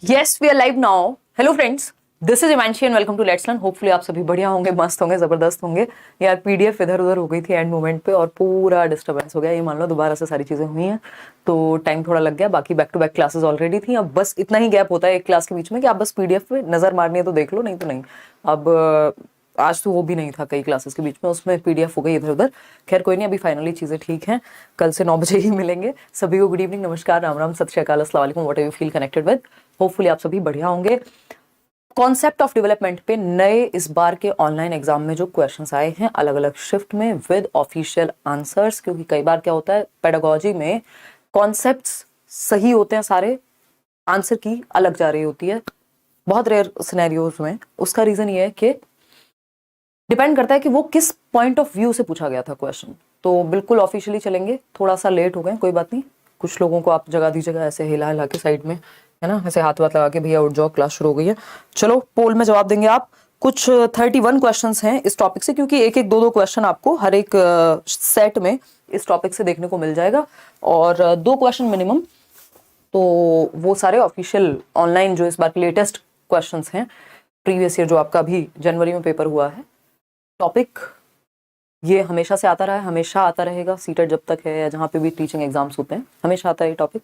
Yes we are live now. Hello friends, this is Himanshi and welcome to let's learn. Hopefully आप सभी बढ़िया होंगे, मस्त होंगे, जबरदस्त होंगे। यार पीडीएफ इधर उधर हो गई थी एंड मोमेंट पे और पूरा डिस्टर्बेंस हो गया। ये मान लो दोबारा से सारी चीजें हुई हैं तो टाइम थोड़ा लग गया। बाकी back to back classes already थी। अब बस इतना ही गैप होता है एक क्लास के बीच में कि आप बस पीडीएफ पे नजर मारनी है तो देख लो, नहीं तो नहीं। अब आज तो वो भी नहीं था कई क्लासेस के बीच में, उसमें पीडीएफ हो गई इधर उधर। खैर कोई नहीं, अभी फाइनली चीजें ठीक हैं। कल से 9 बजे ही मिलेंगे। सभी को गुड इवनिंग, नमस्कार, राम राम, सत श्री अकाल, अस्सलाम वालेकुम, what ever you feel connected with. Hopefully आप सभी बढ़िया होंगे। कॉन्सेप्ट ऑफ डेवलपमेंट पे नए इस बार के ऑनलाइन एग्जाम में जो क्वेश्चंस आए हैं अलग अलग शिफ्ट में विद ऑफिशियल आंसर्स, क्योंकि कई बार क्या होता है पेडागोजी में कॉन्सेप्ट्स सही होते हैं सारे, आंसर की अलग जा रही होती है बहुत रेयर सिनेरियोज में। उसका रीजन ये है कि डिपेंड करता है कि वो किस पॉइंट ऑफ व्यू से पूछा गया था क्वेश्चन। तो बिल्कुल ऑफिशियली चलेंगे, थोड़ा सा लेट हो गए, कोई बात नहीं। कुछ लोगों को आप जगा दीजिएगा ऐसे हिला हिला के साइड में, है ना, ऐसे हाथ वाथ लगा के, भैया उठ जाओ क्लास शुरू हो गई है। चलो पोल में जवाब देंगे आप। कुछ 31 क्वेश्चंस हैं इस टॉपिक से, क्योंकि एक एक दो क्वेश्चन आपको हर एक सेट में इस टॉपिक से देखने को मिल जाएगा और 2 क्वेश्चन मिनिमम। तो वो सारे ऑफिशियल ऑनलाइन जो इस बार के लेटेस्ट क्वेश्चंस हैं प्रीवियस ईयर जो आपका अभी जनवरी में पेपर हुआ है। टॉपिक ये हमेशा से आता रहा है, हमेशा आता रहेगा। सीटेट जब तक है या जहाँ पे भी टीचिंग एग्जाम्स होते हैं हमेशा आता है ये टॉपिक।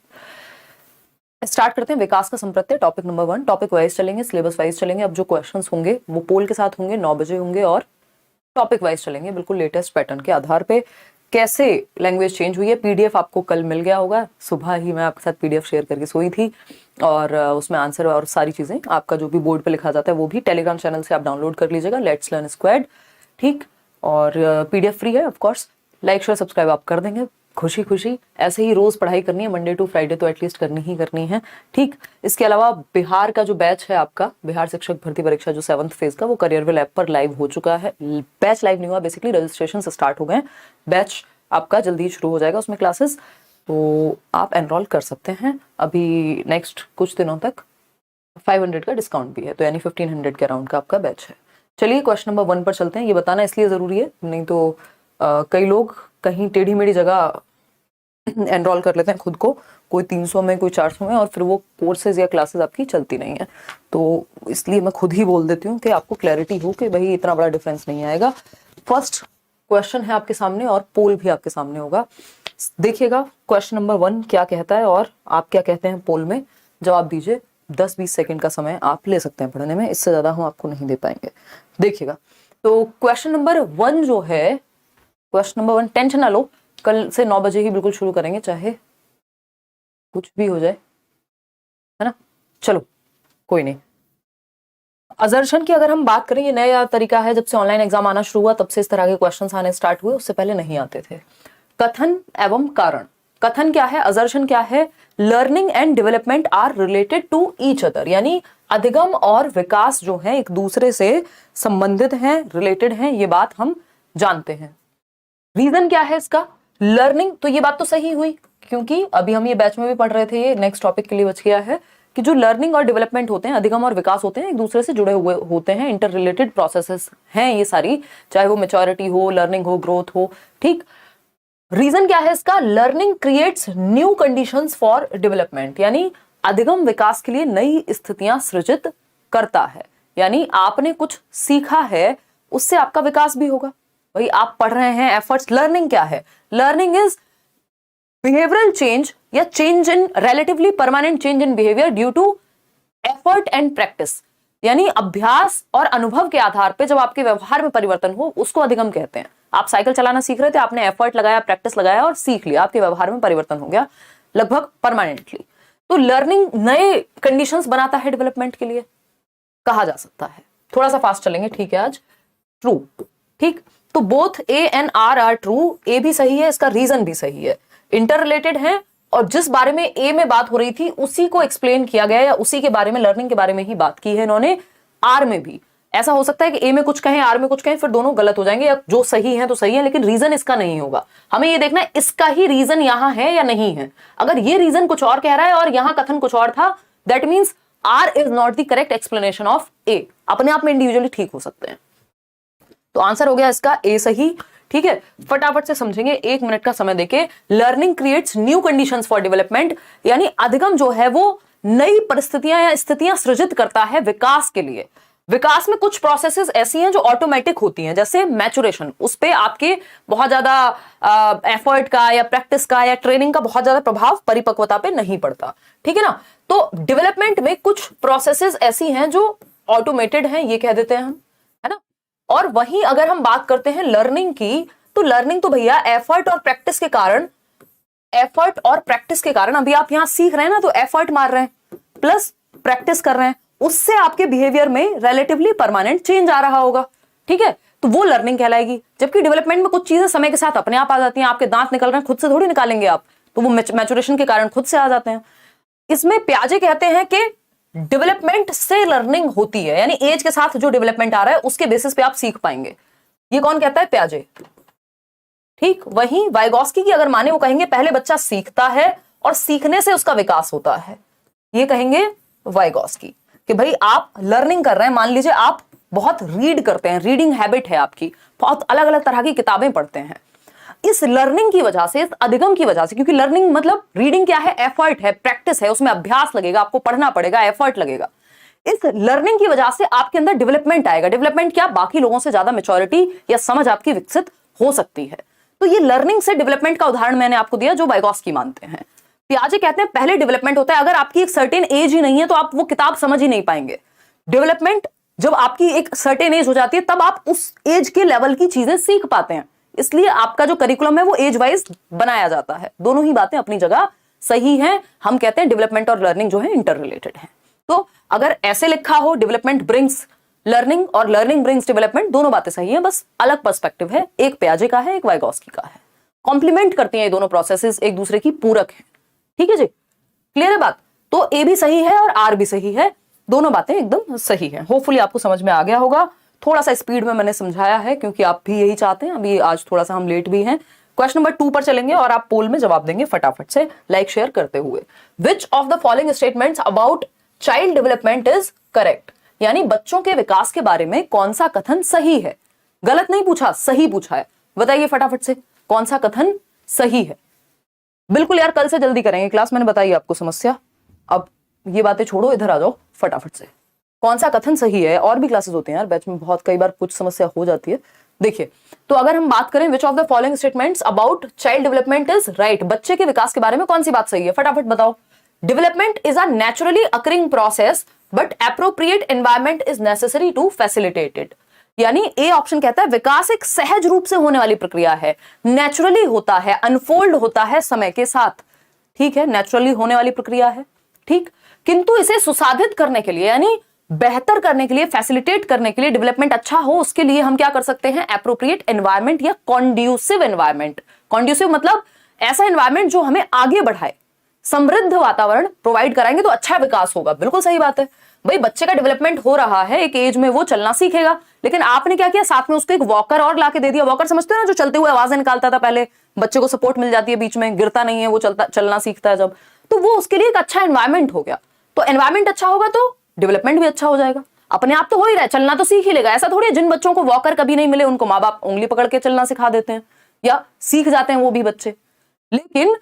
स्टार्ट करते हैं विकास का संप्रत्यय, टॉपिक नंबर 1। टॉपिक वाइज चलेंगे, सिलेबस वाइज चलेंगे। अब जो क्वेश्चंस होंगे वो पोल के साथ होंगे, 9 बजे होंगे और टॉपिक वाइज चलेंगे बिल्कुल लेटेस्ट पैटर्न के आधार पे। कैसे लैंग्वेज चेंज हुई है, पीडीएफ आपको कल मिल गया होगा। सुबह ही मैं आपके साथ पीडीएफ शेयर करके सोई थी और उसमें आंसर और सारी चीजें आपका जो भी बोर्ड पे लिखा जाता है वो भी टेलीग्राम चैनल से आप डाउनलोड कर लीजिएगा, लेट्स लर्न स्क्वाड, ठीक। और पीडीएफ फ्री है of course. Like share subscribe आप कर देंगे खुशी खुशी। ऐसे ही रोज पढ़ाई करनी है, मंडे टू फ्राइडे तो एटलीस्ट करनी ही करनी है, ठीक। इसके अलावा बिहार का जो बैच है आपका, बिहार शिक्षक भर्ती परीक्षा जो 7th फेज का, वो करियरविल ऐप पर लाइव हो चुका है। बैच लाइव नहीं हुआ, बेसिकली रजिस्ट्रेशन स्टार्ट हो गए। बैच आपका जल्दी शुरू हो जाएगा, उसमें क्लासेस, तो आप एनरोल कर सकते हैं अभी नेक्स्ट कुछ दिनों तक। 500 का डिस्काउंट भी है, तो यानी 1500 के अराउंड का आपका बैच है। चलिए क्वेश्चन नंबर 1 पर चलते हैं। ये बताना इसलिए जरूरी है, नहीं तो कई लोग कहीं टेढ़ी मेढ़ी जगह एनरोल कर लेते हैं खुद को, कोई 300 में कोई 400 में, और फिर वो कोर्सेज या क्लासेस आपकी चलती नहीं है। तो इसलिए मैं खुद ही बोल देती हूँ कि आपको क्लैरिटी हो कि भाई इतना बड़ा डिफरेंस नहीं आएगा। फर्स्ट क्वेश्चन है आपके सामने और पोल भी आपके सामने होगा। देखिएगा क्वेश्चन नंबर 1 क्या कहता है और आप क्या कहते हैं पोल में, जवाब दीजिए। 10-20 सेकंड का समय आप ले सकते हैं पढ़ने में, इससे ज्यादा हम आपको नहीं दे पाएंगे। देखिएगा तो क्वेश्चन नंबर 1 जो है, क्वेश्चन नंबर 1, टेंशन ना लो, कल से 9 बजे ही बिल्कुल शुरू करेंगे, चाहे कुछ भी हो जाए, है ना। चलो कोई नहीं। अजर्शन की अगर हम बात करें, ये नया तरीका है, जब से ऑनलाइन एग्जाम आना शुरू हुआ तब से इस तरह के क्वेश्चंस आने स्टार्ट हुए, उससे पहले नहीं आते थे। कथन एवं कारण। कथन क्या है, अजर्शन क्या है, learning and development are related to each other, यानी अधिगम और विकास जो है एक दूसरे से संबंधित हैं, रिलेटेड हैं, ये बात हम जानते हैं। रीजन क्या है इसका, लर्निंग, तो ये बात तो सही हुई, क्योंकि अभी हम ये बैच में भी पढ़ रहे थे, ये नेक्स्ट टॉपिक के लिए बच गया है कि जो लर्निंग और डेवलपमेंट होते हैं, अधिगम और विकास होते हैं, एक दूसरे से जुड़े हुए होते हैं, इंटर रिलेटेड प्रोसेसेस हैं ये सारी, चाहे वो मैच्योरिटी हो, लर्निंग हो, ग्रोथ हो, ठीक। रीजन क्या है इसका, learning creates new conditions for development, यानी अधिगम विकास के लिए नई स्थितियां सृजित करता है। यानी आपने कुछ सीखा है, उससे आपका विकास भी होगा। भाई आप पढ़ रहे हैं, एफर्ट्स, लर्निंग क्या है, लर्निंग इज बिहेवियरल चेंज या change in relatively permanent change in behaviour due to effort and practice, यानी अभ्यास और अनुभव के आधार पे जब आपके व्यवहार में परिवर्तन हो उसको अधिगम कहते हैं। आप साइकिल चलाना सीख रहे थे, आपने एफर्ट लगाया, प्रैक्टिस लगाया और सीख लिया, आपके व्यवहार में परिवर्तन हो गया लगभग परमानेंटली। तो लर्निंग नए कंडीशंस बनाता है डेवलपमेंट के लिए, कहा जा सकता है। थोड़ा सा फास्ट चलेंगे, ठीक है आज। ट्रू, ठीक। तो both A and R are true, A भी सही है, इसका रीजन भी सही है, इंटर रिलेटेड है, और जिस बारे में ए में बात हो रही थी उसी को एक्सप्लेन किया गया, या उसी के बारे में, लर्निंग के बारे में ही बात की है इन्होंने आर में भी। ऐसा हो सकता है कि ए में कुछ कहें, आर में कुछ कहें, फिर दोनों गलत हो जाएंगे, या जो सही है तो सही है, लेकिन रीजन इसका नहीं होगा। हमें ये देखना है इसका ही रीजन यहां है या नहीं है। अगर ये रीजन कुछ और कह रहा है और यहां कथन कुछ और था, that means R is not the correct explanation of A. अपने आप में इंडिविजुअली ठीक हो सकते हैं। तो आंसर हो गया इसका ए सही, ठीक है। फटाफट से समझेंगे, 1 मिनट का समय देके। Learning creates new conditions for development, यानी अधिगम जो है वो नई परिस्थितियां या स्थितियां सृजित करता है विकास के लिए। विकास में कुछ प्रोसेसेस ऐसी हैं जो ऑटोमेटिक होती हैं, जैसे मैचुरेशन, उस पे आपके बहुत ज्यादा एफर्ट का या प्रैक्टिस का या ट्रेनिंग का बहुत ज्यादा प्रभाव परिपक्वता पे नहीं पड़ता, ठीक है ना। तो डेवलपमेंट में कुछ प्रोसेसेस ऐसी हैं जो ऑटोमेटेड हैं, ये कह देते हैं हम, है ना। और वहीं अगर हम बात करते हैं लर्निंग की, तो लर्निंग तो भैया एफर्ट और प्रैक्टिस के कारण, अभी आप यहां सीख रहे हैं ना, तो एफर्ट मार रहे हैं प्लस प्रैक्टिस कर रहे हैं, उससे आपके बिहेवियर में रिलेटिवली परमानेंट चेंज आ रहा होगा, ठीक है, तो वो लर्निंग कहलाएगी। जबकि डेवलपमेंट में कुछ चीजें समय के साथ अपने आप आ जाती हैं, आपके दांत निकल रहे हैं, खुद से थोड़ी निकालेंगे आप, तो वो मैचुरेशन के कारण खुद से आ जाते हैं। इसमें प्याजे कहते हैं कि डेवलपमेंट से लर्निंग होती है, यानी एज के साथ जो डेवलपमेंट आ रहा है उसके बेसिस पे आप सीख पाएंगे। ये कौन कहता है? प्याजे, ठीक। वहीं वाइगॉस्की की अगर माने, वो कहेंगे पहले बच्चा सीखता है और सीखने से उसका विकास होता है। ये कहेंगे वाइगॉस्की कि भाई आप लर्निंग कर रहे हैं, मान लीजिए आप बहुत रीड करते हैं, रीडिंग हैबिट है आपकी, बहुत अलग अलग तरह की किताबें पढ़ते हैं, इस लर्निंग की वजह से, इस अधिगम की वजह से, क्योंकि लर्निंग मतलब रीडिंग क्या है? एफर्ट है, प्रैक्टिस है, उसमें अभ्यास लगेगा, आपको पढ़ना पड़ेगा, एफर्ट लगेगा। इस लर्निंग की वजह से आपके अंदर डेवलपमेंट आएगा। डेवलपमेंट क्या? बाकी लोगों से ज्यादा मैच्योरिटी या समझ आपकी विकसित हो सकती है। तो ये लर्निंग से डेवलपमेंट का उदाहरण मैंने आपको दिया जो वाइगॉस्की मानते हैं। पियाजे कहते हैं पहले डेवलपमेंट होता है, अगर आपकी एक सर्टेन एज ही नहीं है तो आप वो किताब समझ ही नहीं पाएंगे। डेवलपमेंट जब आपकी एक सर्टेन एज हो जाती है तब आप उस एज के लेवल की चीजें सीख पाते हैं, इसलिए आपका जो करिकुलम है वो एज वाइज बनाया जाता है। दोनों ही बातें अपनी जगह सही हैं। हम कहते हैं डेवलपमेंट और लर्निंग जो है इंटर रिलेटेड है। तो अगर ऐसे लिखा हो डेवलपमेंट ब्रिंग्स लर्निंग और लर्निंग ब्रिंग्स डेवलपमेंट, दोनों बातें सही हैं, बस अलग पर्सपेक्टिव है, एक पियाजे का है, एक वाइगॉस्की का है। कॉम्प्लीमेंट करती हैं ये दोनों प्रोसेसेस, एक दूसरे की पूरक है, ठीक है जी, क्लियर है बात। तो ए भी सही है और आर भी सही है, दोनों बातें एकदम सही है। होपफुली आपको समझ में आ गया होगा। थोड़ा सा स्पीड में मैंने समझाया है क्योंकि आप भी यही चाहते हैं। अभी आज थोड़ा सा हम लेट भी हैं। क्वेश्चन नंबर 2 पर चलेंगे और आप पोल में जवाब देंगे फटाफट से लाइक शेयर करते हुए। विच of the following statements about child development is correct, यानी बच्चों के विकास के बारे में कौन सा कथन सही है। गलत नहीं पूछा, सही पूछा है। बताइए फटाफट से कौन सा कथन सही है। बिल्कुल यार, कल से जल्दी करेंगे क्लास, मैंने बताई आपको समस्या। अब ये बातें छोड़ो, इधर आ जाओ फटाफट से। कौन सा कथन सही है? और भी क्लासेस होते हैं यार बैच में, बहुत कई बार कुछ समस्या हो जाती है। देखिए, तो अगर हम बात करें विच of the following statements about child development is right, बच्चे के विकास के बारे में कौन सी बात सही है, फटाफट बताओ। Development is a naturally occurring process but appropriate environment is necessary to facilitate it, यानी ए ऑप्शन कहता है विकास एक सहज रूप से होने वाली प्रक्रिया है, नेचुरली होता है, अनफोल्ड होता है समय के साथ, ठीक है, नेचुरली होने वाली प्रक्रिया है, ठीक। किंतु इसे सुसाधित करने के लिए, यानी बेहतर करने के लिए, फैसिलिटेट करने के लिए, डेवलपमेंट अच्छा हो उसके लिए हम क्या कर सकते हैं? एप्रोप्रिएट एनवायरमेंट या कॉन्ड्यूसिव एनवायरमेंट। कॉन्ड्यूसिव मतलब ऐसा एनवायरमेंट जो हमें आगे बढ़ाए, समृद्ध वातावरण प्रोवाइड कराएंगे तो अच्छा विकास होगा। बिल्कुल सही बात है भाई, बच्चे का डेवलपमेंट हो रहा है, एक एज में वो चलना सीखेगा, लेकिन आपने क्या किया, साथ में उसको एक वॉकर और लाके दे दिया। वॉकर समझते हो ना, जो चलते हुए आवाजें निकालता था पहले, बच्चे को सपोर्ट मिल जाती है, बीच में गिरता नहीं है, वो चलना सीखता है जब, तो वो उसके लिए एक अच्छा एनवायरमेंट हो गया। तो एनवायरमेंट अच्छा होगा तो डेवलपमेंट भी अच्छा हो जाएगा। अपने आप तो हो ही रहा है, चलना तो सीख ही लेगा। ऐसा थोड़ी है जिन बच्चों को वॉकर कभी नहीं मिले उनको माँ बाप उंगली पकड़ के चलना सिखा देते हैं या सीख जाते हैं वो भी बच्चे। लेकिन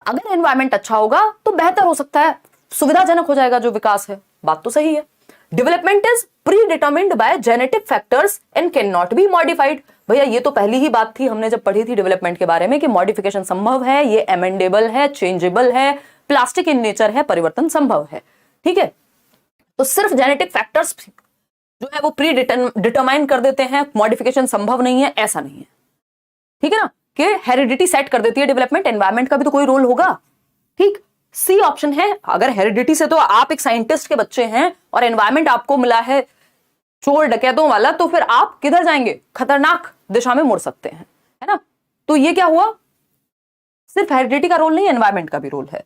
अगर एनवायरमेंट अच्छा होगा तो बेहतर हो सकता है, सुविधाजनक हो जाएगा जो विकास है। बात तो सही है। Development is pre determined bye genetic factors and can not be modified. भैया ये तो पहली ही बात थी हमने जब पढ़ी थी डेवलपमेंट के बारे में कि मॉडिफिकेशन संभव है, ये एमेंडेबल है, चेंजेबल है, प्लास्टिक इन नेचर है, परिवर्तन संभव है, ठीक है। तो सिर्फ जेनेटिक फैक्टर्स जो है वो प्री डिटरमाइन कर देते हैं, मॉडिफिकेशन संभव नहीं है, ऐसा नहीं है, ठीक है ना, कि हेरिडिटी सेट कर देती है डेवलपमेंट। एनवायरमेंट का भी तो कोई रोल होगा, ठीक। सी ऑप्शन है। अगर हेरिडिटी से तो आप एक साइंटिस्ट के बच्चे हैं और एनवायरमेंट आपको मिला है चोर डकैतों वाला, तो फिर आप किधर जाएंगे? खतरनाक दिशा में मुड़ सकते हैं, है ना। तो ये क्या हुआ, सिर्फ हेरिडिटी का रोल नहीं, एनवायरमेंट का भी रोल है।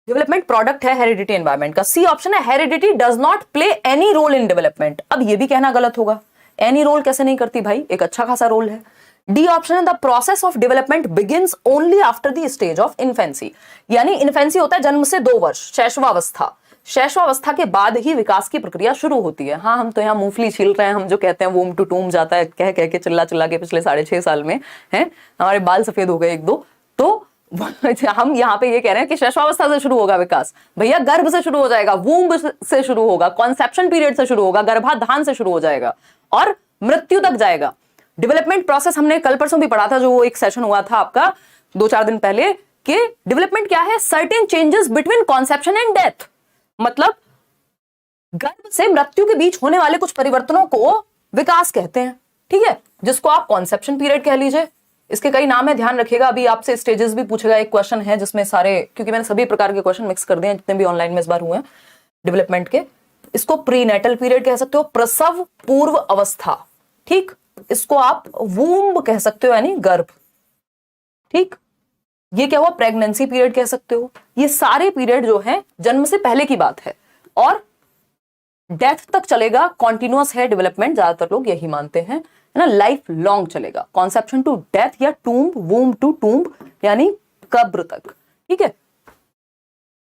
डेवलपमेंट प्रोडक्ट है हेरिडिटी एनवायरमेंट का। सी ऑप्शन है heredity does not play any role in development. अब ये भी कहना गलत होगा, एनी रोल कैसे नहीं करती भाई, एक अच्छा खासा रोल है। डी ऑप्शन है the process of development begins only after the stage of infancy, यानी इन्फेंसी होता है जन्म से 2 वर्ष, शैशवावस्था। शैशवावस्था के बाद ही विकास की प्रक्रिया शुरू होती है। हाँ, हम तो यहाँ मूंगफली छील रहे हैं, हम जो कहते हैं वोम टू टूम जाता है, कह कह के चिल्ला चिल्ला के पिछले 6.5 साल में है, हमारे बाल सफेद हो गए 1-2, तो हम यहाँ पे ये कह रहे हैं कि शैशवावस्था से शुरू होगा विकास, भैया गर्भ से शुरू हो जाएगा, वूम्ब से शुरू होगा, कॉन्सेप्शन पीरियड से शुरू होगा, गर्भाधान से शुरू हो जाएगा और मृत्यु तक जाएगा। डेवलपमेंट प्रोसेस हमने कल परसों भी पढ़ा था, जो एक सेशन हुआ था आपका 2-4 दिन पहले, कि डेवलपमेंट क्या है, certain changes between conception and death. मतलब गर्भ से मृत्यु के बीच होने वाले कुछ परिवर्तनों को विकास कहते हैं, ठीक है, जिसको आप कॉन्सेप्शन पीरियड कह लीजिए। इसके कई नाम है, ध्यान रखिएगा। अभी आपसे स्टेजेस भी पूछेगा, एक क्वेश्चन है जिसमें सारे, क्योंकि मैंने सभी प्रकार के क्वेश्चन मिक्स कर दिए हैं जितने भी ऑनलाइन में इस बार हुए हैं डेवलपमेंट के। इसको प्रीनेटल पीरियड कह सकते हो, प्रसव पूर्व अवस्था, ठीक। इसको आप वूम्ब कह सकते हो, यानी गर्भ, ठीक। ये क्या हुआ, प्रेगनेंसी पीरियड कह सकते हो। ये सारे पीरियड जो है जन्म से पहले की बात है और डेथ तक चलेगा, कॉन्टिन्यूअस है डेवलपमेंट, ज्यादातर लोग यही मानते हैं, है ना, लाइफ लॉन्ग चलेगा, कॉन्सेप्शन टू डेथ या टूम्ब, वूम्ब टू टूम्ब, यानी कब्र तक, ठीक है।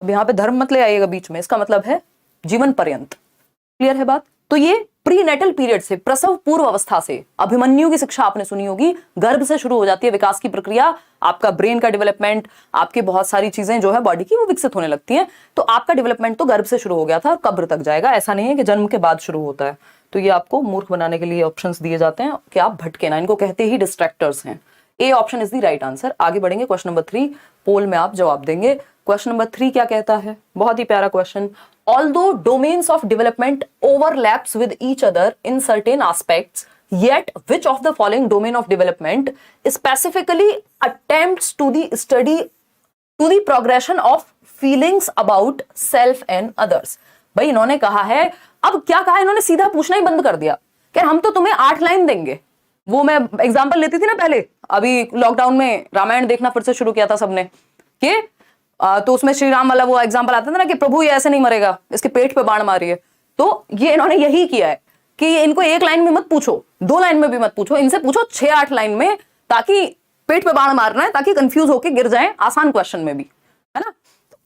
अब यहां पे धर्म मत ले आइएगा बीच में, इसका मतलब है जीवन पर्यंत। क्लियर है बात। तो ये प्रीनेटल पीरियड से, प्रसव पूर्व अवस्था से, अभिमन्यु की शिक्षा आपने सुनी होगी, गर्भ से शुरू हो जाती है विकास की प्रक्रिया। आपका ब्रेन का डेवलपमेंट, आपकी बहुत सारी चीजें जो है बॉडी की वो विकसित होने लगती हैं। तो आपका डेवलपमेंट तो गर्भ से शुरू हो गया था और कब्र तक जाएगा, ऐसा नहीं है कि जन्म के बाद शुरू होता है। तो ये आपको मूर्ख बनाने के लिए ऑप्शंस दिए जाते हैं कि आप भटके ना, इनको कहते ही डिस्ट्रैक्टर्स हैं। A option is the right answer. आगे बढ़ेंगे, क्वेश्चन नंबर 3 पोल में आप जवाब देंगे। क्वेश्चन नंबर 3 क्या कहता है, बहुत ही प्यारा question. Although domains of development overlaps with each other in certain aspects, yet which of the following domain of development specifically attempts to the progression of feelings about self and others। भाई इन्होंने कहा है, अब क्या कहा इन्होंने, सीधा पूछना ही बंद कर दिया कि हम तो तुम्हें 8 लाइन देंगे। वो मैं एग्जांपल लेती थी ना पहले, अभी लॉकडाउन में रामायण देखना फिर से शुरू किया था सबने, कि तो उसमें श्री राम वाला वो एग्जांपल आता था ना कि प्रभु ये ऐसे नहीं मरेगा, इसके पेट पे बाण मारिए। तो ये इन्होंने यही किया है कि इनको 1 लाइन में मत पूछो, 2 लाइन में भी मत पूछो, इनसे पूछो 6-8 लाइन में, ताकि पेट पे बाण मारना है, ताकि कंफ्यूज होके गिर जाएं आसान क्वेश्चन में भी, है ना।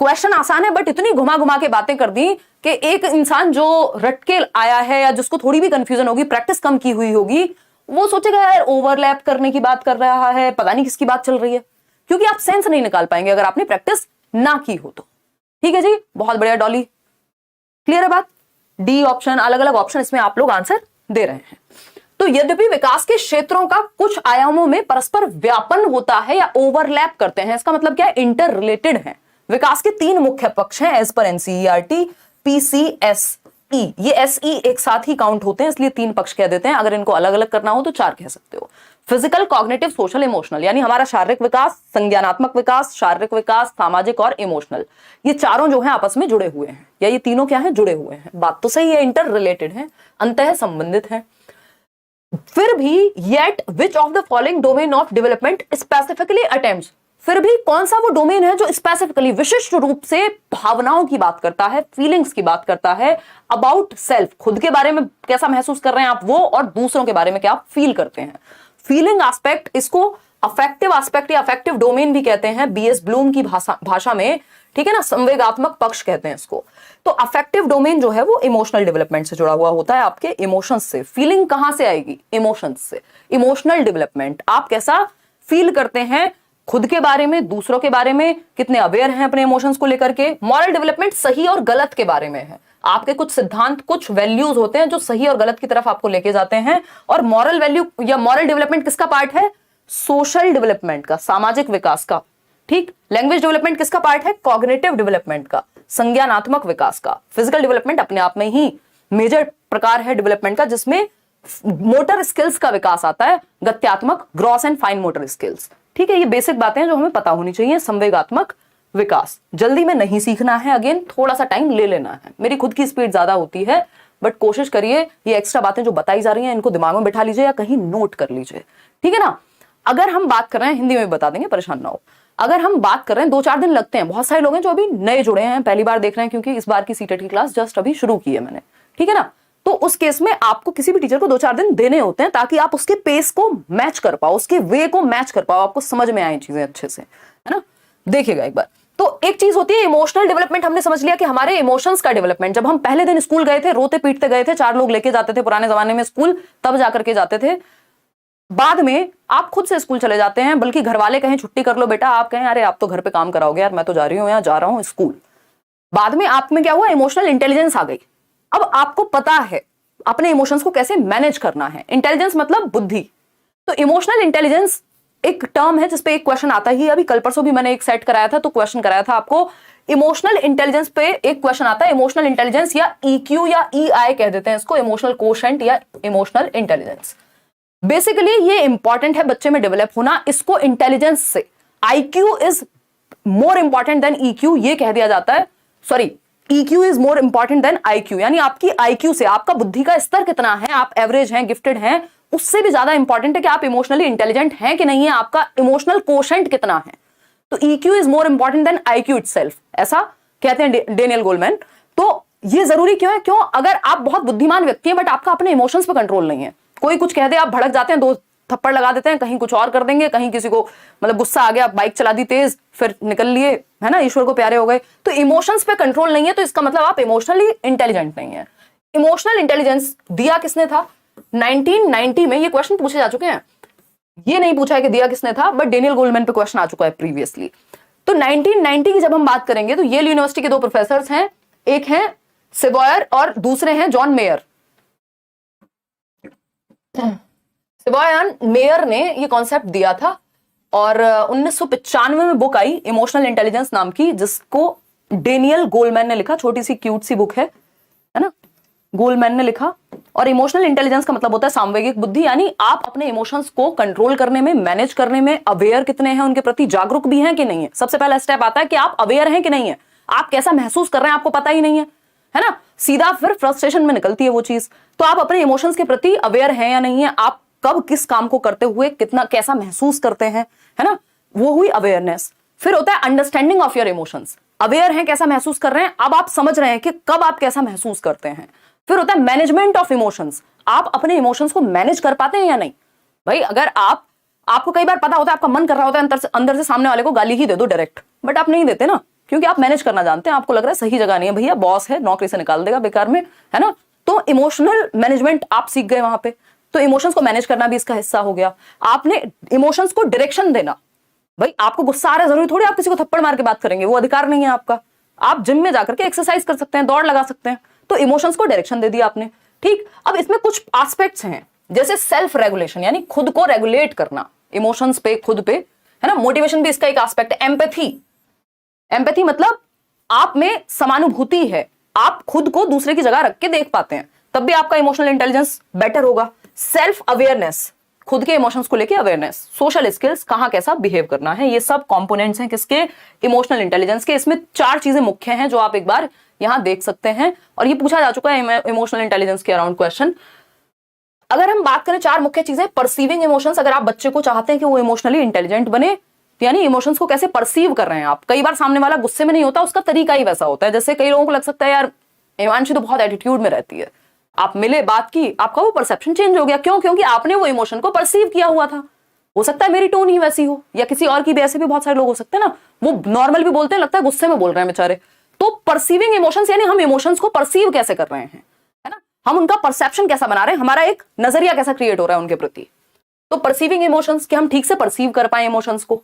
क्वेश्चन आसान है बट इतनी घुमा घुमा के बातें कर दी कि एक इंसान जो रट के आया है या जिसको थोड़ी भी कंफ्यूजन होगी, प्रैक्टिस कम की हुई होगी, वो सोचेगा यार ओवरलैप करने की बात कर रहा है, पता नहीं किसकी बात चल रही है, क्योंकि आप सेंस नहीं निकाल पाएंगे अगर आपने प्रैक्टिस ना की हो तो। ठीक है जी, बहुत बढ़िया डॉली, क्लियर है बात। डी ऑप्शन, अलग अलग ऑप्शन इसमें आप लोग आंसर दे रहे हैं। तो यद्यपि विकास के क्षेत्रों का कुछ आयामों में परस्पर व्यापन होता है या ओवरलैप करते हैं, इसका मतलब क्या है, इंटर रिलेटेड है। विकास के 3 मुख्य पक्ष हैं एज पर एनसीईआरटी, पीसीएसई, ये एसई एक साथ ही काउंट होते हैं इसलिए 3 पक्ष कह देते हैं, अगर इनको अलग अलग करना हो तो 4 कह सकते हो। फिजिकल, कॉग्निटिव, सोशल, इमोशनल, यानी हमारा शारीरिक विकास, संज्ञानात्मक विकास, शारीरिक विकास, सामाजिक और इमोशनल, ये चारों जो हैं आपस में जुड़े हुए हैं, या ये तीनों क्या हैं, जुड़े हुए हैं। बात तो सही है, इंटर रिलेटेड है, अंतः संबंधित है। फिर भी yet which of the following domain of development specifically attempts, फिर भी कौन सा वो डोमेन है जो स्पेसिफिकली, विशिष्ट रूप से भावनाओं की बात करता है, फीलिंग्स की बात करता है, अबाउट सेल्फ, खुद के बारे में कैसा महसूस कर रहे हैं आप वो, और दूसरों के बारे में क्या आप फील करते हैं। फीलिंग एस्पेक्ट, इसको अफेक्टिव एस्पेक्ट या अफेक्टिव डोमेन भी कहते हैं बीएस ब्लूम की भाषा में, ठीक है ना, संवेगात्मक पक्ष कहते हैं इसको। तो अफेक्टिव डोमेन जो है वो इमोशनल डेवलपमेंट से जुड़ा हुआ होता है, आपके इमोशंस से। फीलिंग कहां से आएगी, इमोशंस से। इमोशनल डेवलपमेंट, आप कैसा फील करते हैं खुद के बारे में, दूसरों के बारे में, कितने अवेयर हैं अपने इमोशंस को लेकर के। मॉरल डेवलपमेंट सही और गलत के बारे में है, आपके कुछ सिद्धांत, कुछ वैल्यूज होते हैं जो सही और गलत की तरफ आपको लेके जाते हैं। और मॉरल वैल्यू या मॉरल डेवलपमेंट किसका पार्ट है, सोशल डेवलपमेंट का, सामाजिक विकास का, ठीक। लैंग्वेज डेवलपमेंट किसका पार्ट है, कॉग्निटिव डेवलपमेंट का, संज्ञानात्मक विकास का। फिजिकल डेवलपमेंट अपने आप में ही मेजर प्रकार है डेवलपमेंट का, जिसमें मोटर स्किल्स का विकास आता है, गत्यात्मक, gross and fine motor skills, ठीक है। ये बेसिक बातें हैं जो हमें पता होनी चाहिए। संवेगात्मक विकास जल्दी में नहीं सीखना है, अगेन थोड़ा सा टाइम ले लेना है। मेरी खुद की स्पीड ज्यादा होती है बट कोशिश करिए ये एक्स्ट्रा बातें जो बताई जा रही हैं इनको दिमाग में बिठा लीजिए या कहीं नोट कर लीजिए, ठीक है ना। अगर हम बात कर रहे हैं, हिंदी में बता देंगे, परेशान ना हो। अगर हम बात कर रहे हैं, 2-4 दिन लगते हैं, बहुत सारे लोग हैं जो अभी नए जुड़े हैं, पहली बार देख रहे हैं, क्योंकि इस बार की सीटेट की क्लास जस्ट अभी शुरू की है मैंने, ठीक है ना। तो उस केस में आपको किसी भी टीचर को 2-4 दिन देने होते हैं ताकि आप उसके पेस को मैच कर पाओ, उसके वे को मैच कर पाओ, आपको समझ में आए चीजें अच्छे से, है ना। देखिएगा एक बार, तो एक चीज होती है इमोशनल डेवलपमेंट। हमने समझ लिया कि हमारे इमोशंस का डेवलपमेंट, जब हम पहले दिन स्कूल गए थे, रोते पीटते गए थे, 4 लोग लेके जाते थे पुराने जमाने में स्कूल, तब जाकर के जाते थे। बाद में आप खुद से स्कूल चले जाते हैं, बल्कि घर वाले कहें छुट्टी कर लो बेटा, आप कहें अरे आप तो घर पे काम कराओगे यार, मैं तो जा रही हूँ, यहाँ जा रहा हूँ स्कूल। बाद में आप में क्या हुआ, इमोशनल इंटेलिजेंस आ गई। अब आपको पता है अपने इमोशंस को कैसे मैनेज करना है। इंटेलिजेंस मतलब बुद्धि। तो इमोशनल इंटेलिजेंस एक टर्म है जिसपे एक क्वेश्चन आता ही, अभी कल परसों भी मैंने एक सेट कराया था तो क्वेश्चन कराया था आपको। इमोशनल इंटेलिजेंस पे एक क्वेश्चन आता है, इमोशनल इंटेलिजेंस या ईक्यू या ईआई कह देते हैं इसको, इमोशनल कोशेंट या इमोशनल इंटेलिजेंस। बेसिकली ये इंपॉर्टेंट है बच्चे में डेवलप होना, इसको इंटेलिजेंस से IQ is more important than EQ ये कह दिया जाता है। Sorry, EQ is more important than IQ, यानी आपकी IQ से, आपका बुद्धि का स्तर कितना है, आप एवरेज हैं, गिफ्टेड हैं, उससे भी ज्यादा इंपॉर्टेंट है कि आप इमोशनली इंटेलिजेंट हैं कि नहीं है, आपका इमोशनल कोशेंट कितना है। तो EQ is more important than IQ itself, ऐसा कहते हैं डेनियल गोलमैन। तो ये जरूरी क्यों है, क्यों, अगर आप बहुत बुद्धिमान व्यक्ति हैं बट आपका अपने इमोशंस पे कंट्रोल नहीं है, कोई कुछ कह दे आप भड़क जाते हैं, दो थप्पड़ लगा देते हैं, कहीं कुछ और कर देंगे, कहीं किसी को मतलब गुस्सा आ गया, बाइक चला दी तेज, फिर निकल लिए, है ना, ईश्वर को प्यारे हो गए। तो इमोशंस पे कंट्रोल नहीं है, तो इसका मतलब आप इमोशनली इंटेलिजेंट नहीं है। इमोशनल इंटेलिजेंस दिया किसने था 1990 में, ये क्वेश्चन पूछे जा चुके हैं, ये नहीं पूछा है कि दिया किसने था, बट डेनियल गोल्डमैन पे क्वेश्चन आ चुका है प्रीवियसली। तो 1990 की जब हम बात करेंगे तो येल यूनिवर्सिटी के दो प्रोफेसर हैं, एक हैं सेवॉयर और दूसरे हैं जॉन मेयर। सेवॉयर मेयर ने ये कॉन्सेप्ट दिया था और 1995 में बुक आई इमोशनल इंटेलिजेंस नाम की, जिसको डेनियल गोलमैन ने लिखा, छोटी सी क्यूट सी बुक है ना, गोलमैन ने लिखा। और इमोशनल इंटेलिजेंस का मतलब होता है सामवेगिक बुद्धि, यानी आप अपने इमोशंस को कंट्रोल करने में, मैनेज करने में अवेयर कितने हैं, उनके प्रति जागरूक भी हैं कि नहीं है। सबसे पहला स्टेप आता है कि आप अवेयर हैं कि नहीं है, आप कैसा महसूस कर रहे हैं आपको पता ही नहीं है ना, सीधा फिर फ्रस्ट्रेशन में निकलती है वो चीज। तो आप अपने इमोशंस के प्रति अवेयर हैं या नहीं है, आप कब किस काम को करते हुए कितना कैसा महसूस करते हैं, है ना, वो हुई अवेयरनेस। फिर होता है understanding of your emotions, aware हैं, कैसा महसूस कर रहे हैं, अब आप समझ रहे हैं कि कब आप कैसा महसूस करते हैं। फिर होता है मैनेजमेंट ऑफ इमोशंस, आप अपने इमोशंस को मैनेज कर पाते हैं या नहीं। भाई अगर आपको कई बार पता होता है, आपका मन कर रहा होता है अंदर से सामने वाले को गाली ही दे दो डायरेक्ट, बट आप नहीं देते ना, क्योंकि आप मैनेज करना जानते हैं, आपको लग रहा है सही जगह नहीं है, भैया बॉस है नौकरी से निकाल देगा बेकार में, है ना। तो इमोशनल मैनेजमेंट आप सीख गए वहां पे, तो इमोशंस को मैनेज करना भी इसका हिस्सा हो गया। आपने इमोशंस को डायरेक्शन देना, भाई आपको गुस्सा आ रहा है, जरूरी थोड़ी आप किसी को थप्पड़ मार के बात करेंगे, वो अधिकार नहीं है आपका। आप जिम में जाकर के एक्सरसाइज कर सकते हैं, दौड़ लगा सकते हैं, तो इमोशंस को डायरेक्शन दे दिया आपने। ठीक, अब इसमें कुछ एस्पेक्ट्स हैं, जैसे सेल्फ रेगुलेशन, यानी खुद को रेगुलेट करना इमोशंस पे, खुद पे, है ना। मोटिवेशन भी इसका एक एस्पेक्ट है। एम्पैथी मतलब आप में समानुभूति है, आप खुद को दूसरे की जगह रख के देख पाते हैं, तब भी आपका इमोशनल इंटेलिजेंस बेटर होगा। सेल्फ अवेयरनेस, खुद के इमोशंस को लेके अवेयरनेस। सोशल स्किल्स, कहां कैसा बिहेव करना है, ये सब कंपोनेंट्स हैं किसके, इमोशनल इंटेलिजेंस के। इसमें 4 चीजें मुख्य हैं जो आप एक बार यहां देख सकते हैं, और ये पूछा जा चुका है इमोशनल इंटेलिजेंस के अराउंड क्वेश्चन। अगर हम बात करें 4 मुख्य चीजें, परसीविंग इमोशंस, अगर आप बच्चे को चाहते हैं कि वो इमोशनली इंटेलिजेंट बने, यानी इमोशंस को कैसे परसीव कर रहे हैं आप। कई बार सामने वाला गुस्से में नहीं होता, उसका तरीका ही वैसा होता है। जैसे कई लोगों को लग सकता है यार हिमांशी तो बहुत एटीट्यूड में रहती है, आप मिले, बात की, आपका वो परसेप्शन चेंज हो गया। क्यों? क्योंकि आपने वो इमोशन को परसीव किया हुआ था। हो सकता है मेरी टोन ही वैसी हो, या किसी और की भी, ऐसे भी बहुत सारे लोग हो सकते हैं ना, वो नॉर्मल भी बोलते हैं, लगता है गुस्से में बोल रहे हैं बेचारे। तो परसीविंग इमोशंस यानी हम इमोशंस को परसीव कैसे कर रहे हैं, है ना, हम उनका परसेप्शन कैसा बना रहे हैं, हमारा एक नजरिया कैसा क्रिएट हो रहा है उनके प्रति। तो परसीविंग इमोशंस, कि हम ठीक से परसीव कर पाए इमोशंस को।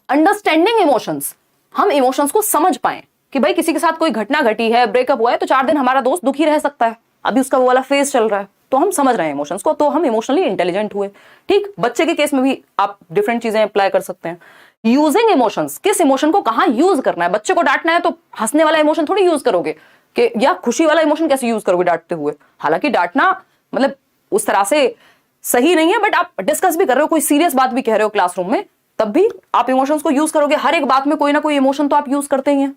अंडरस्टैंडिंग इमोशंस, हम इमोशंस को समझ पाए कि भाई किसी के साथ कोई घटना घटी है, ब्रेकअप हुआ है, तो 4 दिन हमारा दोस्त दुखी रह सकता है, अभी उसका वो वाला फेज चल रहा है, तो हम समझ रहे हैं इमोशंस को, तो हम इमोशनली इंटेलिजेंट हुए। ठीक, बच्चे के केस में भी आप डिफरेंट चीजें अप्लाई कर सकते हैं। यूजिंग इमोशंस, किस इमोशन को कहां यूज करना है। बच्चे को डांटना है तो हंसने वाला इमोशन थोड़ी यूज करोगे, कि या खुशी वाला इमोशन कैसे यूज करोगे डांटते हुए। हालांकि डांटना मतलब उस तरह से सही नहीं है, बट आप डिस्कस भी कर रहे हो, कोई सीरियस बात भी कह रहे हो क्लासरूम में, तब भी आप इमोशंस को यूज करोगे। हर एक बात में कोई ना कोई इमोशन तो आप यूज करते ही हैं।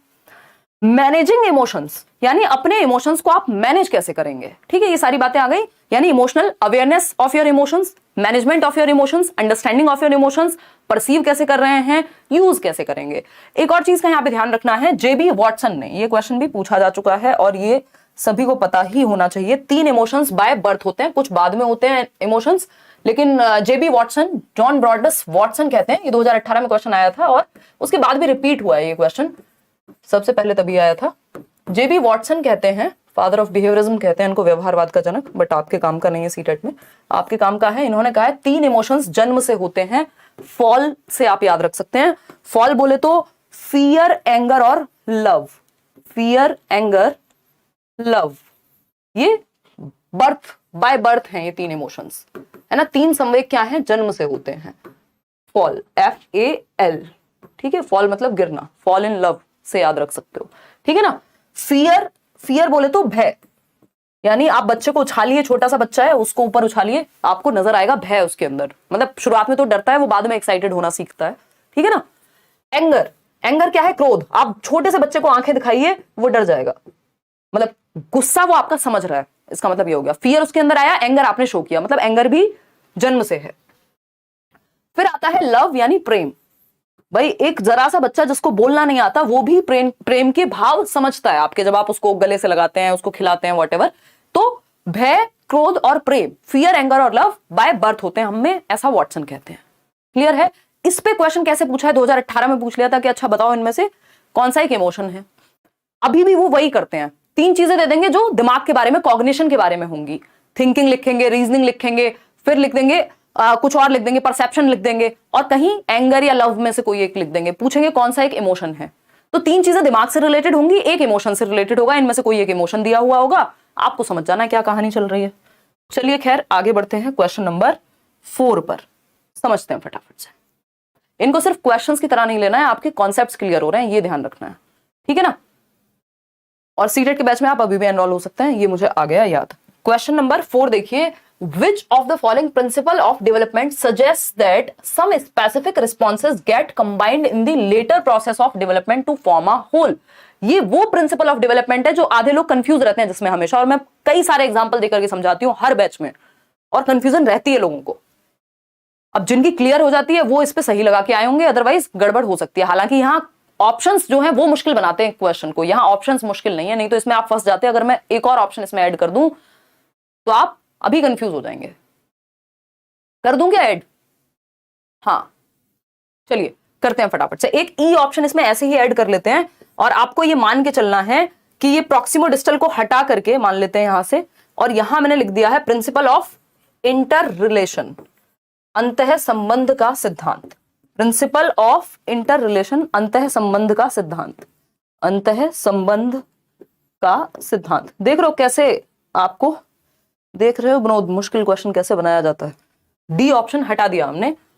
मैनेजिंग इमोशंस, यानी अपने इमोशंस को आप मैनेज कैसे करेंगे। ठीक है, ये सारी बातें आ गई, यानी emotional awareness of your emotions, management of your emotions, understanding of your emotions, perceive कैसे कर रहे हैं, यूज कैसे करेंगे। एक और चीज का यहाँ पे ध्यान रखना है, जेबी वॉटसन ने ये क्वेश्चन भी पूछा जा चुका है और ये सभी को पता ही होना चाहिए। 3 इमोशंस बाय बर्थ होते हैं, कुछ बाद में होते हैं इमोशंस, लेकिन जेबी वॉटसन, जॉन ब्रॉडस वॉटसन कहते हैं, ये 2018 में क्वेश्चन आया था और उसके बाद भी रिपीट हुआ है ये क्वेश्चन, सबसे पहले तभी आया था। जेबी वॉटसन कहते हैं फादर ऑफ बिहेवियरिज्म कहते हैं इनको, व्यवहारवाद का जनक, बट आपके काम का नहीं है सीटेट में, आपके काम का है। इन्होंने कहा है 3 इमोशंस जन्म से होते हैं, फॉल से आप याद रख सकते हैं। फॉल बोले तो फियर, एंगर और लव। फियर, एंगर, लव, ये बर्थ, बाय बर्थ हैं ये 3 इमोशंस, है ना। 3 संवेग क्या हैं, जन्म से होते हैं। फॉल, FAL, ठीक है, फॉल मतलब गिरना, फॉल इन लव से याद रख सकते हो, ठीक है ना। फियर, फियर बोले तो भय, यानी आप बच्चे को उछालिए, छोटा सा बच्चा है उसको ऊपर उछालिए, आपको नजर आएगा भय उसके अंदर, मतलब शुरुआत में तो डरता है, वो बाद में एक्साइटेड होना सीखता है, ठीक है ना। एंगर, एंगर क्या है, क्रोध। आप छोटे से बच्चे को आंखें दिखाइए वो डर जाएगा, मतलब गुस्सा वो आपका समझ रहा है, इसका मतलब ये हो गया। फियर उसके अंदर आया, एंगर आपने शो किया, मतलब एंगर भी जन्म से है। फिर आता है लव यानी प्रेम। भाई एक जरा सा बच्चा जिसको बोलना नहीं आता वो भी प्रेम के भाव समझता है आपके, जब आप उसको गले से लगाते हैं, उसको खिलाते हैं, वॉटेवर। तो भय, क्रोध और प्रेम, फियर, एंगर और लव बाय बर्थ होते हैं हम में, ऐसा वॉटसन कहते हैं। क्लियर है। इस पे क्वेश्चन कैसे पूछा है, 2018 में पूछ लिया था कि अच्छा बताओ इनमें से कौन सा एक इमोशन है। अभी भी वो वही करते हैं, 3 चीजें दे देंगे जो दिमाग के बारे में, कॉग्निशन के बारे में होंगी। थिंकिंग लिखेंगे, रीजनिंग लिखेंगे, फिर लिख देंगे कुछ और लिख देंगे, परसेप्शन लिख देंगे, और कहीं एंगर या लव में से कोई एक लिख देंगे। पूछेंगे कौन सा एक इमोशन है, तो 3 चीजें दिमाग से रिलेटेड होंगी, एक इमोशन से रिलेटेड होगा, इनमें से कोई एक इमोशन दिया हुआ होगा, आपको समझ जाना है क्या कहानी चल रही है। चलिए खैर आगे बढ़ते हैं क्वेश्चन नंबर 4 पर, समझते हैं फटाफट से। इनको सिर्फ क्वेश्चंस की तरह नहीं लेना है, आपके कॉन्सेप्ट्स क्लियर हो रहे हैं ये ध्यान रखना है, ठीक है ना। और सीटेट के बैच में आप अभी भी एनरोल हो सकते हैं, ये मुझे आ गया याद। क्वेश्चन नंबर 4 देखिए, which of the following principle of development suggests that some specific responses get combined in the later process of development to form a whole। ये वो प्रिंसिपल ऑफ डेवलपमेंट है जो आधे लोग कंफ्यूज रहते हैं जिसमें हमेशा, और मैं कई सारे एग्जांपल देकर के समझाती हूं हर बैच में, और कंफ्यूजन रहती है लोगों को। अब जिनकी क्लियर हो जाती है वो इस पे सही लगा के आए होंगे, अदरवाइज गड़बड़ हो सकती है। हालांकि यहाँ ऑप्शंस जो हैं वो मुश्किल बनाते हैं क्वेश्चन को, यहाँ ऑप्शंस मुश्किल नहीं है, नहीं तो इसमें आप फंस जाते हैं। अगर मैं एक और ऑप्शन इसमें ऐड कर दूं तो आप अभी कंफ्यूज हो जाएंगे। कर दूं क्या ऐड? हाँ चलिए करते हैं फटाफट से। एक ई ऑप्शन इसमें ऐसे ही ऐड कर लेते हैं, और आपको ये मान के चलना है कि ये प्रॉक्सिमो डिस्टल को हटा करके मान लेते हैं यहां से, और यहां मैंने लिख दिया है प्रिंसिपल ऑफ इंटर रिलेशन, अंतः संबंध का सिद्धांत। प्रिंसिपल ऑफ इंटर रिलेशन, अंतः संबंध का सिद्धांत, अंतः संबंध का सिद्धांत। देख रहे हो कैसे, आपको देख रहे हो विनोद मुश्किल क्वेश्चन कैसे बनाया जाता है। डी ऑप्शन हटा दिया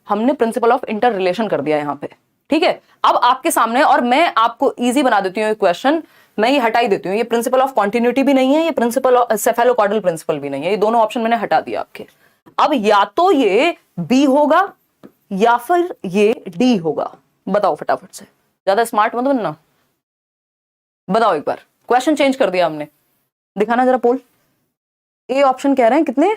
हमने प्रिंसिपल ऑफ इंटर रिलेशन कर दिया यहां पे, ठीक है। अब आपके सामने, और मैं आपको इजी बना देती हूँ क्वेश्चन, मैं ये हटा ही देती हूँ। ये प्रिंसिपल ऑफ कॉन्टिन्यूटी भी नहीं है, ये प्रिंसिपल ऑफ सेफेलोकॉर्डल प्रिंसिपल भी नहीं है, ये दोनों ऑप्शन मैंने हटा दिया आपके। अब या तो ये बी होगा या फिर ये डी होगा, बताओ फटाफट से, ज्यादा स्मार्ट मत बनना, बताओ एक बार। क्वेश्चन चेंज कर दिया हमने, दिखाना जरा पोल। ए ऑप्शन कह रहे हैं कितने,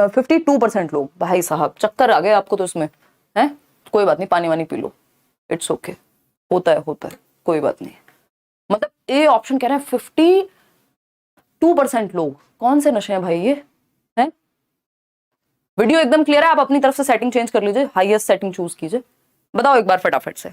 52% लोग। भाई साहब चक्कर आ गए आपको तो इसमें, है कोई बात नहीं, पानी वानी पी लो, इट्स ओके, होता है कोई बात नहीं। मतलब ए ऑप्शन कह रहे हैं 52% लोग, कौन से नशे हैं भाई ये, हैं? वीडियो एकदम क्लियर है, आप अपनी तरफ से सेटिंग चेंज कर लीजिए, हाईएस्ट सेटिंग चूज कीजिए। बताओ एक बार फटाफट से।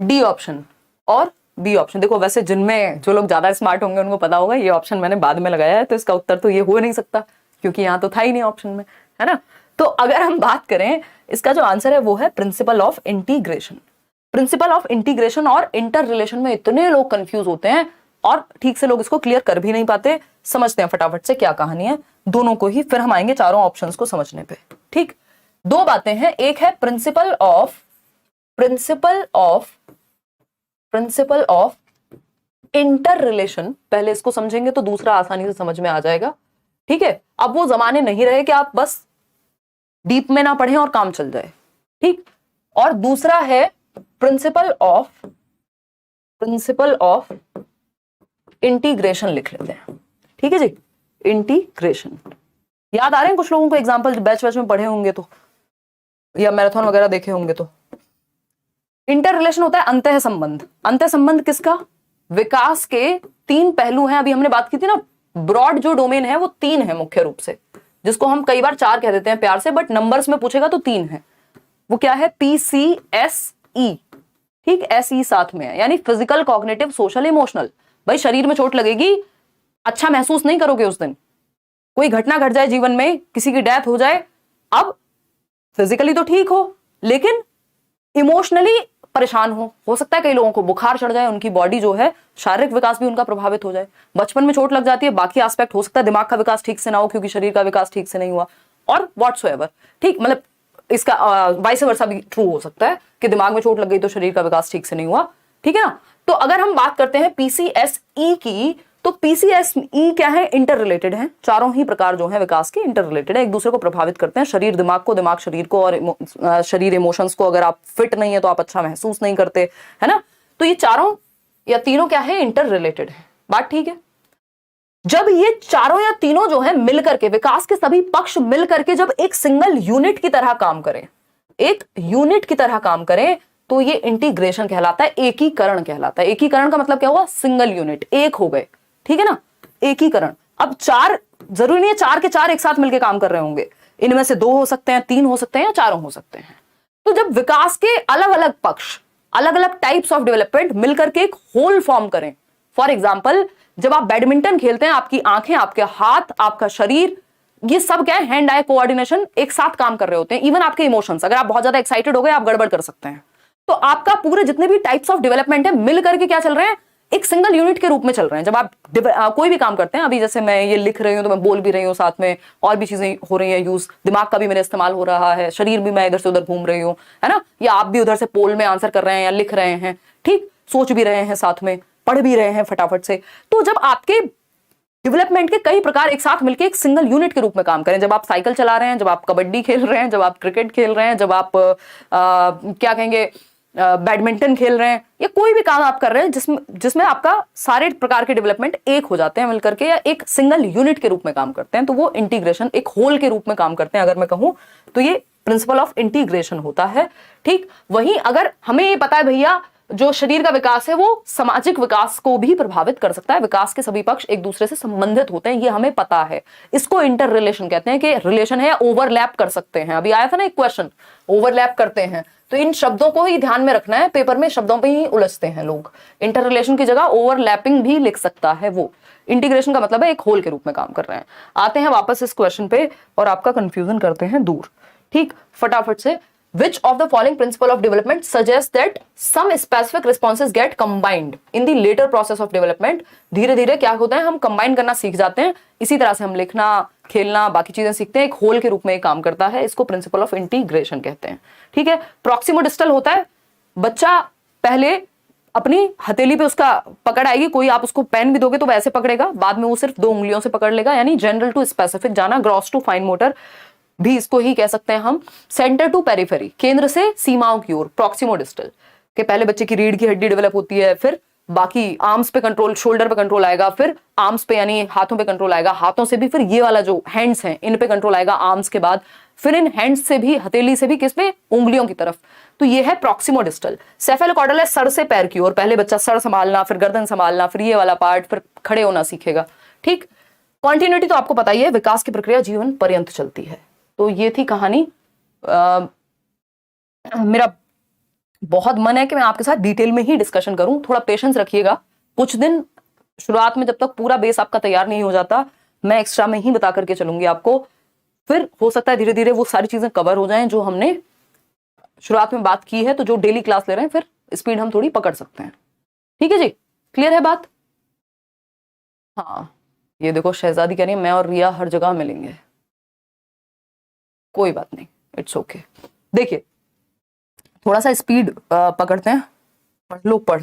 डी ऑप्शन और बी ऑप्शन। देखो वैसे जिनमें जो लोग ज्यादा स्मार्ट होंगे उनको पता होगा, ये ऑप्शन मैंने बाद में लगाया है, तो इसका उत्तर तो ये हो नहीं सकता क्योंकि यहाँ तो था ही नहीं ऑप्शन में, है ना। तो अगर हम बात करें, इसका जो आंसर है वो है principle of integration. Principle of integration और इंटर रिलेशन में इतने लोग कंफ्यूज होते हैं, और ठीक से लोग इसको क्लियर कर भी नहीं पाते। समझते हैं फटाफट से क्या कहानी है दोनों को ही, फिर हम आएंगे चारों ऑप्शंस को समझने पे। ठीक, 2 बातें हैं, एक है प्रिंसिपल ऑफ इंटर रिलेशन, पहले इसको समझेंगे तो दूसरा आसानी से समझ में आ जाएगा। ठीक है, अब वो जमाने नहीं रहे कि आप बस डीप में ना पढ़ें और काम चल जाए। ठीक, और दूसरा है प्रिंसिपल ऑफ इंटीग्रेशन, लिख लेते हैं। ठीक है जी, इंटीग्रेशन याद आ रहे हैं कुछ लोगों को, एग्जाम्पल बैच में पढ़े होंगे तो, या मैराथन वगैरह देखे होंगे तो। इंटर रिलेशन होता है अंतः संबंध। अंतः संबंध किसका? विकास के 3 पहलू हैं, अभी हमने बात की थी ना, ब्रॉड जो डोमेन है वो 3 है मुख्य रूप से, जिसको हम कई बार 4 कह देते हैं प्यार से, बट नंबर्स में पूछेगा तो 3 है। वो क्या है? PCSE। ठीक, SE साथ में है, यानी फिजिकल, कॉग्निटिव, सोशल, इमोशनल। भाई शरीर में चोट लगेगी, अच्छा महसूस नहीं करोगे उस दिन। कोई घटना घट जाए जीवन में, किसी की डेथ हो जाए, अब फिजिकली तो ठीक हो लेकिन इमोशनली परेशान हो सकता है कई लोगों को बुखार चढ़ जाए, उनकी बॉडी जो है शारीरिक विकास भी उनका प्रभावित हो जाए। बचपन में चोट लग जाती है, बाकी एस्पेक्ट हो सकता है दिमाग का विकास ठीक से ना हो क्योंकि शरीर का विकास ठीक से नहीं हुआ, और व्हाटसोएवर, ठीक, मतलब इसका वाइस वर्सा भी ट्रू हो सकता है कि दिमाग में चोट लग गई तो शरीर का विकास ठीक से नहीं हुआ, ठीक है ना। तो अगर हम बात करते हैं पीसीएसई की, तो पीसीएसई क्या है, इंटर रिलेटेड है। चारों ही प्रकार जो है विकास के इंटर रिलेटेड है, एक दूसरे को प्रभावित करते हैं, शरीर दिमाग को, दिमाग शरीर को, और शरीर इमोशंस को। अगर आप फिट नहीं है तो आप अच्छा महसूस नहीं करते, है ना। तो ये चारों या तीनों क्या है, इंटर रिलेटेड है। बात ठीक है। जब ये चारों या तीनों जो है मिलकर के, विकास के सभी पक्ष मिलकर के जब एक सिंगल यूनिट की तरह काम करें, एक यूनिट की तरह काम करें, तो ये इंटीग्रेशन कहलाता है, एकीकरण कहलाता है। एकीकरण का मतलब क्या हुआ, सिंगल यूनिट, एक हो गए, ठीक है ना, एकीकरण। अब चार, जरूरी नहीं है चार के चार एक साथ मिलकर काम कर रहे होंगे, इनमें से दो हो सकते हैं, तीन हो सकते हैं, या चारों हो सकते हैं। तो जब विकास के अलग अलग पक्ष, अलग अलग टाइप्स ऑफ डेवलपमेंट मिलकर के एक होल फॉर्म करें, फॉर एग्जाम्पल जब आप बैडमिंटन खेलते हैं, आपकी आंखें, आपके हाथ, आपका शरीर, ये सब क्या है, हैंड आई कोऑर्डिनेशन, एक साथ काम कर रहे होते हैं। इवन आपके इमोशंस, अगर आप बहुत ज्यादा एक्साइटेड हो गए, आप गड़बड़ कर सकते हैं। तो आपका पूरे जितने भी टाइप्स ऑफ डेवलपमेंट है मिल करके क्या चल रहे हैं, एक सिंगल यूनिट के रूप में चल रहे हैं। जब आप कोई भी काम करते हैं, अभी जैसे मैं ये लिख रही हूं तो मैं बोल भी रही हूँ, साथ में और भी चीजें हो रही हैं यूज, दिमाग का भी मेरा इस्तेमाल हो रहा है, शरीर भी मैं इधर से उधर घूम रही हूँ, है ना, या आप भी उधर से पोल में आंसर कर रहे हैं या लिख रहे हैं, ठीक, सोच भी रहे हैं, साथ में पढ़ भी रहे हैं फटाफट से। तो जब आपके डेवलपमेंट के कई प्रकार एक साथ मिलकर एक सिंगल यूनिट के रूप में काम करें, जब आप साइकिल चला रहे हैं, जब आप कबड्डी खेल रहे हैं, जब आप क्रिकेट खेल रहे हैं, जब आप क्या कहेंगे, बैडमिंटन खेल रहे हैं, या कोई भी काम आप कर रहे हैं जिसमें आपका सारे प्रकार के डेवलपमेंट एक हो जाते हैं मिलकर के, या एक सिंगल यूनिट के रूप में काम करते हैं, तो वो इंटीग्रेशन, एक होल के रूप में काम करते हैं। अगर मैं कहूं तो ये प्रिंसिपल ऑफ इंटीग्रेशन होता है, ठीक। वहीं अगर हमें ये पता है भैया, जो शरीर का विकास है वो सामाजिक विकास को भी प्रभावित कर सकता है, विकास के सभी पक्ष एक दूसरे से संबंधित होते हैं, ये हमें पता है। इसको इंटर रिलेशन कहते हैं, कि रिलेशन है, ओवरलैप कर सकते हैं। अभी आया था ना एक क्वेश्चन, ओवरलैप करते हैं, तो इन शब्दों को ही ध्यान में रखना है, पेपर में शब्दों पे ही उलझते हैं लोग। इंटर रिलेशन की जगह ओवरलैपिंग भी लिख सकता है वो। इंटीग्रेशन का मतलब है एक होल के रूप में काम कर रहे हैं। आते हैं वापस इस क्वेश्चन पे और आपका कंफ्यूजन करते हैं दूर, ठीक, फटाफट से। Which of the following principle of development suggests that some specific responses get combined in the later process of development? धीरे धीरे क्या होता है, हम कंबाइन करना सीख जाते हैं, इसी तरह से हम लिखना, खेलना, बाकी चीजें सीखते हैं, एक होल के रूप में काम करता है। इसको प्रिंसिपल ऑफ इंटीग्रेशन कहते हैं, ठीक है। प्रॉक्सिमोडिस्टल होता है, बच्चा पहले अपनी हथेली पे उसका पकड़ आएगी, कोई आप उसको पेन भी दोगे तो वैसे पकड़ेगा, बाद में वो सिर्फ 2 उंगलियों से पकड़ लेगा, यानी जनरल टू स्पेसिफिक जाना, ग्रॉस टू फाइन मोटर भी इसको ही कह सकते हैं हम। सेंटर टू पेरिफेरी, केंद्र से सीमाओं की ओर, प्रॉक्सिमोडिस्टल के पहले बच्चे की रीढ़ की हड्डी डेवलप होती है, फिर बाकी आर्म्स पे कंट्रोल, शोल्डर पे कंट्रोल आएगा, फिर आर्म्स पे यानी हाथों पे कंट्रोल आएगा, हाथों से भी फिर ये वाला जो हैंड्स हैं इन पे कंट्रोल आएगा आर्म्स के बाद, फिर इन हैंड्स से भी, हथेली से भी किस पे, उंगलियों की तरफ। तो ये है प्रॉक्सिमोडिस्टल। सेफेलोकॉर्डल है सर से पैर की ओर, पहले बच्चा सर संभालना, फिर गर्दन संभालना, फिर ये वाला पार्ट, फिर खड़े होना सीखेगा, ठीक। कॉन्टिन्यूटी तो आपको पता ही है, विकास की प्रक्रिया जीवन पर्यंत चलती है। तो ये थी कहानी। मेरा बहुत मन है कि मैं आपके साथ डिटेल में ही डिस्कशन करूं, थोड़ा पेशेंस रखिएगा कुछ दिन। शुरुआत में जब तक पूरा बेस आपका तैयार नहीं हो जाता, मैं एक्स्ट्रा में ही बता करके चलूंगी आपको, फिर हो सकता है धीरे धीरे वो सारी चीजें कवर हो जाएं जो हमने शुरुआत में बात की है। तो जो डेली क्लास ले रहे हैं, फिर स्पीड हम थोड़ी पकड़ सकते हैं, ठीक है जी, क्लियर है बात। हाँ, ये देखो शहजादी कह रही है मैं और रिया हर जगह मिलेंगे, कोई बात नहीं, इट्स ओके। देखिए थोड़ा सा स्पीड पकड़ते हैं, पढ़ लो, पढ़,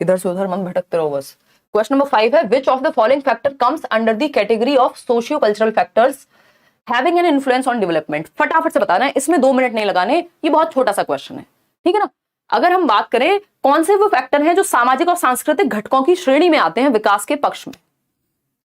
इधर से उधर मन भटकते रहो बस। क्वेश्चन नंबर 5 है, which of the following factor comes under the category of socio cultural factors having an influence on development. फटाफट से बताना है, इसमें 2 मिनट नहीं लगाने, ये बहुत छोटा सा क्वेश्चन है, ठीक है ना। अगर हम बात करें कौन से वो फैक्टर हैं जो सामाजिक और सांस्कृतिक घटकों की श्रेणी में आते हैं विकास के पक्ष में,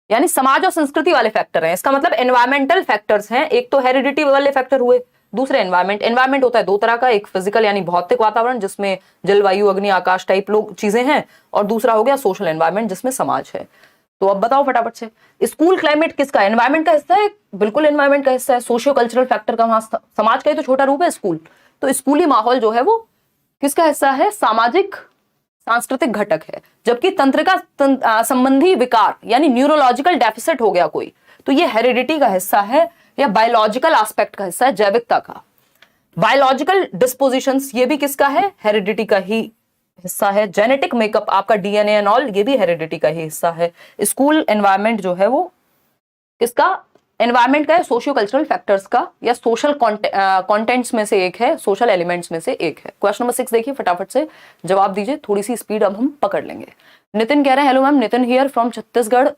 यानी समाज और संस्कृति वाले फैक्टर हैं, इसका मतलब एनवायरमेंटल फैक्टर्स हैं। एक तो हेरिडिटी वाले फैक्टर हुए, दूसरे एनवायरमेंट। एनवायरमेंट होता है 2 तरह का, एक फिजिकल यानी भौतिक वातावरण जिसमें जलवायु, अग्नि, आकाश टाइप लोग चीजें हैं, और दूसरा हो गया सोशल एनवायरमेंट जिसमें समाज है। तो अब बताओ फटाफट से, स्कूल क्लाइमेट किसका, एनवायरमेंट का हिस्सा है, बिल्कुल एनवायरमेंट का हिस्सा है। सोशियो कल्चरल फैक्टर का, वहां समाज का ही तो छोटा रूप है स्कूल, तो स्कूली माहौल जो है वो किसका हिस्सा है, सामाजिक सांस्कृतिक घटक है, जबकि तंत्रिका संबंधी विकार यानी न्यूरोलॉजिकल डेफिसिट हो गया कोई, तो ये हेरिडिटी का हिस्सा है या बायोलॉजिकल एस्पेक्ट का हिस्सा है, जैविकता का। बायोलॉजिकल डिस्पोजिशंस ये भी किसका है, हेरिडिटी का ही हिस्सा है। जेनेटिक मेकअप आपका डीएनए एंड ऑल, ये भी हेरिडिटी का ही हिस्सा है। स्कूल एनवायरनमेंट जो है वो किसका, एनवायरनमेंट का है, सोशियो कल्चरल फैक्टर्स का या सोशल कंटेंट्स में से एक है, सोशल एलिमेंट्स में से एक है। क्वेश्चन नंबर 6 देखिए, फटाफट से जवाब दीजिए, थोड़ी सी स्पीड अब हम पकड़ लेंगे। नितिन कह रहे हैं hello ma'am, Nitin here from Chhattisgarh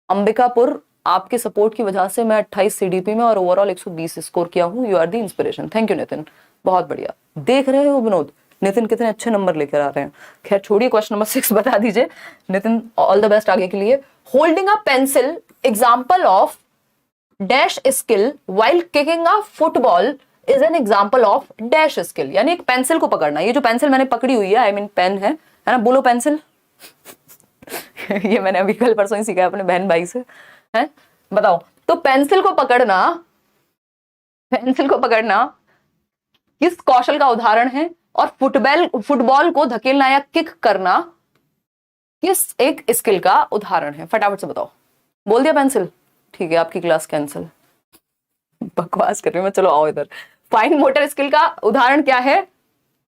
Ambikapur, आपके सपोर्ट की वजह से मैं 28 सीडीपी में और ओवरऑल 120 स्कोर किया हूँ, you are the inspiration. Thank you Nitin, बहुत बढ़िया। देख रहे हो विनोद, नितिन कितने अच्छे नंबर लेकर आ रहे हैं। खैर छोड़िए, क्वेश्चन नंबर 6 बता दीजिए नितिन, ऑल द बेस्ट आगे के लिए। Holding a pencil example of dash skill while kicking a football is an example of dash skill, यानी एक पेंसिल को पकड़ना। ये जो पेंसिल मैंने पकड़ी हुई है, आई मीन पेन है ना, बोलो पेंसिल। ये मैंने अभी कल परसों ही सीखा है अपने बहन भाई से, है बताओ। तो पेंसिल को पकड़ना किस कौशल का उदाहरण है, और फुटबॉल को धकेलना या किक करना किस एक स्किल का उदाहरण है, फटाफट से बताओ। बोल दिया पेंसिल, ठीक है आपकी क्लास कैंसिल। बकवास कर रही हूं मैं, चलो आओ इधर। फाइन मोटर स्किल का उदाहरण क्या है,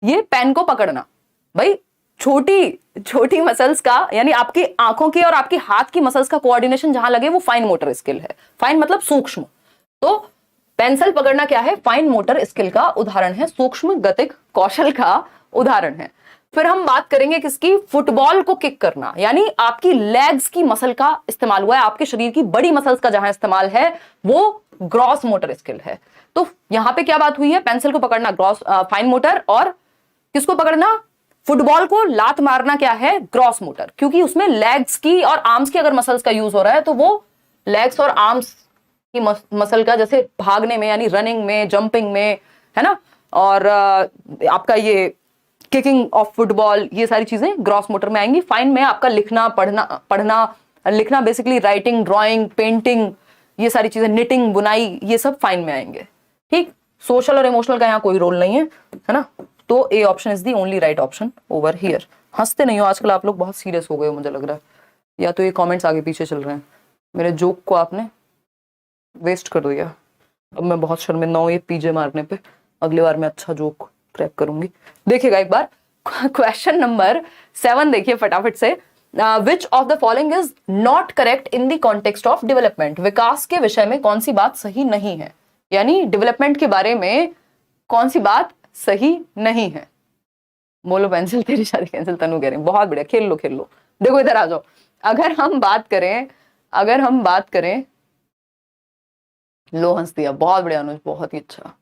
ये पेन को पकड़ना। भाई छोटी छोटी मसल्स का, यानी आपकी आंखों की और आपकी हाथ की मसल्स का कोऑर्डिनेशन जहां लगे वो फाइन मोटर स्किल है। फाइन मतलब सूक्ष्म, तो पेंसिल पकड़ना क्या है, फाइन मोटर स्किल का उदाहरण है, सूक्ष्म गतिक कौशल का उदाहरण है। फिर हम बात करेंगे किसकी, फुटबॉल को किक करना, यानी आपकी लेग्स की मसल का इस्तेमाल हुआ है, आपके शरीर की बड़ी मसल्स का जहां इस्तेमाल है वो ग्रॉस मोटर स्किल है। तो यहां पे क्या बात हुई है, पेंसिल को पकड़ना ग्रॉस फाइन मोटर, और किसको पकड़ना, फुटबॉल को लात मारना क्या है, ग्रॉस मोटर, क्योंकि उसमें लेग्स की और आर्म्स की अगर मसल्स का यूज हो रहा है तो वो लेग्स और आर्म्स की मसल का, जैसे भागने में यानी रनिंग में, जंपिंग में, है ना, और आपका ये किकिंग ऑफ फुटबॉल, ये सारी चीजें ग्रॉस मोटर में आएंगी। फाइन में आपका लिखना, लिखना बेसिकली राइटिंग, ड्राइंग, पेंटिंग, ये सारी चीजें, निटिंग, बुनाई, ये सब फाइन में आएंगे। ठीक, सोशल और इमोशनल का यहाँ कोई रोल नहीं है ना। तो A option is the only right option over here. हंसते नहीं हो आजकल आप लोग, बहुत सीरियस हो गए हो मुझे लग रहा है, या तो ये कमेंट्स आगे पीछे चल रहे हैं। मेरे जोक को आपने वेस्ट कर दिया, अब मैं बहुत शर्मिंदा हूँ ये पीजे मारने पे। अगली बार मैं अच्छा जोक क्रैक करूंगी। देखिएगा एक बार क्वेश्चन नंबर 7 देखिए फटाफट से। Which of the following is not correct in the context of development, विकास के विषय में कौन सी बात सही नहीं है, यानी डेवलपमेंट के बारे में कौन सी बात सही नहीं है। बोलो पेंसिल तेरी शादी कैंसिल, तनु कह रहे हैं बहुत बढ़िया, खेल लो। देखो इधर आ जाओ, अगर हम बात करें लो हंस दिया, बहुत बढ़िया अनुज, बहुत ही अच्छा।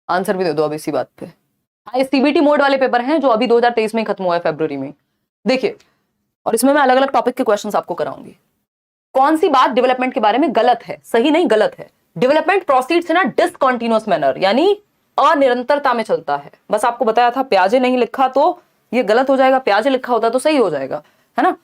आंसर भी दे दो अब इसी बात पे। हाँ, सीबीटी मोड वाले पेपर हैं जो अभी 2023 में खत्म हुआ है, फरवरी में। देखिए, और इसमें मैं अलग अलग टॉपिक के क्वेश्चंस आपको कराऊंगी। कौन सी बात डेवलपमेंट के बारे में गलत है, सही नहीं गलत है। डेवलपमेंट प्रोसीड्स इन अ डिसकंटिन्यूअस मैनर, यानी अनिरंतरता में चलता है। बस आपको बताया था, प्याजे नहीं लिखा तो ये गलत हो जाएगा, प्याजे लिखा होता तो सही हो जाएगा, है ना।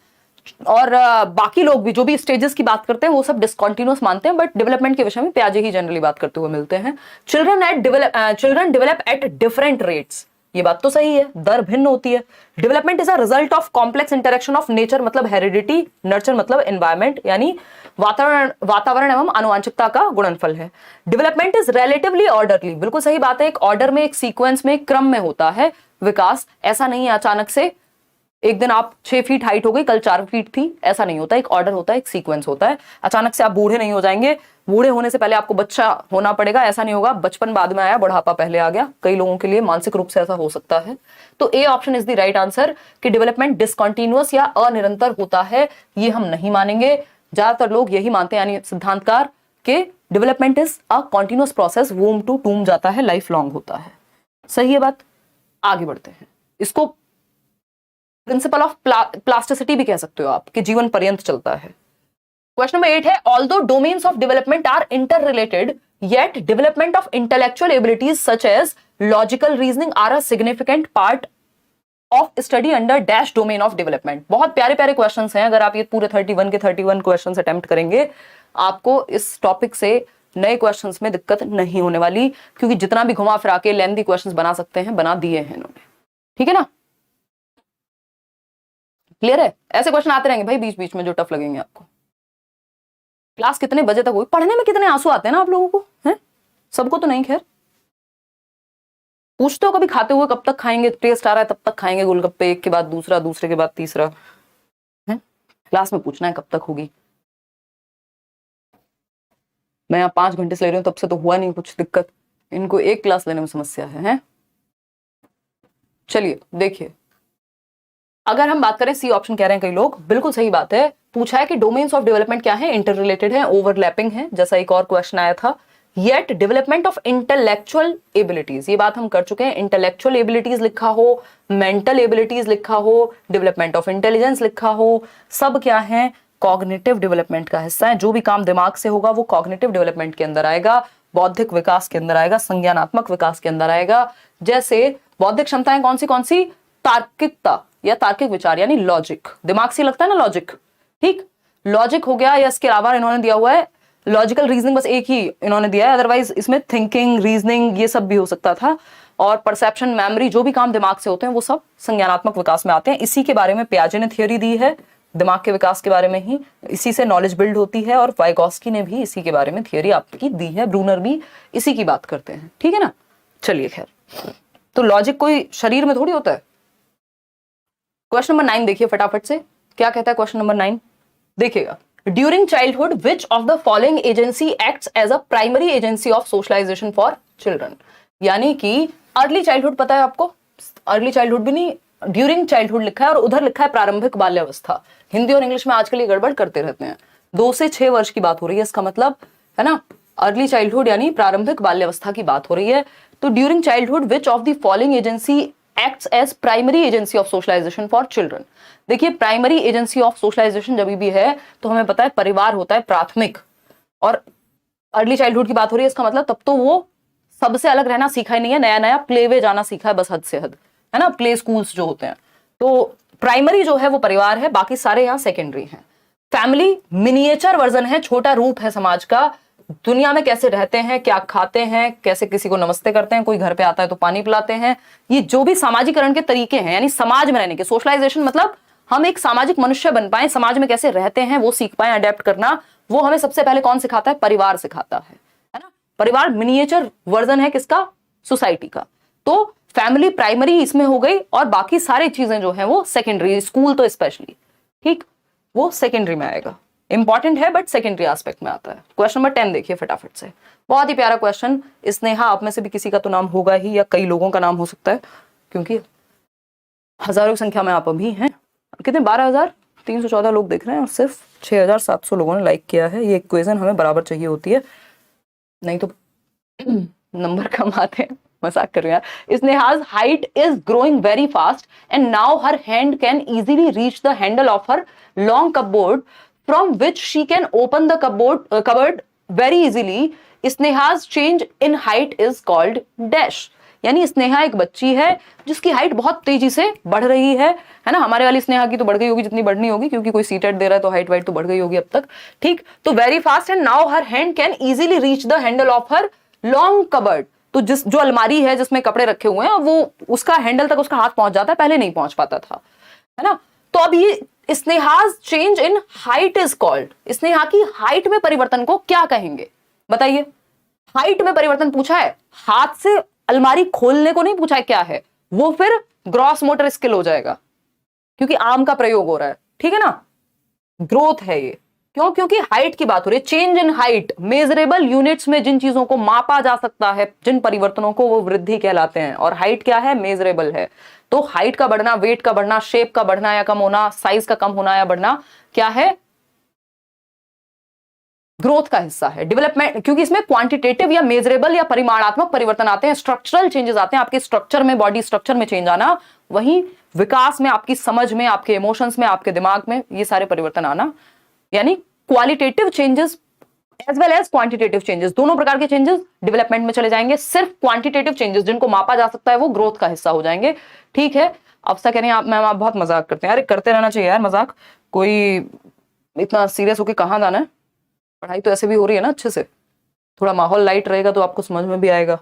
और बाकी लोग भी जो भी स्टेजेस की बात करते हैं वो सब डिसकंटिन्यूअस मानते हैं, बट डेवलपमेंट के विषय में प्याजे ही जनरली बात करते हुए मिलते हैं। Children develop at different rates, ये बात तो सही है, दर भिन्न होती है। Development is a result of complex interaction of nature, मतलब हेरिडिटी, नर्चर मतलब एनवायरमेंट, यानी वातावरण एवं आनुवांशिकता का गुणनफल है। डेवलपमेंट इज रिलेटिवली ऑर्डरली, बिल्कुल सही बात है, एक ऑर्डर में, एक सीक्वेंस में, एक क्रम में होता है विकास। ऐसा नहीं है अचानक से एक दिन आप 6 फीट हाइट हो गई, कल 4 फीट थी, ऐसा नहीं होता। एक ऑर्डर होता है, एक सीक्वेंस होता है। अचानक से आप बूढ़े नहीं हो जाएंगे, बूढ़े होने से पहले आपको बच्चा होना पड़ेगा, ऐसा नहीं होगा। बचपन बाद में आया, बुढ़ापा पहले आ गया, कई लोगों के लिए मानसिक रूप से ऐसा हो सकता है। तो A option is the right answer कि डेवलपमेंट डिसकंटिन्यूअस या अनिरंतर होता है, ये हम नहीं मानेंगे। ज्यादातर लोग यही मानते हैं, यानी सिद्धांतकार के development is a continuous process, womb to tomb जाता है, लाइफ लॉन्ग होता है। सही है बात, आगे बढ़ते हैं। इसको प्रिंसिपल ऑफ प्लास्टिसिटी भी कह सकते हो आप, कि जीवन पर्यंत चलता है। क्वेश्चन नंबर 8 है, although domains of development are interrelated, yet development of intellectual abilities such as logical reasoning are a significant part of study under dash domain of development. बहुत प्यारे प्यारे क्वेश्चंस हैं, अगर आप ये पूरे 31 के 31 क्वेश्चंस अटेम्प्ट करेंगे, आपको इस टॉपिक से नए क्वेश्चंस में दिक्कत नहीं होने वाली, क्योंकि जितना भी घुमा फिरा के लेंथी क्वेश्चंस बना सकते हैं, बना दिए हैं इन्होंने। ठीक है ना। क्लियर है? ऐसे क्वेश्चन आते रहेंगे भाई बीच बीच में जो टफ लगेंगे आपको। क्लास कितने बजे तक हुई? पढ़ने में कितने आंसू आते हैं ना आप लोगों को, हैं? सबको तो नहीं, खैर। पूछते हो कभी खाते हुए कब तक खाएंगे, टेस्ट आ रहा है तब तक खाएंगे गोलगप्पे, एक के बाद दूसरा, दूसरे के बाद तीसरा, है? क्लास में पूछना है कब तक होगी। मैं यहाँ 5 घंटे से ले रही हूँ, तब से तो हुआ नहीं कुछ दिक्कत, इनको एक क्लास लेने में समस्या है? चलिए देखिए, अगर हम बात करें, सी ऑप्शन कह रहे हैं कई लोग, बिल्कुल सही बात है। पूछा है कि डोमेन्स ऑफ डेवलपमेंट क्या है, इंटर रिलेटेड है, ओवरलैपिंग है, जैसा एक और क्वेश्चन आया था। Yet development of intellectual abilities, ये बात हम कर चुके हैं। इंटेलेक्चुअल एबिलिटीज लिखा हो, मेंटल एबिलिटीज लिखा हो, डेवलपमेंट ऑफ इंटेलिजेंस लिखा हो, सब क्या है? कॉग्निटिव डेवलपमेंट का हिस्सा है। जो भी काम दिमाग से होगा वो कॉग्निटिव डेवलपमेंट के अंदर आएगा, बौद्धिक विकास के अंदर आएगा, संज्ञानात्मक विकास के अंदर आएगा। जैसे बौद्धिक क्षमताएं कौन सी? तार्किकता या तार्किक विचार, यानी लॉजिक। दिमाग से लगता है ना लॉजिक, ठीक? लॉजिक हो गया, या इसके अलावा इन्होंने दिया हुआ है लॉजिकल रीजनिंग, बस एक ही इन्होंने दिया है, अदरवाइज इसमें थिंकिंग, रीजनिंग, ये सब भी हो सकता था। और परसेप्शन, मेमोरी, जो भी काम दिमाग से होते हैं वो सब संज्ञानात्मक विकास में आते हैं। इसी के बारे में पियाजे ने थियोरी दी है, दिमाग के विकास के बारे में ही, इसी से नॉलेज बिल्ड होती है। और वाइगॉस्की ने भी इसी के बारे में थियोरी आपकी दी है, ब्रूनर भी इसी की बात करते हैं, ठीक है ना? चलिए खैर, तो लॉजिक कोई शरीर में थोड़ी होता है। क्वेश्चन नंबर 9 देखिए फटाफट से, क्या कहता है क्वेश्चन नंबर 9? देखिएगा, during childhood which of the following agency acts as a primary agency of socialisation for children. यानी कि अर्ली चाइल्डहुड पता है आपको, अर्ली चाइल्डहुड भी नहीं, ड्यूरिंग चाइल्डहुड लिखा है और उधर लिखा है प्रारंभिक बाल्यावस्था। हिंदी और इंग्लिश में आजकल ये गड़बड़ करते रहते हैं। 2 से 6 वर्ष की बात हो रही है, इसका मतलब है ना, अर्ली चाइल्डहुड यानी प्रारंभिक बाल्यावस्था की बात हो रही है। तो during childhood which of the following agency acts as primary agency of socialisation for children. देखिए, प्राइमरी एजेंसी ऑफ सोशलाइजेशन जब भी है तो हमें पता है परिवार होता है प्राथमिक, और अर्ली चाइल्डहुड की बात हो रही है, इसका मतलब तब तो वो सबसे अलग रहना सीखा ही नहीं है, नया नया प्ले वे जाना सीखा है, बस हद से हद, है ना, प्ले स्कूल्स जो होते हैं। तो प्राइमरी जो है वो परिवार है, बाकी सारे यहाँ सेकेंडरी हैं। फैमिली मिनिएचर वर्जन है, छोटा रूप है समाज का। दुनिया में कैसे रहते हैं, क्या खाते हैं, कैसे किसी को नमस्ते करते हैं, कोई घर पे आता है तो पानी पिलाते हैं, ये जो भी सामाजिकरण के तरीके हैं, यानी समाज में रहने के, सोशलाइजेशन मतलब हम एक सामाजिक मनुष्य बन पाए, समाज में कैसे रहते हैं वो सीख पाए, अडेप्ट करना, वो हमें सबसे पहले कौन सिखाता है? परिवार सिखाता है ना। परिवार मिनिएचर वर्जन है किसका? सोसाइटी का। तो फैमिली प्राइमरी इसमें हो गई, और बाकी सारी चीजें जो है वो सेकेंडरी, स्कूल तो स्पेशली, ठीक, वो सेकेंडरी में आएगा। इंपॉर्टेंट है बट सेकेंडरी एस्पेक्ट में आता है। क्वेश्चन नंबर 10 देखिए फटाफट से, बहुत ही प्यारा क्वेश्चन। स्नेहा आप में से भी किसी का तो नाम होगा ही, या कई लोगों का नाम हो सकता है, क्योंकि हजारों की संख्या में आप अभी हैं। कितने? 12,314 लोग देख रहे हैं और सिर्फ 6,700 लोगों ने लाइक किया है। ये इक्वेशन हमें बराबर चाहिए होती है, नहीं तो नंबर कम आते हैं। मजाक कर रहे हैं यार। स्नेहा's height is growing very fast and now her hand can easily reach the handle of her long cupboard from which she can open the cupboard very easily. Sneha's change in height is called dash. यानी स्नेहा एक बच्ची है जिसकी height बहुत तेजी से बढ़ रही है ना। हमारे वाली स्नेहा की तो बढ़ गई होगी जितनी बढ़नी होगी, क्योंकि कोई सीटेड दे रहा है तो हाइट वाइट तो बढ़ गई होगी अब तक, ठीक। तो very fast and now her hand can easily reach the handle of her long cupboard. तो जो अलमारी है जिसमें कपड़े रखे हुए हैं वो उसका हैंडल तक उसका हाथ पहुंच जाता है, पहले नहीं पहुंच पाता था, है ना। तो अब ये Sneha's change in height is called, Sneha की हाइट में परिवर्तन को क्या कहेंगे बताइए। हाइट में परिवर्तन पूछा है, हाथ से अलमारी खोलने को नहीं पूछा है क्या है, वो फिर ग्रॉस मोटर स्किल हो जाएगा क्योंकि आर्म का प्रयोग हो रहा है, ठीक है ना। ग्रोथ है ये, क्यों? क्योंकि हाइट की बात हो रही है। Change in height measurable units में जिन चीजों को मापा जा सकता है, जिन परिवर्तनों को, वो वृद्धि कहलाते हैं। और हाइट क्या है? मेजरेबल है। तो हाइट का बढ़ना, वेट का बढ़ना, शेप का बढ़ना या कम होना, साइज का कम होना या बढ़ना क्या है? ग्रोथ का हिस्सा है। डेवलपमेंट, क्योंकि इसमें क्वांटिटेटिव या मेजरेबल या परिमाणात्मक परिवर्तन आते हैं, स्ट्रक्चरल चेंजेस आते हैं, आपके स्ट्रक्चर में, बॉडी स्ट्रक्चर में चेंज आना, वहीं विकास में, आपकी समझ में, आपके इमोशंस में, आपके दिमाग में, ये सारे परिवर्तन आना। यानी qualitative changes as well as quantitative changes, दोनों प्रकार के चेंजेस डेवलपमेंट में चले जाएंगे। सिर्फ क्वांटिटेटिव चेंजेस जिनको मापा जा सकता है वो ग्रोथ का हिस्सा हो जाएंगे, ठीक है। अफसा कह रहे हैं आप मैम आप बहुत मजाक करते हैं। अरे करते रहना चाहिए यार मजाक, कोई इतना सीरियस होकर कहाँ जाना है, पढ़ाई तो ऐसे भी हो रही है ना अच्छे से, थोड़ा माहौल लाइट रहेगा तो आपको समझ में भी आएगा।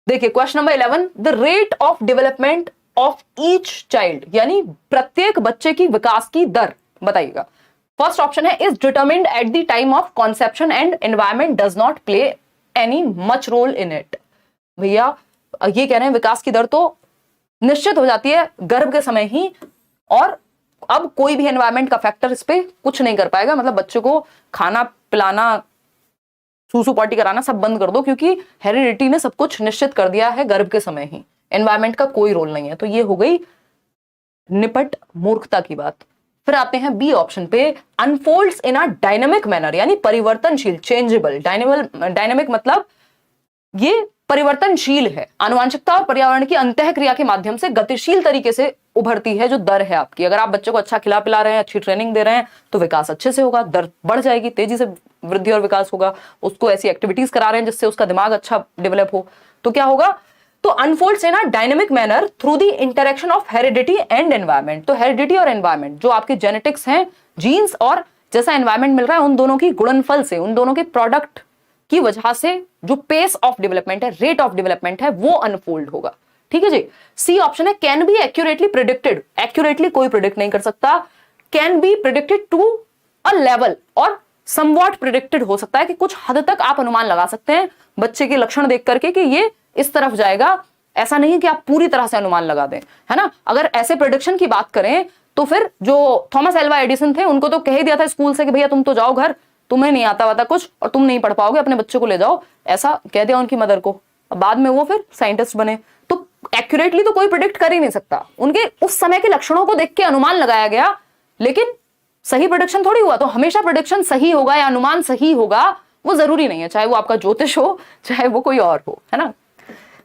देखिए question number 11, the rate of development of each child, यानी प्रत्येक बच्चे की विकास की दर बताइएगा। फर्स्ट ऑप्शन है is determined at the time of conception and environment does not play any much role in it. भैया ये कह रहे हैं विकास की दर तो निश्चित हो जाती है गर्भ के समय ही, और अब कोई भी एनवायरमेंट का फैक्टर इस पे कुछ नहीं कर पाएगा। मतलब बच्चे को खाना पिलाना, सूसू पॉटी कराना सब बंद कर दो, क्योंकि हेरिडिटी ने सब कुछ निश्चित कर दिया है गर्भ के समय ही, एनवायरमेंट का कोई रोल नहीं है। तो ये हो गई निपट मूर्खता की बात। फिर आते हैं बी ऑप्शन पे, unfolds in a dynamic manner, यानी परिवर्तनशील, चेंजेबल। डायनेमिक मतलब ये परिवर्तनशील है, आनुवांशिकता और पर्यावरण की अंतःक्रिया के माध्यम से गतिशील तरीके से उभरती है जो दर है आपकी। अगर आप बच्चे को अच्छा खिला पिला रहे हैं, अच्छी ट्रेनिंग दे रहे हैं, तो विकास अच्छे से होगा, दर बढ़ जाएगी, तेजी से वृद्धि और विकास होगा। उसको ऐसी एक्टिविटीज करा रहे हैं जिससे उसका दिमाग अच्छा डेवलप हो, तो क्या होगा? तो unfolds in a dynamic manner through the interaction of heredity and environment. तो हेरिडिटी और एनवायरमेंट, जो आपके जेनेटिक्स हैं, जीन्स और जैसा एनवायरमेंट मिल रहा है, उन दोनों की गुणनफल से, उन दोनों के प्रोडक्ट की वजह से जो पेस ऑफ डेवलपमेंट है, रेट ऑफ डेवलपमेंट है, वो अनफोल्ड होगा। ठीक है जी। सी ऑप्शन है can be accurately predicted. Accurately कोई प्रिडिक्ट नहीं कर सकता। Can be predicted to a level, और समवॉट प्रिडिक्टेड हो सकता है कि कुछ हद तक आप अनुमान लगा सकते हैं बच्चे के लक्षण देख करके कि ये इस तरफ जाएगा। ऐसा नहीं कि आप पूरी तरह से अनुमान लगा दें, है ना। अगर ऐसे प्रिडिक्शन की बात करें तो फिर जो थॉमस एल्वा एडिसन थे, उनको तो कह ही दिया था स्कूल से कि भैया तुम तो जाओ घर, तुम्हें नहीं आता वाता कुछ और तुम नहीं पढ़ पाओगे, अपने बच्चे को ले जाओ, ऐसा कह दिया उनकी मदर को। बाद में वो फिर साइंटिस्ट बने। तो एक्यूरेटली तो कोई प्रिडिक्ट कर ही नहीं सकता, उनके उस समय के लक्षणों को देख के अनुमान लगाया गया, लेकिन सही प्रिडिक्शन थोड़ी हुआ। तो हमेशा प्रिडिक्शन सही होगा या अनुमान सही होगा वो जरूरी नहीं है, चाहे वो आपका ज्योतिष हो, चाहे वो कोई और हो, है ना।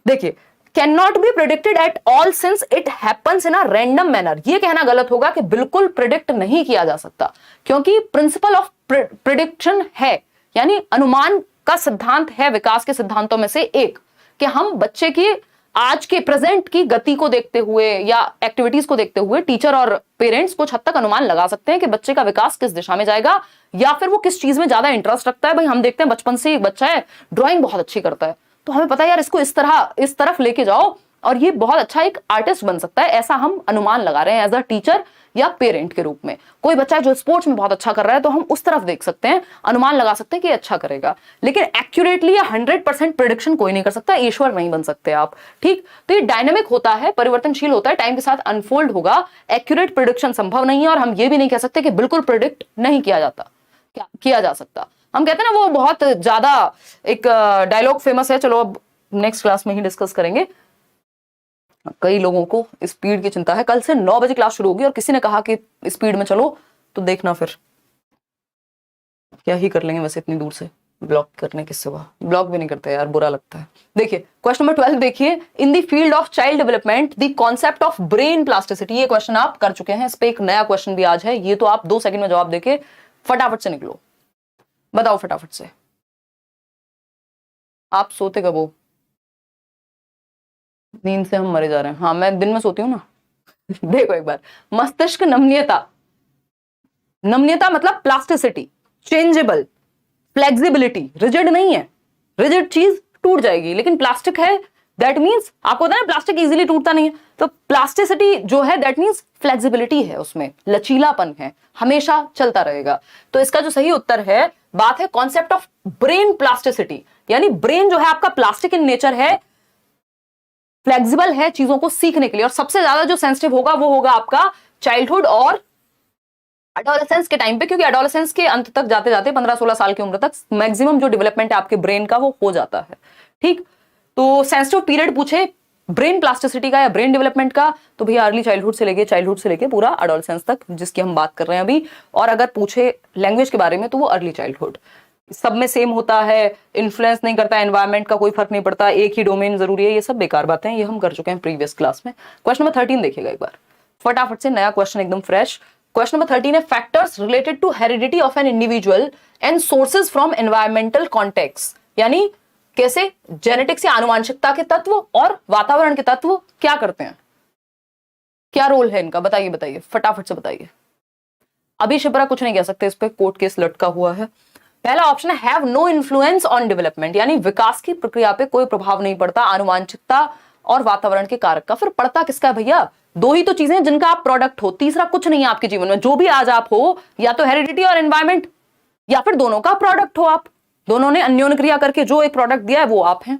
देखिए, can not be predicted at all since it happens in a random manner. ये कहना गलत होगा कि बिल्कुल प्रिडिक्ट नहीं किया जा सकता, क्योंकि प्रिंसिपल ऑफ प्रिडिक्शन है, यानी अनुमान का सिद्धांत है विकास के सिद्धांतों में से एक, कि हम बच्चे की आज के प्रेजेंट की गति को देखते हुए या एक्टिविटीज को देखते हुए टीचर और पेरेंट्स कुछ हद तक अनुमान लगा सकते हैं कि बच्चे का विकास किस दिशा में जाएगा, या फिर वो किस चीज में ज्यादा इंटरेस्ट रखता है। भाई हम देखते हैं बचपन से एक बच्चा है ड्राइंग बहुत अच्छी करता है, तो हमें पता है यार इसको इस तरफ लेके जाओ और ये बहुत अच्छा एक आर्टिस्ट बन सकता है, ऐसा हम अनुमान लगा रहे हैं एज अ टीचर या पेरेंट के रूप में। कोई बच्चा जो स्पोर्ट्स में बहुत अच्छा कर रहा है तो हम उस तरफ देख सकते हैं, अनुमान लगा सकते हैं कि अच्छा करेगा, लेकिन एक्यूरेटली या 100% प्रेडिक्शन कोई नहीं कर सकता, ईश्वर नहीं बन सकते आप। ठीक, तो ये डायनेमिक होता है, परिवर्तनशील होता है, टाइम के साथ अनफोल्ड होगा। एक्यूरेट प्रेडिक्शन संभव नहीं है, और हम ये भी नहीं कह सकते कि बिल्कुल प्रेडिक्ट नहीं किया जाता, किया जा सकता। हम कहते हैं ना, वो बहुत ज्यादा एक डायलॉग फेमस है, चलो अब नेक्स्ट क्लास में ही डिस्कस करेंगे। कई लोगों को स्पीड की चिंता है, कल से 9 बजे क्लास शुरू होगी और किसी ने कहा कि स्पीड में चलो, तो देखना फिर क्या ही कर लेंगे। वैसे इतनी दूर से ब्लॉक करने के सिवा, ब्लॉक भी नहीं करते यार, बुरा लगता है। देखिए क्वेश्चन नंबर 12 देखिए, in the field of child development the concept of brain plasticity. ये क्वेश्चन आप कर चुके हैं, इस पे एक नया क्वेश्चन भी आज है, ये तो आप 2 सेकंड में जवाब देके फटाफट से निकलो। बताओ फटाफट से, आप सोते कब हो? नींद से हम मरे जा रहे हैं। हाँ, मैं दिन में सोती हूँ ना। देखो एक बार, मस्तिष्क नमनीयता, नमनीयता मतलब प्लास्टिसिटी, चेंजेबल, फ्लेक्सिबिलिटी, रिजिड नहीं है, रिजिड चीज टूट जाएगी, लेकिन प्लास्टिक है, दैट मींस आपको पता है प्लास्टिक इजीली टूटता नहीं है, तो प्लास्टिसिटी जो है दैट मींस फ्लेक्सिबिलिटी है, उसमें लचीलापन है, हमेशा चलता रहेगा। तो इसका जो सही उत्तर है, बात है कॉन्सेप्ट ऑफ ब्रेन प्लास्टिसिटी, यानी ब्रेन जो है आपका प्लास्टिक इन नेचर है, फ्लेक्सिबल है चीजों को सीखने के लिए, और सबसे ज्यादा जो सेंसिटिव होगा वो होगा आपका चाइल्डहुड और एडोलेसेंस के टाइम पे, क्योंकि एडोलेसेंस के अंत तक जाते जाते 15-16 साल की उम्र तक मैक्सिमम जो डेवलपमेंट है आपके ब्रेन का वो हो जाता है। ठीक, तो सेंसिटिव पीरियड पूछे ब्रेन प्लास्टिसिटी का या ब्रेन डेवलपमेंट का, तो भैया अर्ली चाइल्डहुड से लेके पूरा एडोलेसेंस तक, जिसकी हम बात कर रहे हैं अभी। और अगर पूछे लैंग्वेज के बारे में तो वो अर्ली चाइल्डहुड, सब में सेम होता है, इन्फ्लुएंस नहीं करता, एनवायरमेंट का कोई फर्क नहीं पड़ता, एक ही डोमेन जरूरी है, ये सब बेकार बातें हैं, ये हम कर चुके हैं प्रीवियस क्लास में। क्वेश्चन नंबर 13 देखिएगा एक बार फटाफट से, नया क्वेश्चन एकदम फ्रेश। क्वेश्चन नंबर 13 है factors related to heredity of an individual and sources from environmental context, यानी कैसे जेनेटिक्स या आनुवंशिकता के तत्व और वातावरण के तत्व क्या करते हैं, क्या रोल है इनका, बताइए बताइए फटाफट से बताइए। अभी शिप्रा कुछ नहीं कह सकते, इस पे कोर्ट केस लटका हुआ है। पहला ऑप्शन है have no influence on development, यानी विकास की प्रक्रिया पे कोई प्रभाव नहीं पड़ता, आनुवंशिकता और वातावरण के कारक का। फिर पड़ता किसका है भैया? दो ही तो चीजें हैं जिनका आप प्रोडक्ट हो, तीसरा कुछ नहीं है आपके जीवन में। जो भी आज आप हो, या तो हेरिडिटी और एनवायरमेंट, या फिर दोनों का प्रोडक्ट हो आप। दोनों ने अन्योन्य क्रिया करके जो एक प्रोडक्ट दिया है वो आप हैं।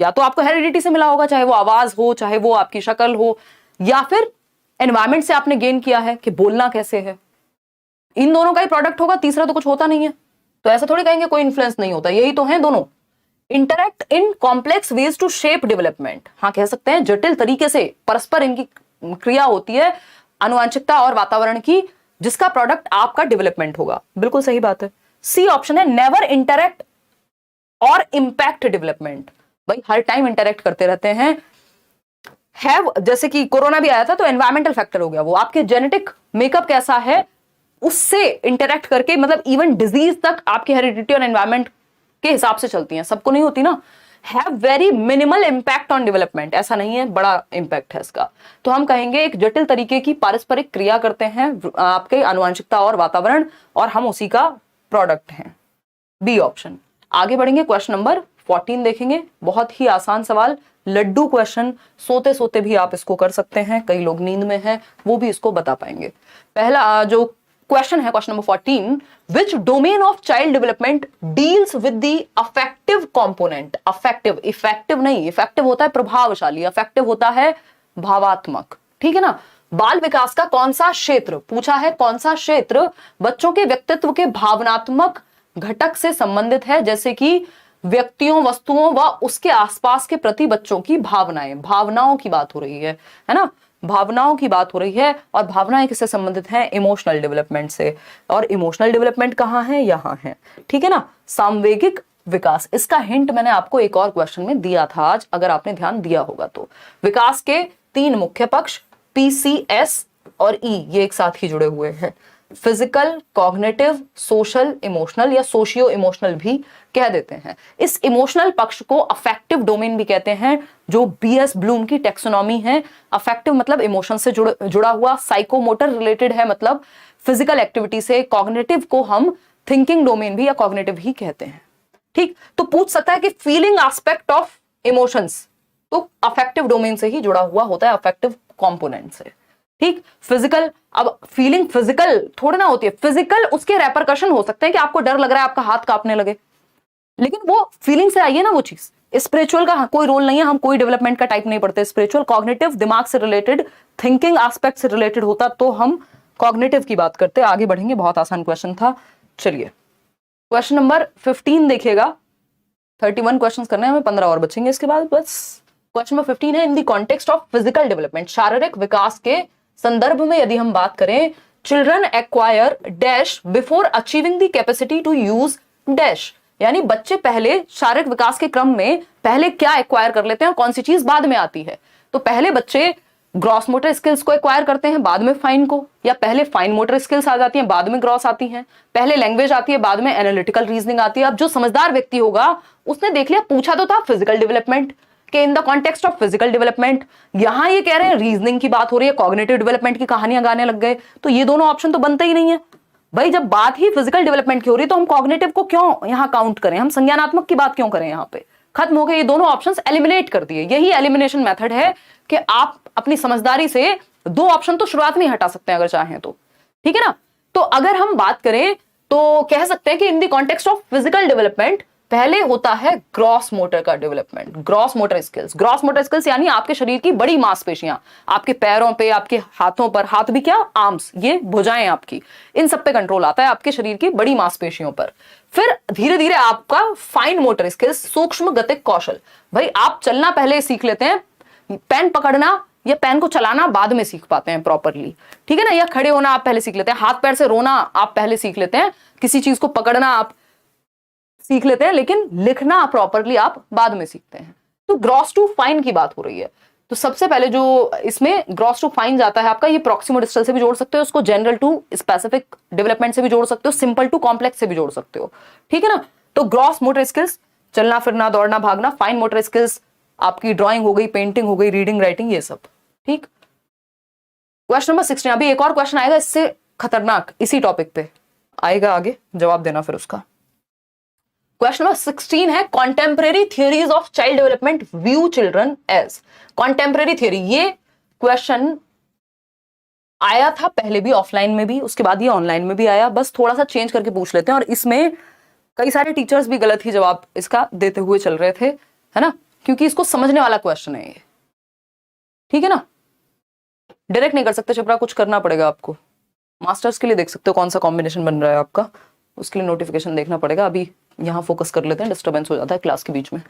या तो आपको हेरिडिटी से मिला होगा, चाहे वो आवाज हो, चाहे वो आपकी शक्ल हो, या फिर एनवायरमेंट से आपने गेन किया है कि बोलना कैसे है। इन दोनों का ही प्रोडक्ट होगा, तीसरा तो कुछ होता नहीं है। तो ऐसा थोड़ी कहेंगे कोई इन्फ्लुएंस नहीं होता, यही तो है दोनों। Interact in complex ways to shape development, हाँ कह सकते हैं जटिल तरीके से परस्पर इनकी क्रिया होती है आनुवंशिकता और वातावरण की, जिसका प्रोडक्ट आपका डेवलपमेंट होगा। बिल्कुल सही बात है। सी ऑप्शन है नेवर इंटरैक्ट और इंपैक्ट डेवलपमेंट। भाई हर टाइम इंटरैक्ट करते रहते हैं। हैव, जैसे कि कोरोना भी आया था तो एनवायरमेंटल फैक्टर हो गया, वो आपके जेनेटिक मेकअप कैसा है उससे इंटरैक्ट करके, मतलब इवन डिजीज तक आपकी हेरिडिटी और एनवायरमेंट के हिसाब से चलती हैं, सबको नहीं होती ना। Have very minimal impact on development, ऐसा नहीं है, बड़ा इंपैक्ट है इसका। तो हम कहेंगे एक जटिल तरीके की पारस्परिक क्रिया करते हैं आपके आनुवंशिकता और वातावरण, और हम उसी का प्रोडक्ट हैं। B option. आगे बढ़ेंगे, क्वेश्चन नंबर 14 देखेंगे। बहुत ही आसान सवाल, लड्डू क्वेश्चन, सोते सोते भी आप इसको कर सकते हैं, कई लोग नींद में हैं वो भी इसको बता पाएंगे। पहला जो क्वेश्चन है, question number 14, which domain of child development deals with the affective component. Affective, effective नहीं, इफेक्टिव होता है प्रभावशाली, अफेक्टिव होता है भावात्मक, ठीक है ना। बाल विकास का कौन सा क्षेत्र पूछा है, कौन सा क्षेत्र बच्चों के व्यक्तित्व के भावनात्मक घटक से संबंधित है, जैसे कि व्यक्तियों, वस्तुओं व उसके आसपास के प्रति बच्चों की भावनाएं, भावनाओं की बात हो रही है ना, भावनाओं की बात हो रही है। और भावनाएं किससे संबंधित हैं? इमोशनल डेवलपमेंट से। और इमोशनल डेवलपमेंट कहाँ है? यहाँ है, ठीक है ना। सामवेगिक विकास, इसका हिंट मैंने आपको एक और क्वेश्चन में दिया था आज, अगर आपने ध्यान दिया होगा तो। विकास के तीन मुख्य पक्ष पीसीएस और ई, ये एक साथ ही जुड़े हुए हैं। फिजिकल, कॉग्निटिव, सोशल, इमोशनल, या सोशियो इमोशनल भी कह देते हैं। इस इमोशनल पक्ष को अफेक्टिव डोमेन भी कहते हैं, जो बीएस ब्लूम की टेक्सोनॉमी है। अफेक्टिव मतलब इमोशन से जुड़ा हुआ, साइकोमोटर रिलेटेड है मतलब फिजिकल एक्टिविटी से। कॉग्निटिव को हम थिंकिंग डोमेन भी या कॉग्निटिव ही कहते हैं, ठीक। तो पूछ सकता है कि फीलिंग एस्पेक्ट ऑफ इमोशंस, तो अफेक्टिव डोमेन से ही जुड़ा हुआ होता है, अफेक्टिव कंपोनेंट से, ठीक। फिजिकल, अब फीलिंग फिजिकल थोड़ी ना होती है, फिजिकल उसके रेपरकशन हो सकते हैं कि आपको डर लग रहा है, आपका हाथ कांपने लगे, लेकिन वो फीलिंग से आई है ना वो चीज। स्पिरिचुअल का कोई रोल नहीं है, हम कोई डेवलपमेंट का टाइप नहीं पढ़ते। स्पिरिचुअल, कॉग्निटिव दिमाग से रिलेटेड, थिंकिंग एस्पेक्ट से रिलेटेड होता तो हम कॉग्निटिव की बात करते। आगे बढ़ेंगे, बहुत आसान क्वेश्चन था। चलिए क्वेश्चन नंबर 15 देखिएगा। 31 क्वेश्चंस करने हैं हमें, 15 और बचेंगे इसके बाद बस। क्वेश्चन नंबर 15 है, in the context of physical development, शारीरिक विकास के संदर्भ में यदि हम बात करें, children acquire dash before achieving the capacity to use dash, यानी बच्चे पहले शारीरिक विकास के क्रम में पहले क्या एक्वायर कर लेते हैं, कौन सी चीज बाद में आती है। तो पहले बच्चे ग्रॉस मोटर स्किल्स को एक्वायर करते हैं, बाद में फाइन को, या पहले फाइन मोटर स्किल्स आ जाती हैं, बाद में ग्रॉस आती हैं, पहले लैंग्वेज आती है, बाद में एनालिटिकल रीजनिंग आती है। अब जो समझदार व्यक्ति होगा उसने देख लिया, पूछा तो था फिजिकल डेवलपमेंट के इन the context of physical development, यहां ये कह रहे हैं रीजनिंग की बात हो रही है, कॉग्निटिव डेवलपमेंट की कहानियां गाने लग गए, तो ये दोनों ऑप्शन तो बनते ही नहीं है भाई। जब बात ही फिजिकल डेवलपमेंट की हो रही है तो हम कॉग्निटिव को क्यों यहां काउंट करें, हम संज्ञानात्मक की बात क्यों करें, यहां पे खत्म हो गए, ये दोनों ऑप्शंस एलिमिनेट कर दिए। यही एलिमिनेशन मेथड है कि आप अपनी समझदारी से दो ऑप्शन तो शुरुआत में हटा सकते हैं अगर चाहें तो, ठीक है ना। तो अगर हम बात करें तो कह सकते हैं कि इन the context of physical development पहले होता है ग्रॉस मोटर का development, gross motor skills. Gross motor skills यानी आपके शरीर की बड़ी मांसपेशियां, आपके पैरों पे, आपके हाथों पर, हाथ भी क्या, आर्म्स, ये भुजाएं आपकी, इन सब पे कंट्रोल आता है आपके शरीर की बड़ी मांसपेशियों पर। फिर धीरे धीरे आपका फाइन मोटर स्किल्स, सूक्ष्म गतिक कौशल। भाई आप चलना पहले सीख लेते हैं, पेन पकड़ना या पेन को चलाना बाद में सीख पाते हैं प्रॉपरली, ठीक है ना। या खड़े होना आप पहले सीख लेते हैं, हाथ पैर से रोना आप पहले सीख लेते हैं, किसी चीज को पकड़ना आप सीख लेते हैं, लेकिन लिखना प्रॉपरली आप बाद में सीखते हैं। तो ग्रॉस टू फाइन की बात हो रही है। तो सबसे पहले जो इसमें ग्रॉस टू फाइन जाता है आपका, ये प्रॉक्सिमो डिस्टल से भी जोड़ सकते हो उसको, जनरल टू स्पेसिफिक डेवलपमेंट से भी जोड़ सकते हो, सिंपल टू कॉम्प्लेक्स से भी जोड़ सकते हो, ठीक है ना। तो ग्रॉस मोटर स्किल्स, चलना फिरना, दौड़ना भागना। फाइन मोटर स्किल्स आपकी ड्राइंग हो गई, पेंटिंग हो गई, रीडिंग राइटिंग, ये सब, ठीक। क्वेश्चन नंबर 16, अभी एक और क्वेश्चन आएगा इससे खतरनाक, इसी टॉपिक पे आएगा, आगे जवाब देना फिर उसका। क्वेश्चन नंबर 16 है contemporary theories of child development view children as. Contemporary theory, ये क्वेश्चन आया था पहले भी ऑफलाइन में भी, उसके बाद ये ऑनलाइन में भी आया, बस थोड़ा सा चेंज करके पूछ लेते हैं। और इसमें कई सारे टीचर्स भी गलत ही जवाब इसका देते हुए चल रहे थे, है ना, क्योंकि इसको समझने वाला क्वेश्चन है ये, ठीक है ना। डायरेक्ट नहीं कर सकते चपरा, कुछ करना पड़ेगा आपको। मास्टर्स के लिए देख सकते हो कौन सा कॉम्बिनेशन बन रहा है आपका, उसके लिए नोटिफिकेशन देखना पड़ेगा। अभी यहां फोकस कर लेते हैं, डिस्टर्बेंस हो जाता है क्लास के बीच में।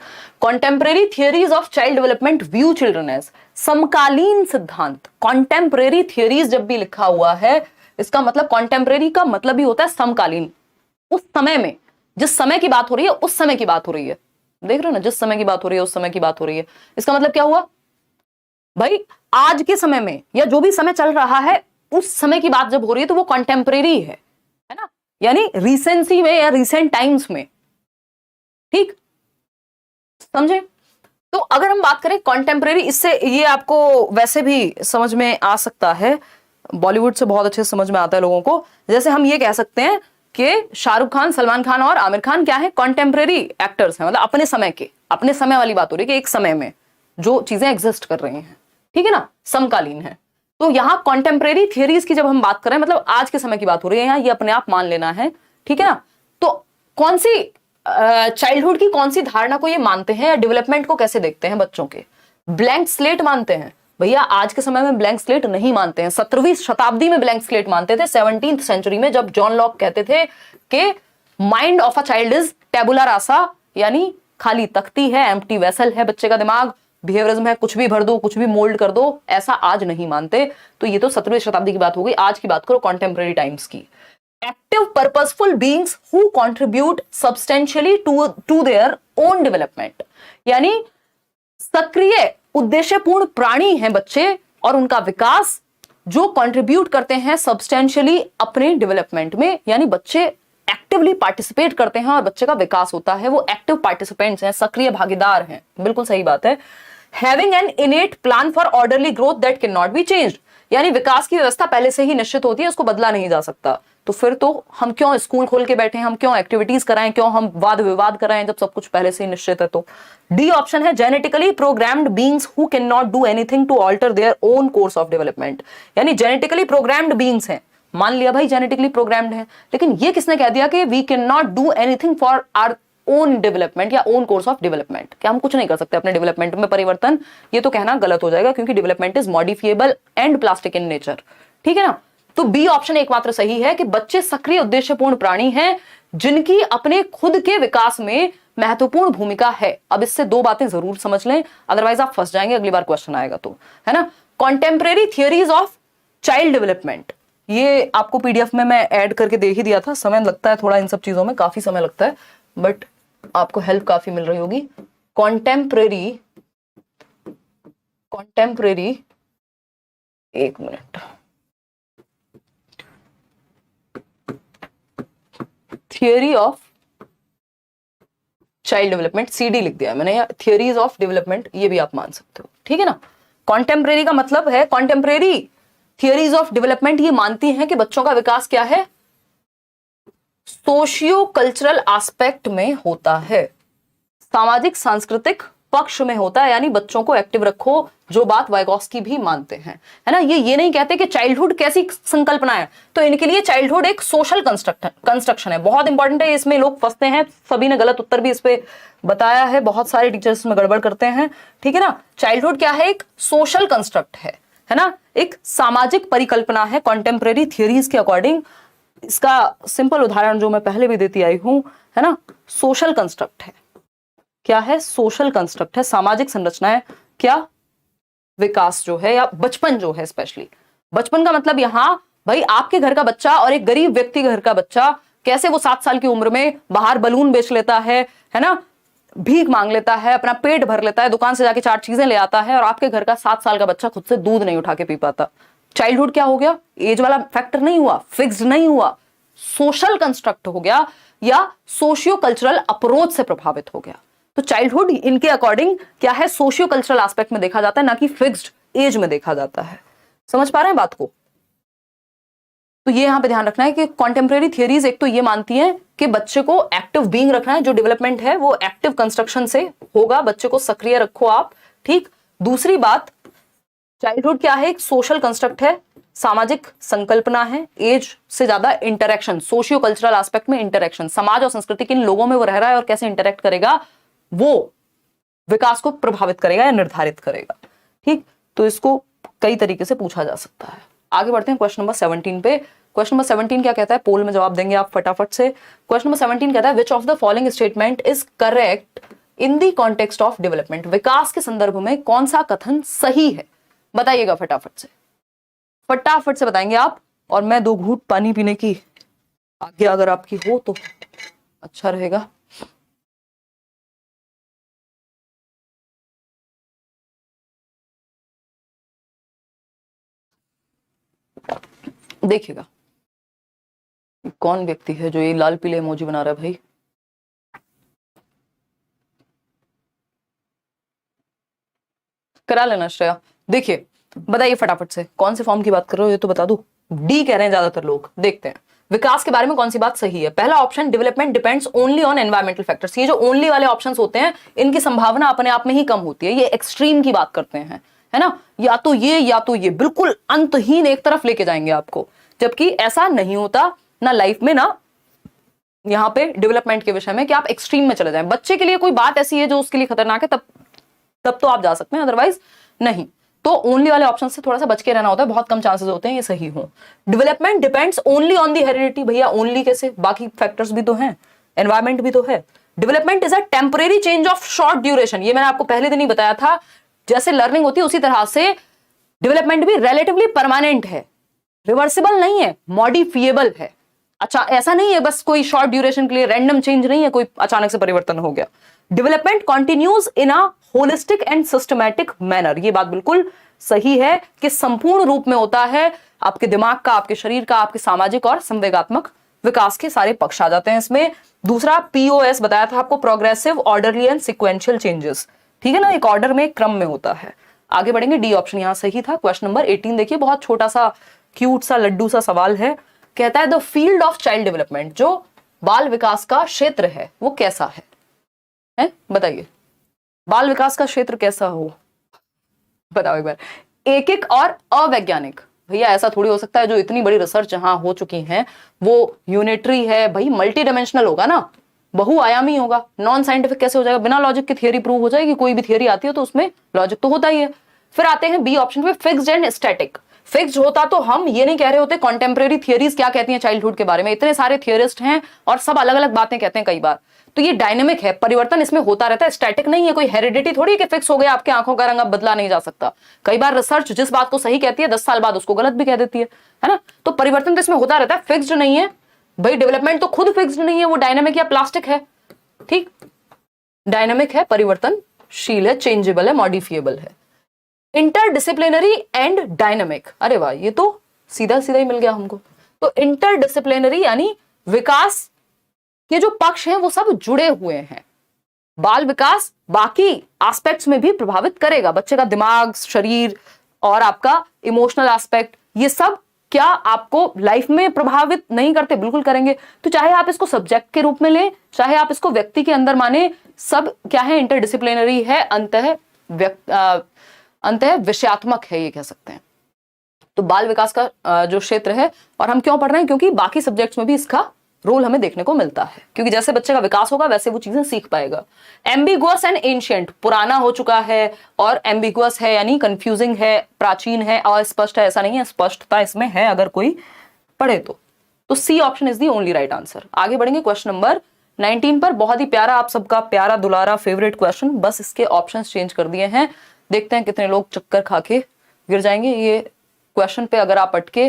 Contemporary theories of child development view children as, समकालीन सिद्धांत। कॉन्टेम्परेरी थियरीज जब भी लिखा हुआ है, इसका मतलब कॉन्टेम्परेरी का मतलब ही होता है समकालीन, उस समय में, जिस समय की बात हो रही है उस समय की बात हो रही है। देख रहे हो ना, जिस समय की बात हो रही है उस समय की बात हो रही है। इसका मतलब क्या हुआ भाई, आज के समय में या जो भी समय चल रहा है उस समय की बात जब हो रही है तो वो कॉन्टेम्परेरी है ना, यानी रिसेंसी में या रिसेंट टाइम्स में, ठीक, समझे। तो अगर हम बात करें कॉन्टेम्परेरी, इससे ये आपको वैसे भी समझ में आ सकता है, बॉलीवुड से बहुत अच्छे समझ में आता है लोगों को। जैसे हम ये कह सकते हैं कि शाहरुख खान, सलमान खान और आमिर खान क्या है, कॉन्टेम्परेरी एक्टर्स हैं, मतलब अपने समय के, अपने समय वाली बात हो रही है कि एक समय में जो चीजें एग्जिस्ट कर रही हैं, ठीक है ना, समकालीन है। तो यहां कॉन्टेम्परेरी थियरीज की जब हम बात कर रहे हैं, मतलब आज के समय की बात हो रही है, यहां ये अपने आप मान लेना है, ठीक है ना। तो कौन सी चाइल्डहुड की कौन सी धारणा को ये मानते हैं, या डेवलपमेंट को कैसे देखते हैं बच्चों के, ब्लैंक स्लेट मानते हैं। भैया आज के समय में ब्लैंक स्लेट नहीं मानते हैं, 17वीं शताब्दी में ब्लैंक स्लेट मानते थे, 17th सेंचुरी में, जब जॉन लॉक कहते थे कि mind of a child is tabula rasa, यानी खाली तख्ती है, एम्प्टी वेसल है बच्चे का दिमाग, बिहेवियरिज्म है, कुछ भी भर दो, कुछ भी मोल्ड कर दो, ऐसा आज नहीं मानते। तो ये तो 17वीं शताब्दी की बात हो गई। आज की बात करो कॉन्टेम्परेरी टाइम्स की। Active purposeful beings who contribute substantially to their own development, यानी सक्रिय उद्देश्यपूर्ण प्राणी हैं बच्चे, और उनका विकास जो कंट्रीब्यूट करते हैं सब्सटेंशियली अपने डेवलपमेंट में, यानी बच्चे एक्टिवली पार्टिसिपेट करते हैं और बच्चे का विकास होता है, वो एक्टिव पार्टिसिपेंट्स हैं, सक्रिय भागीदार हैं। बिल्कुल सही बात है। Having an इनेट plan for orderly growth that can not be changed, यानी विकास की व्यवस्था पहले से ही निश्चित होती है, उसको बदला नहीं जा सकता। तो फिर तो हम क्यों स्कूल खोल के बैठे हैं, हम क्यों एक्टिविटीज कराएं, क्यों हम वाद विवाद कराएं, जब सब कुछ पहले से ही निश्चित है। तो डी ऑप्शन है genetically programmed beings who can not do anything to alter their own course of development, यानी जेनेटिकली प्रोग्राम्ड बीइंग्स हैं। मान लिया भाई जेनेटिकली प्रोग्राम्ड है, लेकिन ये किसने कह दिया कि we can not do anything for our own development या ओन कोर्स ऑफ डेवलपमेंट, क्या हम कुछ नहीं कर सकते अपने डेवलपमेंट में परिवर्तन, ये तो कहना गलत हो जाएगा, क्योंकि development is modifiable and plastic in nature, ठीक है ना। तो बी ऑप्शन एकमात्र सही है कि बच्चे सक्रिय उद्देश्यपूर्ण प्राणी हैं जिनकी अपने खुद के विकास में महत्वपूर्ण भूमिका है। अब इससे दो बातें जरूर समझ लें, अदरवाइज आप फंस जाएंगे, अगली बार क्वेश्चन आएगा तो, है ना। Contemporary theories of child development, ये आपको पीडीएफ में मैं ऐड करके दे ही दिया था। समय लगता है थोड़ा इन सब चीजों में, काफी समय लगता है, बट आपको हेल्प काफी मिल रही होगी। कॉन्टेम्परेरी, एक minute, theory of child development, CD लिख दिया मैंने, या थियरीज ऑफ डेवलपमेंट, ये भी आप मान सकते हो, ठीक है ना। कॉन्टेम्परेरी का मतलब है, कॉन्टेम्परेरी थियरीज ऑफ डेवलपमेंट ये मानती हैं कि बच्चों का विकास क्या है, सोशियो कल्चरल एस्पेक्ट में होता है, सामाजिक सांस्कृतिक पक्ष में होता है, यानी बच्चों को एक्टिव रखो, जो बात वाइगॉस्की भी मानते हैं, है ना। ये नहीं कहते कि चाइल्डहुड कैसी संकल्पना है, तो इनके लिए चाइल्डहुड एक सोशल कंस्ट्रक्शन है। बहुत इंपॉर्टेंट है, इसमें लोग फंसते हैं, सभी ने गलत उत्तर भी इस पे बताया है, बहुत सारे टीचर्स में गड़बड़ करते हैं, ठीक है ना। चाइल्डहुड क्या है, एक सोशल कंस्ट्रक्ट है ना, एक सामाजिक परिकल्पना है कॉन्टेम्परेरी थियरीज के अकॉर्डिंग। इसका सिंपल उदाहरण जो मैं पहले भी देती आई हूं, है ना, सोशल कंस्ट्रक्ट है। क्या है, सोशल कंस्ट्रक्ट है, सामाजिक संरचना है। क्या, विकास जो है, या बचपन जो है, स्पेशली बचपन का मतलब यहां भाई आपके घर का बच्चा और एक गरीब व्यक्ति के घर का बच्चा, कैसे वो 7 साल की उम्र में बाहर बलून बेच लेता है ना, भीख मांग लेता है, अपना पेट भर लेता है, दुकान से जाके 4 चीजें ले आता है, और आपके घर का 7 साल का बच्चा खुद से दूध नहीं उठा के पी पाता। चाइल्डहुड क्या हो गया, एज वाला फैक्टर नहीं हुआ, फिक्स्ड नहीं हुआ, सोशल कंस्ट्रक्ट हो गया, या सोशियो कल्चरल अप्रोच से प्रभावित हो गया। तो चाइल्डहुड इनके अकॉर्डिंग क्या है, सोशियो कल्चरल एस्पेक्ट में देखा जाता है, ना कि फिक्स्ड एज में देखा जाता है। समझ पा रहे हैं बात को। तो ये यहां पे ध्यान रखना है कि कॉन्टेम्परेरी थियरीज एक तो ये मानती हैं कि बच्चे को एक्टिव बीइंग रखना है, जो डेवलपमेंट है वो एक्टिव कंस्ट्रक्शन से होगा, बच्चे को सक्रिय रखो आप, ठीक। दूसरी बात, चाइल्डहुड क्या है, एक सोशल कंस्ट्रक्ट है, सामाजिक संकल्पना है, एज से ज्यादा इंटरेक्शन, सोशियो कल्चरल एस्पेक्ट में इंटरेक्शन, समाज और संस्कृति किन लोगों में वो रह रहा है और कैसे इंटरेक्ट करेगा, वो विकास को प्रभावित करेगा या निर्धारित करेगा, ठीक। तो इसको कई तरीके से पूछा जा सकता है। आगे बढ़ते हैं क्वेश्चन नंबर 17 पे। क्वेश्चन नंबर 17 क्या कहता है, पोल में जवाब देंगे आप फटाफट से। क्वेश्चन नंबर 17 कहता है which of the following statement is correct in the context of development, विकास के संदर्भ में कौन सा कथन सही है, बताइएगा फटाफट से बताएंगे आप। और मैं 2 घूंट पानी पीने की आज्ञा अगर आपकी हो तो अच्छा रहेगा। देखिएगा कौन व्यक्ति है जो ये लाल पीले इमोजी बना रहा है भाई। करा लेना श्रेया। देखिए बताइए फटाफट से कौन से फॉर्म की बात कर रहे हो, ये तो बता दो। डी कह रहे हैं ज्यादातर लोग। देखते हैं विकास के बारे में कौन सी बात सही है। पहला option, development depends only on environmental factors. ये जो ओनली वाले ऑप्शंस होते हैं इनकी संभावना अपने आप में ही कम होती है, ये एक्सट्रीम की बात करते हैं, है ना, या तो ये बिल्कुल अंतहीन एक तरफ लेके जाएंगे आपको, जबकि ऐसा नहीं होता ना लाइफ में ना यहाँ पे डेवलपमेंट के विषय में कि आप एक्सट्रीम में चले जाएं। बच्चे के लिए कोई बात ऐसी है जो उसके लिए खतरनाक है, तब तो आप जा सकते हैं, अदरवाइज नहीं। तो ओनली वाले ऑप्शन से थोड़ा सा बच के रहना होता है, बहुत कम चांसेस होते हैं ये सही हो। Development depends only on the heredity, भैया ओनली कैसे, बाकी फैक्टर्स भी तो हैं, एनवायरमेंट भी तो है। Development is a temporary change of short duration, ये मैंने आपको पहले दिन ही बताया था। जैसे लर्निंग होती है उसी तरह से डेवलपमेंट भी रिलेटिवली परमानेंट है, रिवर्सिबल नहीं है, मॉडिफिएबल है। अच्छा, ऐसा नहीं है बस कोई शॉर्ट ड्यूरेशन के लिए रैंडम चेंज नहीं है, कोई अचानक से परिवर्तन हो गया। Development continues in a holistic and systematic manner, ये बात बिल्कुल सही है कि संपूर्ण रूप में होता है। आपके दिमाग का, आपके शरीर का, आपके सामाजिक और संवेगात्मक विकास के सारे पक्ष आ जाते हैं इसमें। दूसरा पीओएस बताया था आपको, progressive orderly and sequential changes, ठीक है ना, एक ऑर्डर में, एक क्रम में होता है। आगे बढ़ेंगे, डी ऑप्शन यहां सही था। क्वेश्चन नंबर 18 देखिए, बहुत छोटा सा क्यूट सा लड्डू सा सवाल है। कहता है the field of child development, जो बाल विकास का क्षेत्र है वो कैसा है बताइए। बाल विकास का क्षेत्र कैसा हो, बताओ एक बार। एक और अवैज्ञानिक, भैया ऐसा थोड़ी हो सकता है जो इतनी बड़ी रिसर्च जहां हो चुकी है वो यूनिटरी है, भाई मल्टी डायमेंशनल होगा ना, बहुआयामी होगा। नॉन साइंटिफिक कैसे हो जाएगा, बिना लॉजिक की थियरी प्रूव हो जाएगी, कोई भी थियरी आती है तो उसमें लॉजिक तो होता ही है। फिर आते हैं बी ऑप्शन पे, फिक्स्ड एंड स्टैटिक। फिक्स्ड होता तो हम ये नहीं कह रहे होते कॉन्टेम्परेरी थियरीज क्या कहती हैं चाइल्डहुड के बारे में, इतने सारे थियरिस्ट हैं और सब अलग अलग बातें कहते हैं कई बार। तो ये डायनेमिक है, परिवर्तन इसमें होता रहता है, स्टैटिक नहीं है, कोई हेरिडिटी थोड़ी है कि फिक्स हो गया आपके आंखों का रंग अब बदला नहीं जा सकता। कई बार रिसर्च जिस बात को सही कहती है 10 साल बाद उसको गलत भी कह देती है ना। तो परिवर्तन तो इसमें होता रहता है, फिक्स्ड नहीं है भाई। डेवलपमेंट तो खुद फिक्स्ड नहीं है, वो डायनेमिक या प्लास्टिक है, ठीक। डायनेमिक है, परिवर्तनशील है, चेंजेबल है, मॉडिफिएबल है। इंटरडिसिप्लिनरी एंड डायनेमिक, अरे वाह, ये तो सीधा सीधा ही मिल गया हमको। तो इंटरडिसिप्लिनरी यानी विकास के जो पक्ष हैं वो सब जुड़े हुए हैं। बाल विकास बाकी एस्पेक्ट्स में भी प्रभावित करेगा, बच्चे का दिमाग, शरीर और आपका इमोशनल एस्पेक्ट, ये सब क्या आपको लाइफ में प्रभावित नहीं करते, बिल्कुल करेंगे। तो चाहे आप इसको सब्जेक्ट के रूप में लें, चाहे आप इसको व्यक्ति के अंदर माने, सब क्या है, इंटरडिसिप्लिनरी है, अंतः विषयात्मक है, ये कह सकते हैं। तो बाल विकास का जो क्षेत्र है, और हम क्यों पढ़ रहे हैं, क्योंकि बाकी सब्जेक्ट्स में भी इसका रोल हमें देखने को मिलता है, क्योंकि जैसे बच्चे का विकास होगा वैसे वो चीजें सीख पाएगा। एम्बिगुअस एंड एंशिएंट, पुराना हो चुका है, और एम्बिगुअस है यानी कंफ्यूजिंग है, प्राचीन है, अस्पष्ट है, ऐसा नहीं है, स्पष्टता इसमें है अगर कोई पढ़े तो C option is the only right answer. आगे बढ़ेंगे क्वेश्चन नंबर 19 पर, बहुत ही प्यारा, आप सबका प्यारा दुलारा फेवरेट क्वेश्चन, बस इसके ऑप्शन चेंज कर दिए हैं। देखते हैं कितने लोग चक्कर खा के गिर जाएंगे। ये क्वेश्चन पे अगर आप अटके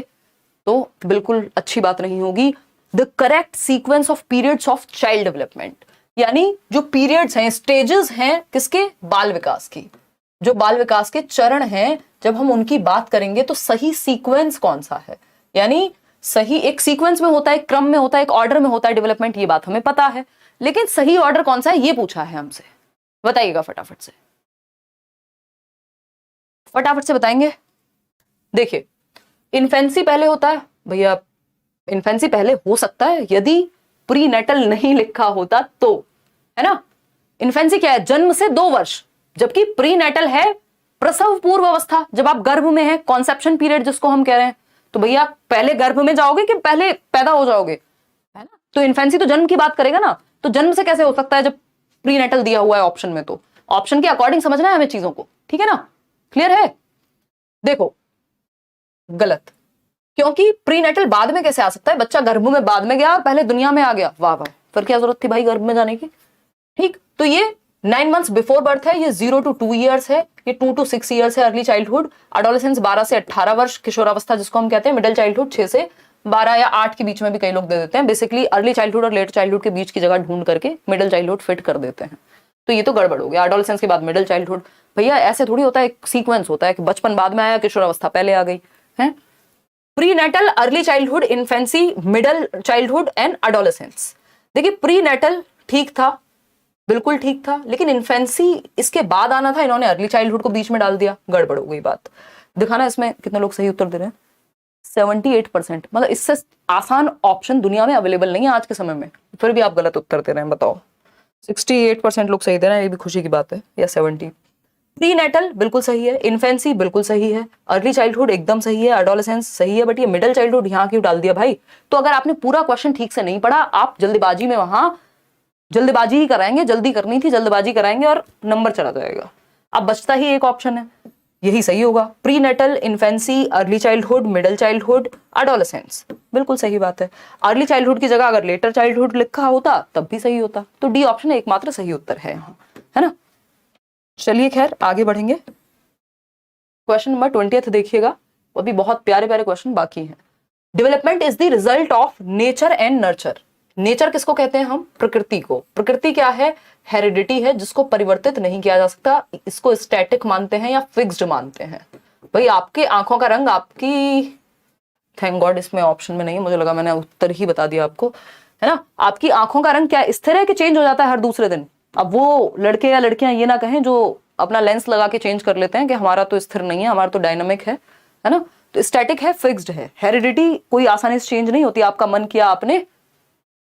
तो बिल्कुल अच्छी बात नहीं होगी। The correct sequence of periods of child development, यानी जो पीरियड्स हैं, स्टेजेस हैं किसके, बाल विकास की, जो बाल विकास के चरण हैं, जब हम उनकी बात करेंगे तो सही सीक्वेंस कौन सा है, यानी सही एक सीक्वेंस में होता है, एक क्रम में होता है, एक ऑर्डर में होता है डेवलपमेंट, ये बात हमें पता है, लेकिन सही ऑर्डर कौन सा है ये पूछा है हमसे। बताइएगा फटाफट से, फटाफट से बताएंगे। देखिए इन्फेंसी पहले होता है भैया, इन्फेंसी पहले हो सकता है यदि प्रीनेटल नहीं लिखा होता तो, है ना। इन्फेंसी क्या है, जन्म से 2 वर्ष, जबकि प्रीनेटल है प्रसव पूर्व अवस्था, जब आप गर्भ में हैं, कॉन्सेप्शन पीरियड जिसको हम कह रहे हैं। तो भैया पहले गर्भ में जाओगे कि पहले पैदा हो जाओगे, है ना। तो इन्फेंसी तो जन्म की बात करेगा ना, तो जन्म से कैसे हो सकता है जब प्रीनेटल दिया हुआ है ऑप्शन में। तो ऑप्शन के अकॉर्डिंग समझना है हमें चीजों को, ठीक है ना, क्लियर है। देखो गलत, क्योंकि प्रीनेटल बाद में कैसे आ सकता है, बच्चा गर्भ में बाद में गया और पहले दुनिया में आ गया, वाह वाह, फिर क्या जरूरत थी भाई गर्भ में जाने की। ठीक, तो ये 9 मंथ्स बिफोर बर्थ है, ये 0 to 2 ईयर्स है, ये 2 to 6 ईयर्स है अर्ली चाइल्डहुड। एडोलेसेंस 12 से 18 वर्ष, किशोरावस्था जिसको हम कहते हैं। मिडिल चाइल्डहुड 6 से 12 या 8 के बीच में भी कई लोग दे देते हैं। बेसिकली अर्ली चाइल्डहुड और लेट चाइल्डहुड के बीच की जगह ढूंढ करके मिडिल चाइल्डहुड फिट कर देते हैं। तो ये तो गड़बड़ हो गया, एडोलेसेंस के बाद मिडिल चाइल्डहुड। भैया ऐसे थोड़ी होता है, एक सीक्वेंस होता है कि बचपन बाद में आया, किशोरावस्था पहले आ गई है। Prenatal, early childhood, infancy, middle childhood and adolescence. देखिए प्रीनेटल ठीक था, बिल्कुल ठीक था, लेकिन इन्फेंसी इसके बाद आना था, इन्होंने अर्ली चाइल्डहुड को बीच में डाल दिया, गड़बड़ हो गई बात। दिखाना इसमें कितने लोग सही उत्तर दे रहे हैं, 78%। मतलब इससे आसान ऑप्शन दुनिया में अवेलेबल नहीं है आज के समय में, फिर भी आप गलत उत्तर दे रहे हैं, बताओ। 68% लोग सही दे रहे हैं, ये भी खुशी की बात है, या 70। प्रीनेटल बिल्कुल सही है, इन्फेंसी बिल्कुल सही है, अर्ली चाइल्डहुड एकदम सही है, एडोलेसेंस सही है, बट ये मिडिल चाइल्डहुड यहाँ क्यों डाल दिया भाई। तो अगर आपने पूरा क्वेश्चन ठीक से नहीं पढ़ा, आप जल्दबाजी में वहां जल्दबाजी ही कराएंगे, जल्दी करनी थी, जल्दबाजी कराएंगे और नंबर चला जाएगा। अब बचता ही एक ऑप्शन है, यही सही होगा। Prenatal, infancy, early childhood, middle childhood, adolescence, बिल्कुल सही बात है। अर्ली चाइल्डहुड की जगह अगर लेटर चाइल्डहुड लिखा होता तब भी सही होता। तो डी ऑप्शन एकमात्र सही उत्तर है यहाँ, है ना। चलिए खैर आगे बढ़ेंगे। क्वेश्चन नंबर 20 देखिएगा, अभी बहुत प्यारे प्यारे क्वेश्चन बाकी हैं। Development is the result of nature and nurture. Nature किसको कहते हैं हम, प्रकृति को। प्रकृति क्या है, हेरिडिटी है, जिसको परिवर्तित नहीं किया जा सकता। इसको स्टैटिक मानते हैं या फिक्स्ड मानते हैं। भाई आपके आंखों का रंग, आपकी, थैंक गॉड इसमें ऑप्शन में नहीं है, मुझे लगा मैंने उत्तर ही बता दिया आपको, है ना। आपकी आंखों का रंग क्या स्थिर है कि चेंज हो जाता है हर दूसरे दिन। अब वो लड़के या लड़कियां ये ना कहें जो अपना लेंस लगा के चेंज कर लेते हैं कि हमारा तो स्थिर नहीं है, हमारा तो डायनामिक है ना। तो स्टैटिक है, फिक्स्ड है। हेरिडिटी कोई आसानी से चेंज नहीं होती। आपका मन किया, आपने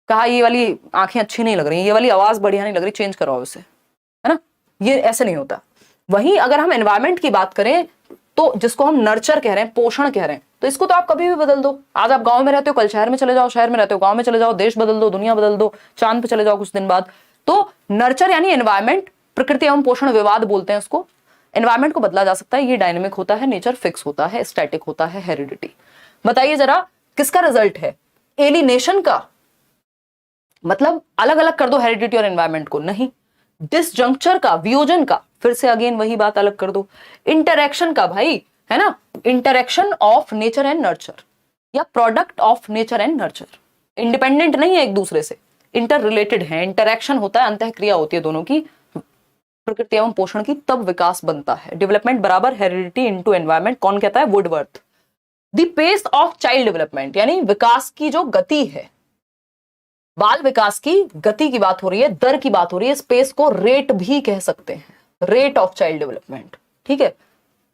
कहा ये वाली आंखें अच्छी नहीं लग रही, ये वाली आवाज बढ़िया नहीं लग रही, चेंज करवाओ उसे, है ना। ये ऐसे नहीं होता। वहीं अगर हम एनवायरमेंट की बात करें तो जिसको हम नर्चर कह रहे हैं, पोषण कह रहे हैं, तो इसको तो आप कभी भी बदल दो। आज आप गांव में रहते हो, कल शहर में चले जाओ, शहर में रहते हो गांव में चले जाओ, देश बदल दो, दुनिया बदल दो, चांद पे चले जाओ कुछ दिन बाद। तो नर्चर यानी एनवायरमेंट, प्रकृति एवं पोषण विवाद बोलते हैं उसको। एनवायरमेंट को बदला जा सकता है, ये डायनेमिक होता है, नेचर फिक्स होता है, स्टैटिक होता है, हेरिडिटी। बताइए जरा किसका रिजल्ट है, एलिनेशन का, मतलब अलग अलग कर दो हेरिडिटी और एनवायरमेंट को, नहीं। डिसजंक्चर का, वियोजन का, फिर से अगेन वही बात अलग कर दो। इंटरैक्शन का भाई, है ना, interaction of nature and nurture या product of nature and nurture. Independent नहीं है एक दूसरे से, इंटर रिलेटेड है। इंटरैक्शन होता है, अंतःक्रिया होती है दोनों की, प्रकृति एवं पोषण की, तब विकास बनता है। डेवलपमेंट बराबर हेरिडिटी इनटू एनवायरमेंट, कौन कहता है, Woodworth. The pace of child development यानी विकास की जो गति है, बाल विकास की गति की बात हो रही है, दर की बात हो रही है। स्पेस को रेट भी कह सकते हैं, रेट ऑफ चाइल्ड डेवलपमेंट, ठीक है।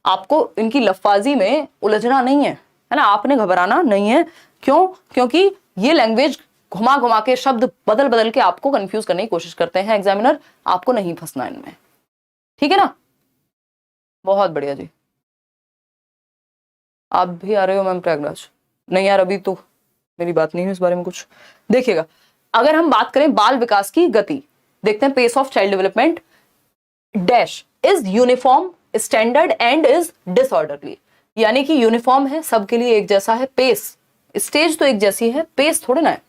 आपको इनकी लफ्फाजी में उलझना नहीं है ना, आपने घबराना नहीं है। क्यों, क्योंकि ये लैंग्वेज घुमा घुमा के, शब्द बदल बदल के आपको कंफ्यूज करने की कोशिश करते हैं एग्जामिनर, आपको नहीं फंसना इनमें, ठीक है ना। बहुत बढ़िया जी, आप भी आ रहे हो मैम प्रयागराज? नहीं यार अभी तो मेरी बात नहीं है इस बारे में कुछ। देखिएगा अगर हम बात करें बाल विकास की गति, देखते हैं pace of child development dash is uniform, standard and is disorderly. यानी कि यूनिफॉर्म है, सबके लिए एक जैसा है, पेस, स्टेज तो एक जैसी है, पेस थोड़े ना है।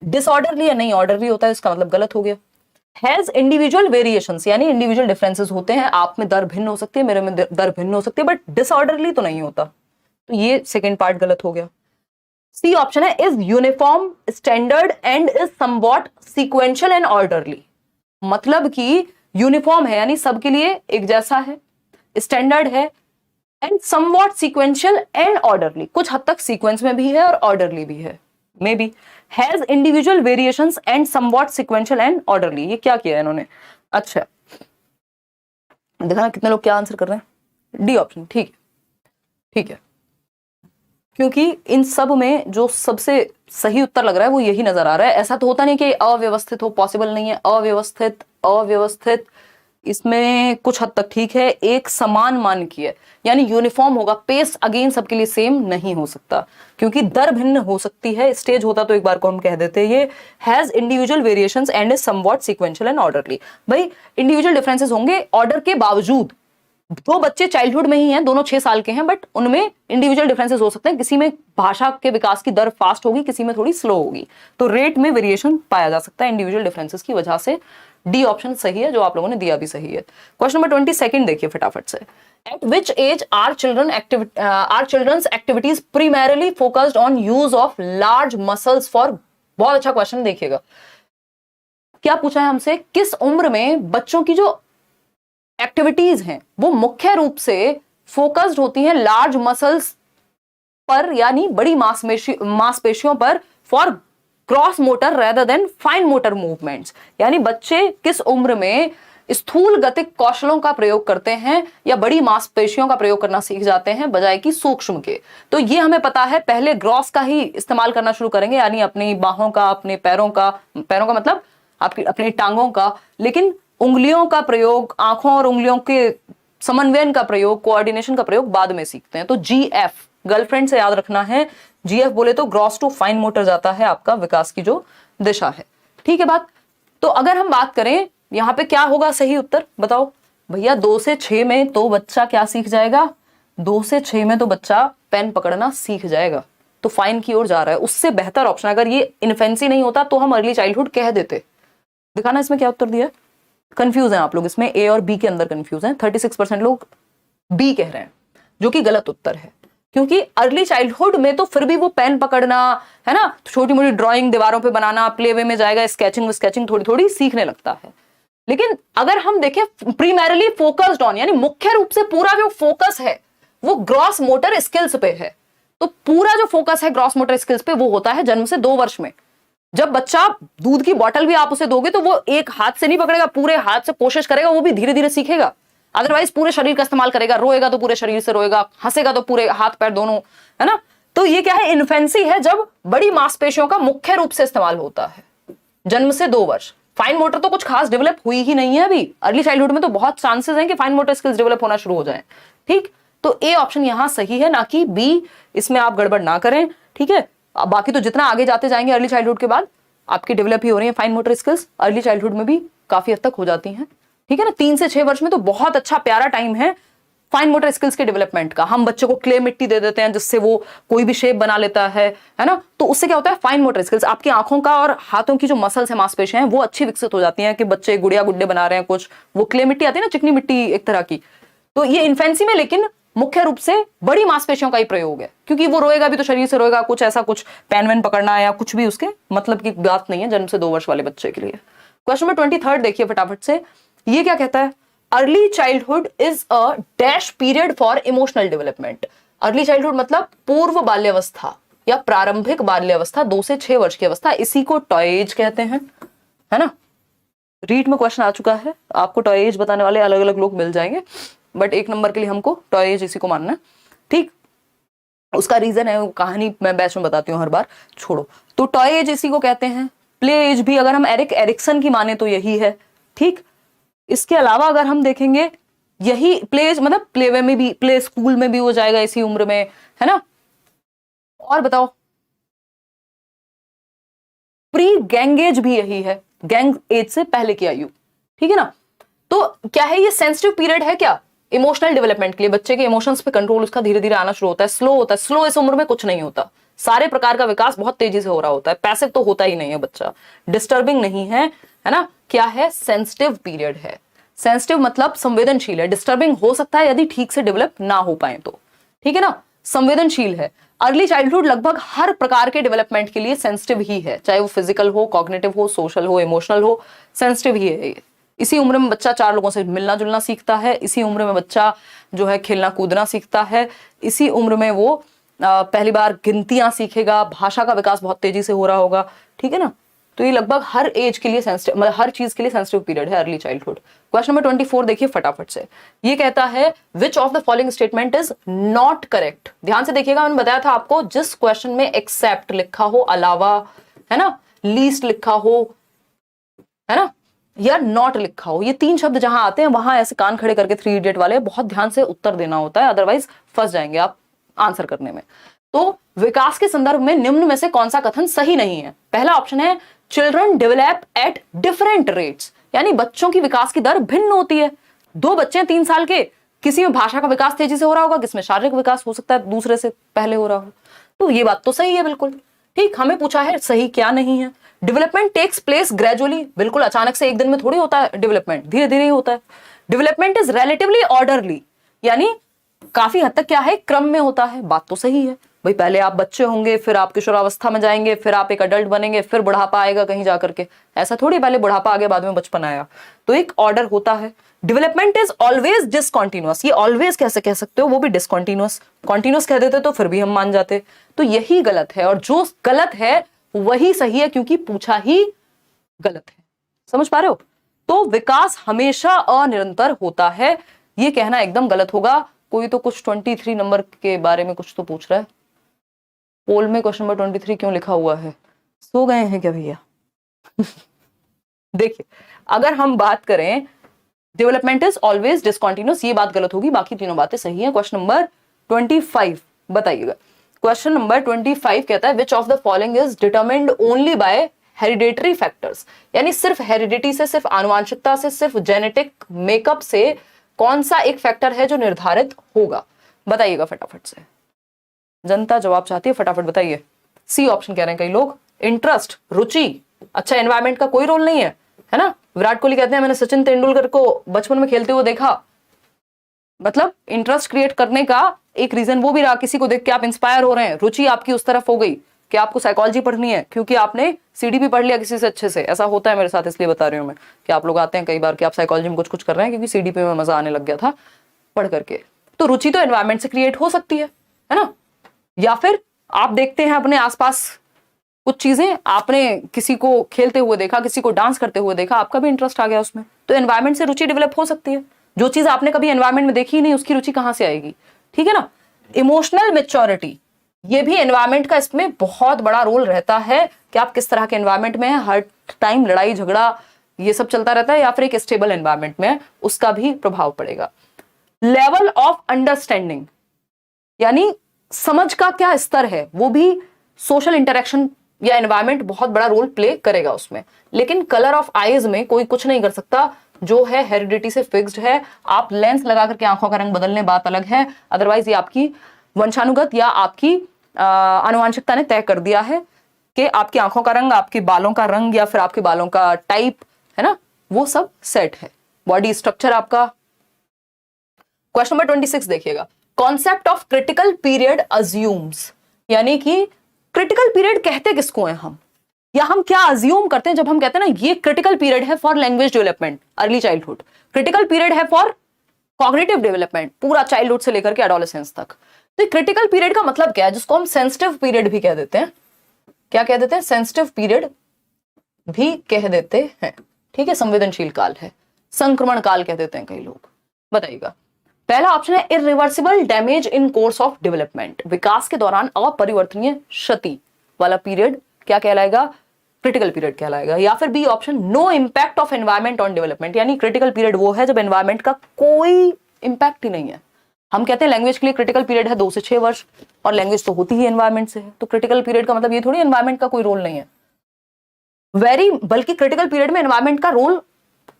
डिसऑर्डरली या नहीं ऑर्डरली होता है, इसका मतलब गलत हो गया। हैज इंडिविजुअल वेरिएशंस यानी इंडिविजुअल डिफरेंसेस होते हैं, आप में दर भिन्न हो सकती है, मेरे में दर भिन्न हो सकती है, बट डिसऑर्डरली तो नहीं होता। तो ये सेकेंड पार्ट गलत हो गया। सी ऑप्शन है is uniform, standard and is somewhat sequential and orderly. मतलब कि यूनिफॉर्म है यानी सबके लिए एक जैसा है, स्टैंडर्ड है, and somewhat sequential and orderly, कुछ हद तक सीक्वेंस में भी है और ऑर्डरली भी है, may be. Has individual variations and somewhat sequential and orderly, ये क्या किया है इन्होंने। अच्छा देखा ना कितने लोग क्या आंसर कर रहे हैं, डी ऑप्शन, ठीक है ठीक है। क्योंकि इन सब में जो सबसे सही उत्तर लग रहा है वो यही नजर आ रहा है। ऐसा तो होता नहीं कि अव्यवस्थित हो, पॉसिबल नहीं है। अव्यवस्थित, अव्यवस्थित इसमें कुछ हद तक ठीक है। एक समान मानकीय यानी यूनिफॉर्म होगा, पेस अगेन सबके लिए सेम नहीं हो सकता क्योंकि दर भिन्न हो सकती है। स्टेज होता तो एक बार को हम कह देते ये has individual variations and is somewhat sequential and orderly. भाई इंडिविजुअल डिफरेंसेस होंगे ऑर्डर के बावजूद। दो बच्चे चाइल्डहुड में ही हैं, दोनों 6 साल के हैं, बट उनमें इंडिविजुअल डिफरेंसेस हो सकते हैं। किसी में भाषा के विकास की दर फास्ट होगी, किसी में थोड़ी स्लो होगी, तो रेट में वेरिएशन पाया जा सकता है इंडिविजुअल डिफरेंसेस की वजह से। डी ऑप्शन सही है, जो आप लोगों ने दिया भी सही है। क्वेश्चन नंबर 22 देखिए फटाफट से। At which age are children's activities primarily focused on use of large muscles for. बहुत अच्छा क्वेश्चन, देखिएगा क्या पूछा है हमसे। किस उम्र में बच्चों की जो एक्टिविटीज हैं वो मुख्य रूप से फोकस्ड होती हैं लार्ज मसल्स पर, यानी बड़ी मांसपेशियों पर, for gross motor rather than fine motor movements. यानी बच्चे किस उम्र में स्थूल गतिक कौशलों का प्रयोग करते हैं या बड़ी मांसपेशियों का प्रयोग करना सीख जाते हैं बजाय कि सूक्ष्म के। तो ये हमें पता है, पहले ग्रॉस का ही इस्तेमाल करना शुरू करेंगे, यानी अपनी बाहों का, अपने पैरों का मतलब आपकी अपनी टांगों का। लेकिन उंगलियों का प्रयोग, आंखों और उंगलियों के समन्वयन का प्रयोग, कोऑर्डिनेशन का प्रयोग बाद में सीखते हैं। तो GF गर्लफ्रेंड से याद रखना है। GF बोले तो ग्रॉस टू फाइन मोटर जाता है आपका विकास की जो दिशा है। ठीक है बात। तो अगर हम बात करें यहां पे क्या होगा सही उत्तर, बताओ भैया। 2 से 6 में तो बच्चा क्या सीख जाएगा? 2 से 6 में तो बच्चा पेन पकड़ना सीख जाएगा, तो फाइन की ओर जा रहा है। उससे बेहतर ऑप्शन, अगर ये इन्फेंसी नहीं होता तो हम अर्ली चाइल्डहुड कह देते। दिखाना इसमें क्या उत्तर दिया। कंफ्यूज हैं आप लोग इसमें, ए और बी के अंदर कंफ्यूज हैं। 36% लोग बी कह रहे हैं, जो कि गलत उत्तर है। क्योंकि अर्ली चाइल्डहुड में तो फिर भी वो पेन पकड़ना है ना, छोटी मोटी ड्राइंग दीवारों पे बनाना, प्ले वे में जाएगा, स्केचिंग थोड़ी थोड़ी सीखने लगता है। लेकिन अगर हम देखें प्रीमैरिली फोकस्ड ऑन, यानी मुख्य रूप से पूरा जो फोकस है वो ग्रॉस मोटर स्किल्स पे है। तो पूरा जो फोकस है ग्रॉस मोटर स्किल्स पे वो होता है जन्म से 2 वर्ष में। जब बच्चा दूध की बोतल भी आप उसे दोगे तो वो एक हाथ से नहीं पकड़ेगा, पूरे हाथ से कोशिश करेगा, वो भी धीरे धीरे सीखेगा। अदरवाइज पूरे शरीर का इस्तेमाल करेगा, रोएगा तो पूरे शरीर से रोएगा, हंसेगा तो पूरे हाथ पैर दोनों, है ना। तो ये क्या है, इन्फेंसी है, जब बड़ी मांसपेशियों का मुख्य रूप से इस्तेमाल होता है जन्म से 2 वर्ष। फाइन मोटर तो कुछ खास डेवलप हुई ही नहीं है अभी। अर्ली चाइल्डहुड में तो बहुत चांसेस हैं कि फाइन मोटर स्किल्स डेवलप होना शुरू हो जाए। ठीक, तो ए ऑप्शन यहां सही है, ना कि बी। इसमें आप गड़बड़ ना करें, ठीक है। बाकी तो जितना आगे जाते जाएंगे अर्ली चाइल्डहुड के बाद आपकी डेवलप ही हो रही है fine motor skills, early childhood में भी काफी हद तक हो जाती हैं। ठीक है ना, 3 से 6 वर्ष में तो बहुत अच्छा प्यारा टाइम है फाइन मोटर स्किल्स के डेवलपमेंट का। हम बच्चे को क्ले मिट्टी दे देते हैं जिससे वो कोई भी शेप बना लेता है ना। तो उससे क्या होता है, फाइन मोटर स्किल्स, आपकी आंखों का और हाथों की जो मसल्स है, मांसपेशियां हैं, वो अच्छी विकसित हो जाती हैं कि बच्चे गुड़िया गुड्डे बना रहे हैं कुछ। वो क्ले मिट्टी आती है ना, चिकनी मिट्टी एक तरह की। तो ये इन्फेंसी में लेकिन मुख्य रूप से बड़ी मांसपेशियों का ही प्रयोग है, क्योंकि वो रोएगा भी तो शरीर से रोएगा, कुछ ऐसा कुछ पेन वेन पकड़ना या कुछ भी उसके मतलब की बात नहीं है जन्म से 2 वर्ष वाले बच्चे के लिए। क्वेश्चन नंबर 23 देखिए फटाफट से। ये क्या कहता है, early childhood is a dash period for emotional development. Early childhood मतलब पूर्व बाल्यावस्था या प्रारंभिक बाल्यावस्था, 2 से 6 वर्ष की अवस्था, इसी को टॉय एज कहते हैं, है ना। रीड में क्वेश्चन आ चुका है, आपको टॉय एज बताने वाले अलग अलग लोग मिल जाएंगे, बट 1 नंबर के लिए हमको टॉय एज इसी को मानना है। ठीक, उसका रीजन है, कहानी मैं बैच में बताती हूँ हर बार, छोड़ो। तो टॉय एज इसी को कहते हैं। प्ले एज भी अगर हम एरिक एरिक्सन की माने तो यही है। ठीक, इसके अलावा अगर हम देखेंगे यही प्ले एज मतलब प्ले वे में भी, प्ले स्कूल में भी हो जाएगा इसी उम्र में, है ना। और बताओ, प्री गैंग एज भी यही है, गैंग एज से पहले की आयु। ठीक है ना। तो क्या है, ये सेंसिटिव पीरियड है क्या इमोशनल डेवलपमेंट के लिए। बच्चे के इमोशंस पे कंट्रोल उसका धीरे धीरे आना शुरू होता है, स्लो होता है। स्लो इस उम्र में कुछ नहीं होता, सारे प्रकार का विकास बहुत तेजी से हो रहा होता है। पैसिव तो होता ही नहीं है बच्चा, डिस्टर्बिंग नहीं है, है ना। क्या है, सेंसिटिव पीरियड है। सेंसिटिव मतलब संवेदनशील है, डिस्टर्बिंग हो सकता है यदि ठीक से डेवलप ना हो पाए तो। ठीक है ना, संवेदनशील है। अर्ली चाइल्डहुड लगभग हर प्रकार के डेवलपमेंट के लिए सेंसिटिव ही है, चाहे वो फिजिकल हो, कॉग्निटिव हो, सोशल हो, इमोशनल हो, सेंसिटिव ही है। इसी उम्र में बच्चा 4 लोगों से मिलना जुलना सीखता है, इसी उम्र में बच्चा जो है खेलना कूदना सीखता है, इसी उम्र में वो पहली बार गिनतियां सीखेगा, भाषा का विकास बहुत तेजी से हो रहा होगा। ठीक है ना, तो ये लगभग हर एज के लिए सेंसिटिव, मतलब हर चीज के लिए सेंसिटिव पीरियड है अर्ली चाइल्डहुड। क्वेश्चन नंबर 24 देखिए फटाफट से। ये कहता है which of the following statement is not correct. ध्यान से देखिएगा, मैंने बताया था आपको जिस क्वेश्चन में एक्सेप्ट लिखा हो, अलावा, है ना, लीस्ट लिखा हो, है ना, या नॉट लिखा हो, ये तीन शब्द जहां आते हैं वहां ऐसे कान खड़े करके 3 इडियट वाले बहुत ध्यान से उत्तर देना होता है, अदरवाइज फंस जाएंगे आप आंसर करने में। तो विकास के संदर्भ में निम्न में से कौन सा कथन सही नहीं है? पहला ऑप्शन है children develop at different rates, यानी बच्चों की विकास की दर भिन्न होती है। दो बच्चे हैं 3 साल के, किसी में भाषा का विकास तेजी से हो रहा होगा, किसमें शारीरिक विकास हो सकता है दूसरे से पहले हो रहा हो। तो ये बात तो सही है बिल्कुल ठीक। हमें पूछा है सही क्या नहीं है। डेवलपमेंट टेक्स प्लेस ग्रेजुअली, बिल्कुल अचानक से एक दिन में थोड़ी होता है डेवलपमेंट, धीरे धीरे ही होता है। डेवलपमेंट इज रिलेटिवली ऑर्डरली, यानी काफी हद तक क्या है, क्रम में होता है। बात तो सही है भाई, पहले आप बच्चे होंगे, फिर आप किशोरावस्था में जाएंगे, फिर आप एक अडल्ट बनेंगे, फिर बुढ़ापा आएगा कहीं जाकर के, ऐसा थोड़ी पहले बुढ़ापा आ गया बाद में बचपन आया। तो एक ऑर्डर होता है। डेवलपमेंट इज ऑलवेज डिसकंटिन्यूअस, ये ऑलवेज कैसे कह सकते हो, वो भी डिसकंटिन्यूअस। कॉन्टिन्यूअस कह देते तो फिर भी हम मान जाते। तो यही गलत है, और जो गलत है वही सही है क्योंकि पूछा ही गलत है। समझ पा रहे हो? तो विकास हमेशा अनिरंतर होता है, ये कहना एकदम गलत होगा। कोई तो कुछ 23 नंबर के बारे में कुछ तो पूछ रहा है पोल में। क्वेश्चन नंबर 23 क्यों लिखा हुआ है? सो गए हैं क्या भैया? देखिए, अगर हम बात करें डेवलपमेंट इज ऑलवेज डिसकंटिन्यूअस, ये बात गलत होगी, बाकी तीनों बातें सही हैं। क्वेश्चन नंबर 25 बताइएगा। क्वेश्चन नंबर 25 कहता है which of the following is determined only by hereditary factors, यानी सिर्फ हेरिडिटी से, सिर्फ आनुवांशिकता से, सिर्फ जेनेटिक मेकअप से कौन सा एक फैक्टर है जो निर्धारित होगा? बताइएगा फटाफट से, जनता जवाब चाहती है, फटाफट बताइए। सी ऑप्शन कह रहे हैं कई लोग, इंटरेस्ट, रुचि। अच्छा, एनवायरमेंट का कोई रोल नहीं है ना? विराट कोहली कहते हैं मैंने सचिन तेंदुलकर को बचपन में खेलते हुए देखा, मतलब इंटरेस्ट क्रिएट करने का एक रीजन वो भी रहा, किसी को देख के आप इंस्पायर हो रहे हैं, रुचि आपकी उस तरफ हो गई कि आपको साइकोलॉजी पढ़नी है क्योंकि आपने सीडीपी पढ़ लिया किसी से अच्छे से। ऐसा होता है मेरे साथ, इसलिए बता रही हूँ मैं कि आप लोग आते हैं कई बार कि आप साइकोलॉजी में कुछ कर रहे हैं क्योंकि सीडीपी में मजा आने लग गया था पढ़ करके। तो रुचि तो एनवायरमेंट से क्रिएट हो सकती है ना? या फिर आप देखते हैं अपने आसपास कुछ चीजें, आपने किसी को खेलते हुए देखा, किसी को डांस करते हुए देखा, आपका भी इंटरेस्ट आ गया उसमें, तो एनवायरमेंट से रुचि डेवलप हो सकती है। जो चीज आपने कभी एनवायरमेंट में देखी ही नहीं, उसकी रुचि कहां से आएगी? ठीक है ना? इमोशनल मैच्योरिटी, ये भी एनवायरमेंट का इसमें बहुत बड़ा रोल रहता है कि आप किस तरह के एनवायरमेंट में है, हर टाइम लड़ाई झगड़ा ये सब चलता रहता है या फिर एक स्टेबल एनवायरमेंट में है, उसका भी प्रभाव पड़ेगा। लेवल ऑफ अंडरस्टैंडिंग, यानी समझ का क्या स्तर है, वो भी सोशल इंटरेक्शन या एनवायरमेंट बहुत बड़ा रोल प्ले करेगा उसमें। लेकिन कलर ऑफ आईज में कोई कुछ नहीं कर सकता, जो है हेरिडिटी से फिक्स्ड है। आप लेंस लगा करके आंखों का रंग बदल लें, बात अलग है, अदरवाइज ये आपकी वंशानुगत या आपकी आनुवांशिकता ने तय कर दिया है कि आपकी आंखों का रंग, आपके बालों का रंग या फिर आपके बालों का टाइप, है ना, वो सब सेट है। बॉडी स्ट्रक्चर आपका। क्वेश्चन नंबर 26 देखिएगा। Concept of critical period assumes, यानी कि क्रिटिकल पीरियड कहते किसको हैं हम, या हम क्या अज्यूम करते हैं जब हम कहते हैं ना ये क्रिटिकल पीरियड है for language development early childhood, critical period है फॉर कॉग्निटिव डेवलपमेंट पूरा चाइल्डहुड से लेकर के एडोलेसेंस तक। तो क्रिटिकल पीरियड का मतलब क्या है, जिसको हम सेंसिटिव पीरियड भी कह देते हैं। क्या कह देते हैं? सेंसिटिव पीरियड भी कह देते हैं। ठीक है, संवेदनशील काल है, संक्रमण काल कह देते हैं कई लोग। बताइएगा। पहला ऑप्शन है irreversible damage in course of development, विकास के दौरान अपरिवर्तनीय क्षति वाला पीरियड क्या कहलाएगा? क्रिटिकल पीरियड कहलाएगा। या फिर B option, no impact of environment on development, यानी क्रिटिकल पीरियड वो है जब एनवायरमेंट का कोई इंपैक्ट ही नहीं है। हम कहते हैं लैंग्वेज के लिए क्रिटिकल पीरियड है 2 से 6 वर्ष, और लैंग्वेज तो होती ही एनवायरमेंट से है, तो क्रिटिकल पीरियड का मतलब ये थोड़ी एनवायरमेंट का कोई रोल नहीं है, बल्कि क्रिटिकल पीरियड में एनवायरमेंट का रोल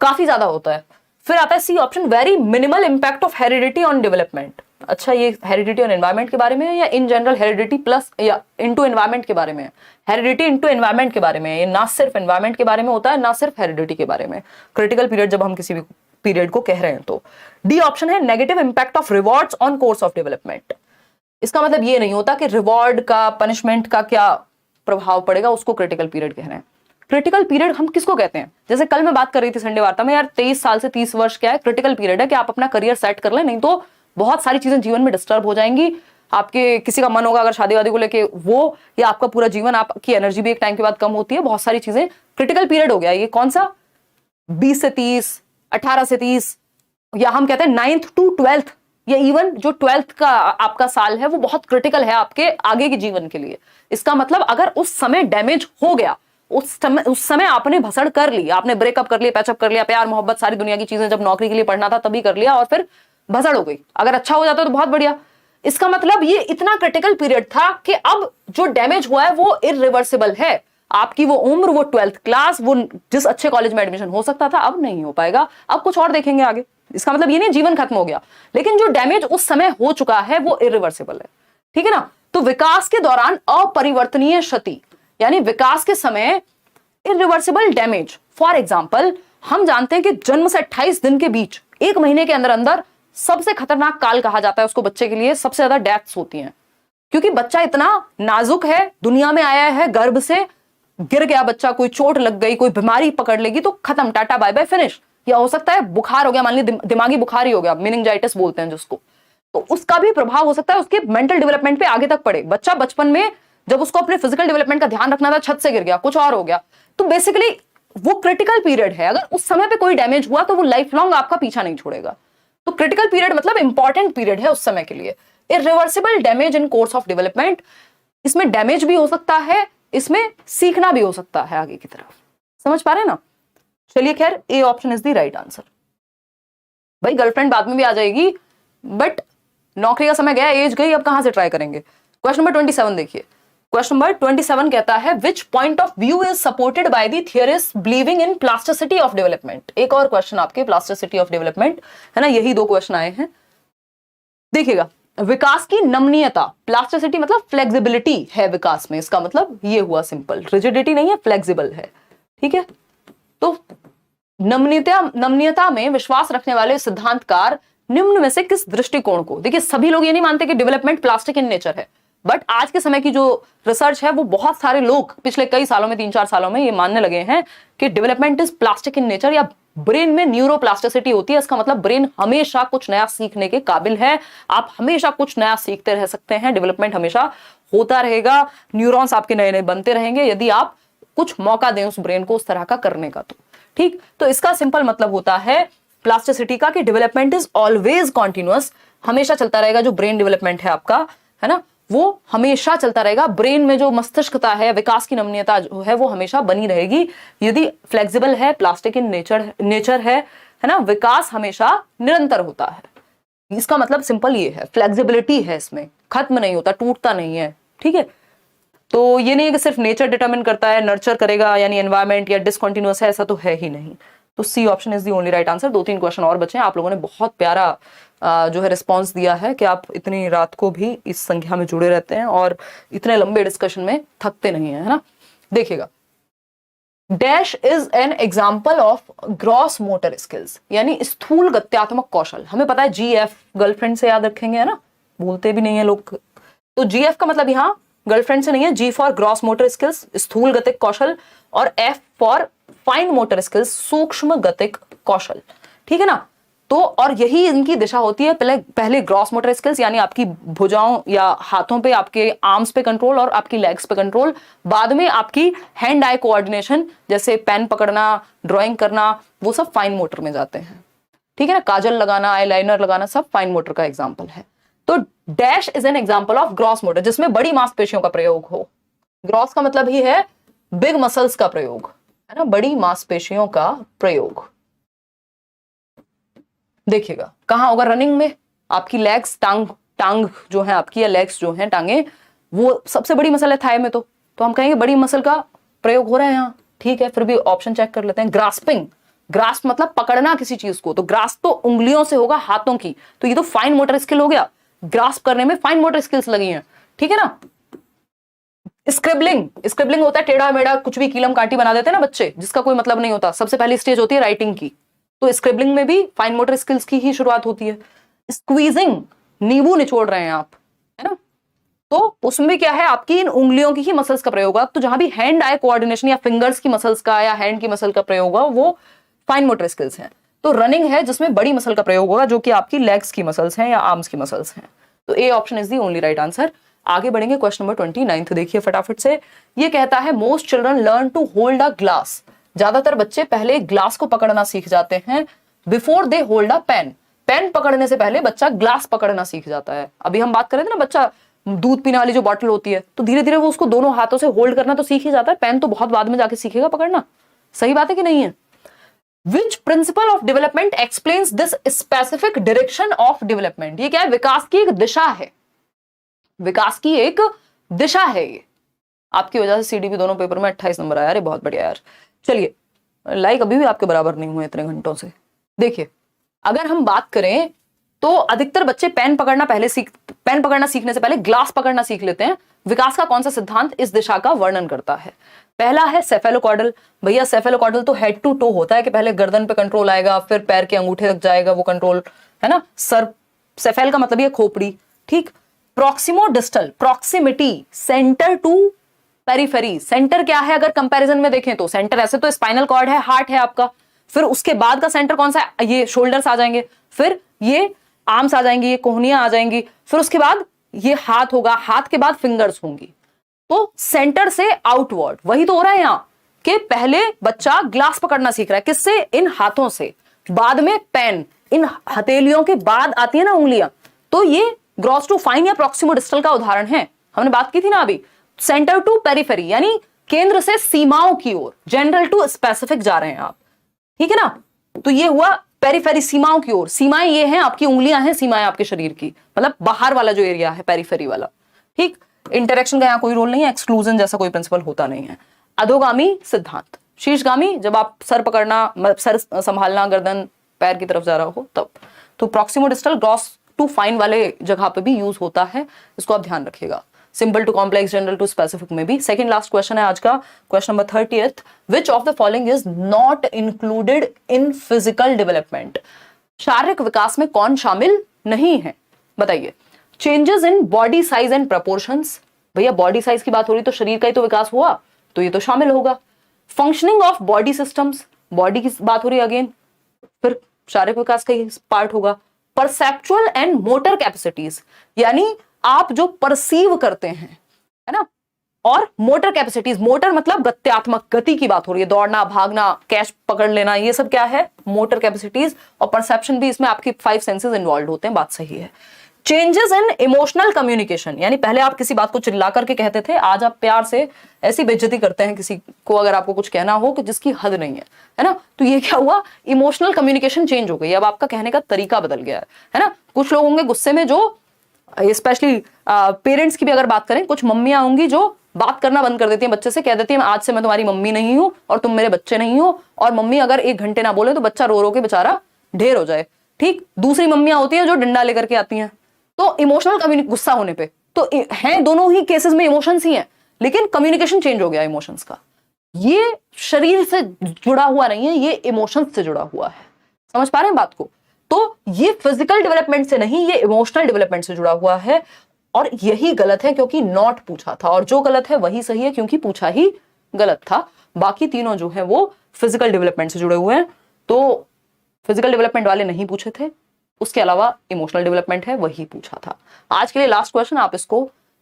काफी ज्यादा होता है। फिर आता है C option, very minimal impact of heredity on development. अच्छा, ये हेरिडिटी और एनवायरमेंट के बारे में है या इन जनरल हेरिडिटी प्लस या इनटू एनवायरमेंट के बारे में है? हेरिडिटी इनटू एनवायरमेंट के बारे में है, ये ना सिर्फ एनवायरमेंट के बारे में होता है ना सिर्फ हेरिडिटी के बारे में। क्रिटिकल पीरियड जब हम किसी भी पीरियड को कह रहे हैं तो डी ऑप्शन है, negative impact of rewards on course of development. इसका मतलब ये नहीं होता कि रिवॉर्ड का, पनिशमेंट का क्या प्रभाव पड़ेगा, उसको क्रिटिकल पीरियड कह रहे हैं। क्रिटिकल पीरियड हम किसको कहते हैं? जैसे कल मैं बात कर रही थी संडे वार्ता में, यार 23 साल से 30 वर्ष क्या है, क्रिटिकल पीरियड है कि आप अपना करियर सेट कर लें, नहीं तो बहुत सारी चीजें जीवन में डिस्टर्ब हो जाएंगी, आपके किसी का मन होगा अगर शादी वादी को लेके वो, या आपका पूरा जीवन, आपकी एनर्जी भी एक टाइम के बाद कम होती है, बहुत सारी चीजें, क्रिटिकल पीरियड हो गया ये। कौन सा? 20 से 30, 18 से 30, या हम कहते हैं 9th to 12th, या इवन जो 12th का आपका साल है वो बहुत क्रिटिकल है आपके आगे के जीवन के लिए। इसका मतलब अगर उस समय डैमेज हो गया, उस समय आपने भसड़ कर ली, आपने ब्रेकअप कर लिया, पैचअप कर लिया, प्यार मोहब्बत सारी दुनिया की चीजें, जब नौकरी के लिए पढ़ना था तभी कर लिया और फिर भसड़ हो गई। अगर अच्छा हो जाता तो बहुत बढ़िया। इसका मतलब ये इतना क्रिटिकल पीरियड था कि अब जो डैमेज हुआ है वो इरिवर्सिबल है। आपकी वो उम्र, वो 12th क्लास, वो जिस अच्छे कॉलेज में एडमिशन हो सकता था अब नहीं हो पाएगा, अब कुछ और देखेंगे आगे। इसका मतलब ये नहीं जीवन खत्म हो गया, लेकिन जो डैमेज उस समय हो चुका है वो इरिवर्सिबल है, ठीक है ना। तो विकास के दौरान अपरिवर्तनीय क्षति, यानी विकास के समय इरिवर्सिबल डैमेज। फॉर एग्जाम्पल, हम जानते हैं कि जन्म से 28 दिन के बीच, 1 महीने के अंदर अंदर सबसे खतरनाक काल कहा जाता है उसको, बच्चे के लिए सबसे ज्यादा डेथ्स होती हैं, क्योंकि बच्चा इतना नाजुक है, दुनिया में आया है गर्भ से, गिर गया बच्चा, कोई चोट लग गई, कोई बीमारी पकड़ लेगी तो खत्म, टाटा बाय बाय, फिनिश। या हो सकता है बुखार हो गया, मान लीजिए दिमागी बुखार ही हो गया, मेनिंजाइटिस बोलते हैं जिसको, तो उसका भी प्रभाव हो सकता है उसके मेंटल डेवलपमेंट पे आगे तक पड़े। बच्चा बचपन में जब उसको अपने फिजिकल डेवलपमेंट का ध्यान रखना था, छत से गिर गया, कुछ और हो गया, तो बेसिकली वो क्रिटिकल पीरियड है। अगर उस समय पे कोई डैमेज हुआ तो वो लाइफ लॉन्ग आपका पीछा नहीं छोड़ेगा। तो क्रिटिकल पीरियड मतलब इंपॉर्टेंट पीरियड है उस समय के लिए। Irreversible damage in course of development, इसमें डैमेज भी हो सकता है, इसमें सीखना भी हो सकता है आगे की तरफ। समझ पा रहे हैं ना? चलिए खैर, A option is the right answer. भाई गर्लफ्रेंड बाद में भी आ जाएगी, बट नौकरी का समय गया, एज गई, अब कहां से ट्राई करेंगे। क्वेश्चन नंबर 27 देखिए। क्वेश्चन नंबर 27 कहता है which point of view is supported by the theorist believing in plasticity of development. एक और क्वेश्चन आपके प्लास्टिसिटी ऑफ डेवलपमेंट है ना, यही 2 क्वेश्चन आए हैं। देखिएगा, विकास की नमनीयता, प्लास्टिसिटी मतलब फ्लेक्सिबिलिटी है विकास में, इसका मतलब ये हुआ सिंपल, रिजिडिटी नहीं है, फ्लेक्सिबल है, ठीक है। तो नमनीयता में विश्वास रखने वाले सिद्धांतकार निम्न में से किस दृष्टिकोण को, देखिए सभी लोग ये नहीं मानते कि डेवलपमेंट प्लास्टिक इन नेचर है, बट आज के समय की जो रिसर्च है वो बहुत सारे लोग पिछले कई सालों में, 3-4 सालों में ये मानने लगे हैं कि development is plastic in nature, या ब्रेन में न्यूरोप्लास्टिसिटी होती है। इसका मतलब ब्रेन हमेशा कुछ नया सीखने के काबिल है, आप हमेशा कुछ नया सीखते रह सकते हैं, डेवलपमेंट हमेशा होता रहेगा, न्यूरॉन्स आपके नए नए बनते रहेंगे यदि आप कुछ मौका दें उस ब्रेन को उस तरह का करने का। तो ठीक, तो इसका सिंपल मतलब होता है प्लास्टिसिटी का कि डेवलपमेंट इज ऑलवेज कॉन्टिन्यूअस, हमेशा चलता रहेगा। जो ब्रेन डेवलपमेंट है आपका, है ना, वो हमेशा चलता रहेगा। ब्रेन में जो मस्तिष्कता है, विकास की नमनीयता जो है वो हमेशा बनी रहेगी यदि फ्लेक्सिबल है, प्लास्टिक इन नेचर है ना, विकास हमेशा निरंतर होता है। इसका मतलब सिंपल ये है, फ्लेक्सिबिलिटी है इसमें, खत्म नहीं होता, टूटता नहीं है, ठीक है। तो ये नहीं है कि सिर्फ नेचर डिटरमिन करता है, नर्चर करेगा यानी एनवायरमेंट, या डिसकंटिन्यूअस है, ऐसा तो है ही नहीं। तो C option is the only right answer. 2-3 question और बचे हैं। आप लोगों ने बहुत प्यारा जो है रिस्पांस दिया है कि आप इतनी रात को भी इस संख्या में जुड़े रहते हैं और इतने लंबे डिस्कशन में थकते नहीं है ना। देखिएगा, dash is an example of gross motor skills, यानी स्थूल गत्यात्मक कौशल। हमें पता है GF गर्लफ्रेंड से याद रखेंगे, है ना, भूलते भी नहीं है लोग। तो GF का मतलब यहाँ गर्लफ्रेंड से नहीं है, G for gross motor skills, स्थूल गतिक कौशल, और F for fine motor skills, सूक्ष्म गतिक कौशल, ठीक है ना। तो और यही इनकी दिशा होती है, पहले ग्रॉस मोटर स्किल्स यानी आपकी भुजाओं या हाथों पे, आपके आर्म्स पे कंट्रोल और आपकी लेग्स पे कंट्रोल, बाद में आपकी हैंड आई कोऑर्डिनेशन, जैसे पेन पकड़ना, ड्राइंग करना, वो सब फाइन मोटर में जाते हैं, ठीक है ना। काजल लगाना, आईलाइनर लगाना, सब फाइन मोटर का एग्जाम्पल है। तो dash is an example of gross motor, जिसमें बड़ी मांसपेशियों का प्रयोग हो। ग्रॉस का मतलब ही है बिग मसल्स का प्रयोग, है ना, बड़ी मांसपेशियों का प्रयोग। देखिएगा कहां होगा, रनिंग में। आपकी लेग्स, टांग जो है आपकी, या लेग्स जो है, टांगे, वो सबसे बड़ी मसल है थाई में, तो हम कहेंगे बड़ी मसल का प्रयोग हो रहा है यहाँ, ठीक है। फिर भी ऑप्शन चेक कर लेते हैं। ग्रास्पिंग, ग्रास्प मतलब पकड़ना किसी चीज को, तो ग्रास्प तो उंगलियों से होगा, हाथों की, तो ये तो फाइन मोटर स्किल हो गया। ग्रास्प करने में फाइन मोटर स्किल्स लगी हैं, ठीक है ना। स्क्रिबलिंग होता है टेढ़ा मेढ़ा कुछ भी, कीलम कांटी बना देते हैं ना बच्चे, जिसका कोई मतलब नहीं होता। सबसे पहली स्टेज होती है राइटिंग की, तो स्क्रिबलिंग में भी फाइन मोटर स्किल्स की ही शुरुआत होती है। स्क्वीजिंग, नींबू निचोड़ रहे हैं आप, है ना, तो उसमें क्या है, आपकी इन उंगलियों की ही मसल्स का प्रयोग होगा। तो जहां भी हैंड आई कोऑर्डिनेशन या फिंगर्स की मसल्स का या हैंड की मसल का प्रयोग होगा, वो फाइन मोटर स्किल्स हैं। तो रनिंग है जिसमें बड़ी मसल का प्रयोग होगा, जो कि आपकी लेग्स की मसल्स हैं या आर्म्स की मसल्स हैं। तो A option is the only right answer. आगे बढ़ेंगे क्वेश्चन नंबर 29 देखिए फटाफट से। ये कहता है most children learn to hold a glass, ज्यादातर बच्चे पहले ग्लास को पकड़ना सीख जाते हैं before they hold a pen, pen पकड़ने से पहले बच्चा ग्लास पकड़ना सीख जाता है। अभी हम बात कर रहे थे ना, बच्चा दूध पीने वाली जो बॉटल होती है तो धीरे धीरे वो उसको दोनों हाथों से होल्ड करना तो सीख ही जाता है, पेन तो बहुत बाद में जाके सीखेगा पकड़ना। सही बात है कि नहीं है? Which principle of development explains this specific direction of development? ये क्या है? विकास की एक दिशा है, विकास की एक दिशा है ये। आपकी वजह से सीडीपी दोनों पेपर में 28 नंबर आया, अरे बहुत बढ़िया यार। चलिए, लाइक अभी भी आपके बराबर नहीं हुए इतने घंटों से। देखिए, अगर हम बात करें तो अधिकतर बच्चे पेन पकड़ना सीखने से पहले ग्लास पकड़ना सीख लेते हैं। विकास का कौन सा सिद्धांत इस दिशा का वर्णन करता है? पहला है सेफेलोकॉर्डल। भैया सेफेलोकॉर्डल तो हेड टू टो होता है कि पहले गर्दन पे कंट्रोल आएगा, फिर पैर के अंगूठे तक जाएगा वो कंट्रोल, है ना। सर, सेफेल का मतलब ये खोपड़ी, ठीक। Proximodistal, proximity, centre to periphery. Centre क्या है अगर कंपैरिजन में देखें तो? सेंटर ऐसे तो स्पाइनल कॉर्ड है, हार्ट है आपका, फिर उसके बाद का सेंटर कौन सा है? ये शोल्डर्स आ जाएंगे, फिर ये आर्म्स आ जाएंगी, ये कोहनियां आ जाएंगी, फिर उसके बाद ये हाथ होगा, हाथ के बाद फिंगर्स होंगी। तो सेंटर से आउटवर्ड वही तो हो रहा है यहां कि पहले बच्चा ग्लास पकड़ना सीख रहा है, किससे? इन हाथों से, बाद में पेन, इन हथेलियों के बाद आती है ना उंगलियां। तो ये ग्रॉस टू फाइन या प्रॉक्सिमो डिस्टल का उदाहरण है, हमने बात की थी ना अभी। सेंटर टू पेरिफेरी यानी केंद्र से सीमाओं की ओर, जनरल टू स्पेसिफिक जा रहे हैं आप, ठीक है ना। तो ये हुआ पेरिफेरी, सीमाओं की ओर। सीमाएं ये हैं, आपकी उंगलियां हैं सीमाएं आपके शरीर की, मतलब बाहर वाला जो एरिया है पेरिफेरी वाला, ठीक। इंटरेक्शन का यहां कोई रोल नहीं है, एक्सक्लूजन जैसा कोई प्रिंसिपल होता नहीं है। अधोगामी सिद्धांत, शीर्षगामी जब आप सर पकड़ना, सर संभालना गर्दन पैर की तरफ जा रहा हो तब। तो proximodistal gross to fine वाले जगह पे भी यूज होता है, इसको आप ध्यान रखिएगा। Simple to complex, general to specific में भी। सेकंड लास्ट क्वेश्चन है आज का, question number 30th। Which of the following is not included in physical development? शारीरिक विकास में कौन शामिल नहीं है? बताइए। Changes in body size and proportions, भैया बॉडी साइज की बात हो रही तो शरीर का ही तो विकास हुआ, तो ये तो शामिल होगा। Functioning of body systems, body की बात हो रही है अगेन, फिर शारीरिक विकास का ही पार्ट होगा। परसेप्चुअल एंड मोटर कैपेसिटीज, यानी आप जो परसीव करते हैं, है ना, और मोटर कैपेसिटीज, मोटर मतलब गत्यात्मक, गति की बात हो रही है, दौड़ना, भागना, कैच पकड़ लेना, ये सब क्या है? Motor capacities. और परसेप्शन भी, इसमें आपकी 5 सेंसेस इन्वॉल्व होते हैं, बात सही है। चेंजेस इन इमोशनल कम्युनिकेशन, यानी पहले आप किसी बात को चिल्ला करके कहते थे, आज आप प्यार से ऐसी बेइज्जती करते हैं किसी को अगर आपको कुछ कहना हो कि जिसकी हद नहीं है ना। तो ये क्या हुआ? इमोशनल कम्युनिकेशन चेंज हो गई, अब आपका कहने का तरीका बदल गया है ना। कुछ लोग होंगे गुस्से में, जो स्पेशली पेरेंट्स की भी अगर बात करें, कुछ मम्मियां होंगी जो बात करना बंद कर देती हैं बच्चे से, कह देती हैं आज से मैं तुम्हारी मम्मी नहीं हूं और तुम मेरे बच्चे नहीं हो। और मम्मी अगर 1 घंटे ना बोले तो बच्चा रो रो के बेचारा ढेर हो जाए, ठीक। दूसरी मम्मियां होती हैं जो डंडा लेकर के आती हैं। तो इमोशनल गुस्सा होने पे तो हैं, दोनों ही केसेस में इमोशंस ही हैं, लेकिन कम्युनिकेशन चेंज हो गया इमोशंस का। ये शरीर से जुड़ा हुआ नहीं है, ये इमोशंस से जुड़ा हुआ है। समझ पा रहे हैं बात को? तो ये फिजिकल डेवलपमेंट से नहीं, ये इमोशनल डेवलपमेंट से जुड़ा हुआ है। और यही गलत है क्योंकि नॉट पूछा था, और जो गलत है वही सही है क्योंकि पूछा ही गलत था। बाकी तीनों जो है वो फिजिकल डेवलपमेंट से जुड़े हुए हैं, तो फिजिकल डेवलपमेंट वाले नहीं पूछे थे। उसके अलावा इमोशनल डेवलपमेंट है, वही पूछा था। आज के लिए लास्ट क्वेश्चन, आप इसको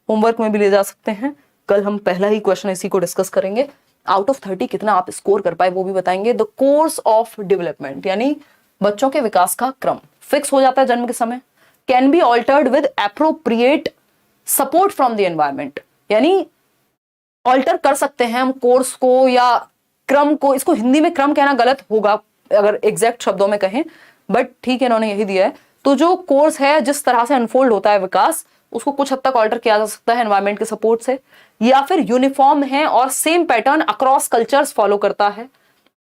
होमवर्क में भी ले जा सकते हैं। कल हम पहला ही क्वेश्चन इसी को डिस्कस करेंगे। आउट ऑफ 30 कितना आप स्कोर कर पाए वो भी बताएंगे। द कोर्स ऑफ डेवलपमेंट यानी बच्चों के विकास का क्रम फिक्स हो जाता है जन्म के समय। Can be altered with appropriate support from the environment, यानी ऑल्टर कर सकते हैं हम कोर्स को या क्रम को। इसको हिंदी में क्रम कहना गलत होगा अगर एग्जैक्ट शब्दों में कहें, बट ठीक है, इन्होंने यही दिया है। तो जो कोर्स है, जिस तरह से अनफोल्ड होता है विकास, उसको कुछ हद तक ऑल्टर किया जा सकता है एनवायरमेंट के सपोर्ट से, या फिर यूनिफॉर्म है और same pattern across cultures follow करता है,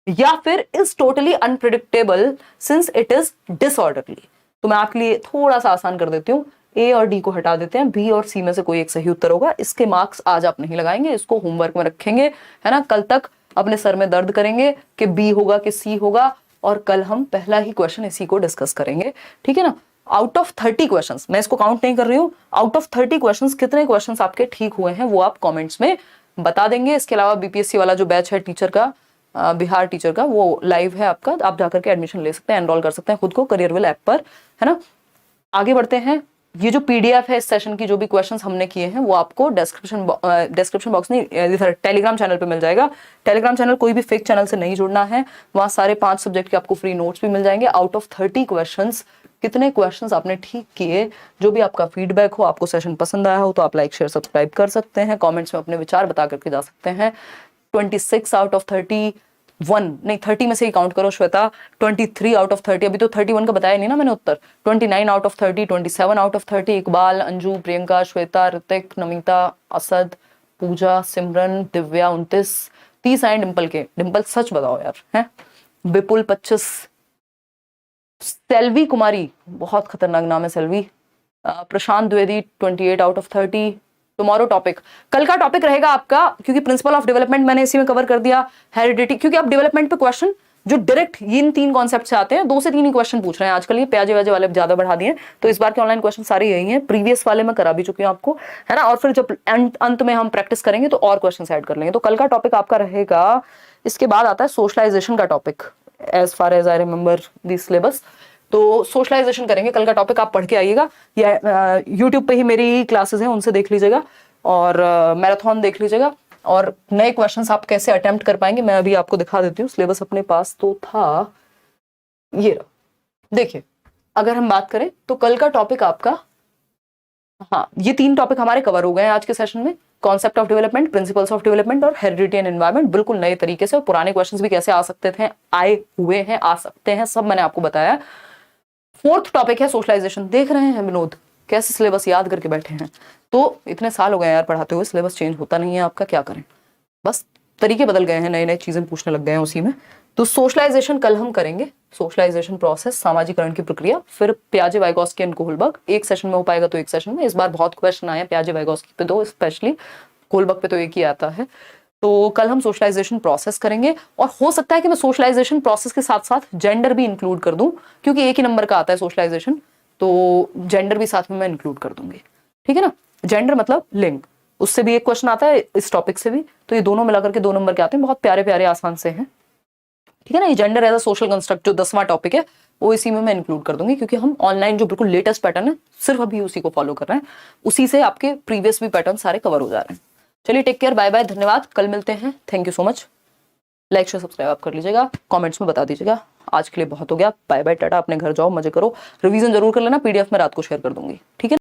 या फिर is totally unpredictable since it is disorderly. तो मैं आपके लिए थोड़ा सा आसान कर देती हूँ, ए और डी को हटा देते हैं, बी और सी में से कोई एक सही उत्तर होगा। इसके मार्क्स आज आप नहीं लगाएंगे, इसको होमवर्क में रखेंगे, है ना। कल तक अपने सर में दर्द करेंगे कि बी होगा कि सी होगा, और कल हम पहला ही क्वेश्चन इसी को डिस्कस करेंगे, ठीक है ना। आउट ऑफ 30 क्वेश्चंस, मैं इसको काउंट नहीं कर रही हूँ, आउट ऑफ 30 क्वेश्चंस कितने क्वेश्चंस आपके ठीक हुए हैं वो आप कमेंट्स में बता देंगे। इसके अलावा बीपीएससी वाला जो बैच है टीचर का, बिहार टीचर का, वो लाइव है आपका, आप जाकर के एडमिशन ले सकते हैं, एनरोल कर सकते हैं खुद को करियर विल ऐप पर, है ना। आगे बढ़ते हैं, ये जो पीडीएफ है इस सेशन की, जो भी क्वेश्चंस हमने किए हैं वो आपको डिस्क्रिप्शन बॉक्स नहीं, इधर टेलीग्राम चैनल पे मिल जाएगा। टेलीग्राम चैनल कोई भी फेक चैनल से नहीं जुड़ना है, वहाँ सारे 5 सब्जेक्ट के आपको फ्री नोट्स भी मिल जाएंगे। आउट ऑफ 30 क्वेश्चंस कितने क्वेश्चंस आपने ठीक किए, जो भी आपका फीडबैक हो, आपको सेशन पसंद आया हो तो आप लाइक शेयर सब्सक्राइब कर सकते हैं, कॉमेंट्स में अपने विचार बता करके जा सकते हैं। 26 आउट ऑफ 31 नहीं 30 में से ही काउंट करो श्वेता, 23 आउट ऑफ 30, अभी तो 31 का बताया नहीं ना मैंने उत्तर। 29 out of 30, 27 out of 30, Iqbal, Anju, Priyanka, Shweta, Hrithik, Namita, Asad, Pooja, Simran, Divya 29, 30 आए डिम्पल के। डिम्पल सच बताओ यार, हैं? विपुल 25, सेल्वी कुमारी, बहुत खतरनाक नाम है Selvi, Prashant Dwivedi 28 out of 30। Tomorrow topic, कल का टॉपिक रहेगा आपका, क्योंकि प्रिंसिपल ऑफ डेवलपमेंट मैंने इसी में कवर कर दिया, हेरिडिटी, क्योंकि आप डेवलपमेंट पे क्वेश्चन जो डायरेक्ट इन 3 कॉन्सेप्ट से आते हैं, 2 से 3 ही क्वेश्चन पूछ रहे हैं आजकल, ये प्याजे व्याजे वाले ज्यादा बढ़ा दिए, तो इस बार के ऑनलाइन क्वेश्चन सारे यही हैं। प्रीवियस वाले में करा भी चुकी हूं आपको, है ना, और फिर जब अंत में हम प्रैक्टिस करेंगे तो और क्वेश्चन ऐड कर लेंगे। तो कल का टॉपिक आपका रहेगा, इसके बाद आता है सोशलाइजेशन का topic, as far as I remember this syllabus. तो सोशलाइजेशन करेंगे कल का टॉपिक, आप पढ़ के आइएगा, या यूट्यूब पे ही मेरी क्लासेस हैं उनसे देख लीजिएगा, और मैराथन देख लीजिएगा, और नए क्वेश्चंस आप कैसे अटेम्प्ट कर पाएंगे मैं अभी आपको दिखा देती हूँ। सिलेबस अपने पास तो था, ये रहा, देखिए। अगर हम बात करें तो कल का टॉपिक आपका, हाँ, ये 3 टॉपिक हमारे कवर हो गए हैं आज के सेशन में, concept of development, principles of development और हेरिडिटी एंड एनवायरनमेंट, बिल्कुल नए तरीके से। और पुराने क्वेश्चंस भी कैसे आ सकते थे, आए हुए हैं, आ सकते हैं, सब मैंने आपको बताया। 4th टॉपिक है सोशलाइजेशन। देख रहे हैं विनोद कैसे सिलेबस याद करके बैठे हैं, तो इतने साल हो गए यार पढ़ाते हुए, सिलेबस चेंज होता नहीं है आपका, क्या करें, बस तरीके बदल गए हैं, नई नई चीजें पूछने लग गए हैं उसी में। तो सोशलाइजेशन कल हम करेंगे, सोशलाइजेशन प्रोसेस, सामाजिकरण की प्रक्रिया, फिर प्याजे वाइगॉस्की एंड कोहलबर्ग। एक सेशन में हो पाएगा तो एक सेशन में, इस बार बहुत क्वेश्चन आए हैं प्याजे वाइगॉस्की पे 2 स्पेशली, कोहलबर्ग पे तो एक ही आता है। तो कल हम सोशलाइजेशन प्रोसेस करेंगे, और हो सकता है कि मैं सोशलाइजेशन प्रोसेस के साथ साथ जेंडर भी इंक्लूड कर दूं, क्योंकि एक ही नंबर का आता है सोशलाइजेशन, तो जेंडर भी साथ में मैं इंक्लूड कर दूंगी, ठीक है ना। जेंडर मतलब लिंग, उससे भी एक क्वेश्चन आता है, इस टॉपिक से भी, तो ये दोनों मिलाकर के 2 नंबर के आते हैं, बहुत प्यारे प्यारे आसान से हैं, ठीक है ना। ये gender as a social construct जो 10वां टॉपिक है, वो इसी में मैं इंक्लूड कर दूंगी, क्योंकि हम ऑनलाइन जो बिल्कुल लेटेस्ट पैटर्न है सिर्फ अभी उसी को फॉलो कर रहे हैं, उसी से आपके प्रीवियस भी पैटर्न सारे कवर हो जा रहे हैं। चलिए टेक केयर, बाय बाय, धन्यवाद, कल मिलते हैं, thank you so much. Like share subscribe आप कर लीजिएगा, कमेंट्स में बता दीजिएगा। आज के लिए बहुत हो गया, बाय बाय, टाटा, अपने घर जाओ, मजे करो, रिवीजन जरूर कर लेना, पीडीएफ में रात को शेयर कर दूंगी, ठीक है।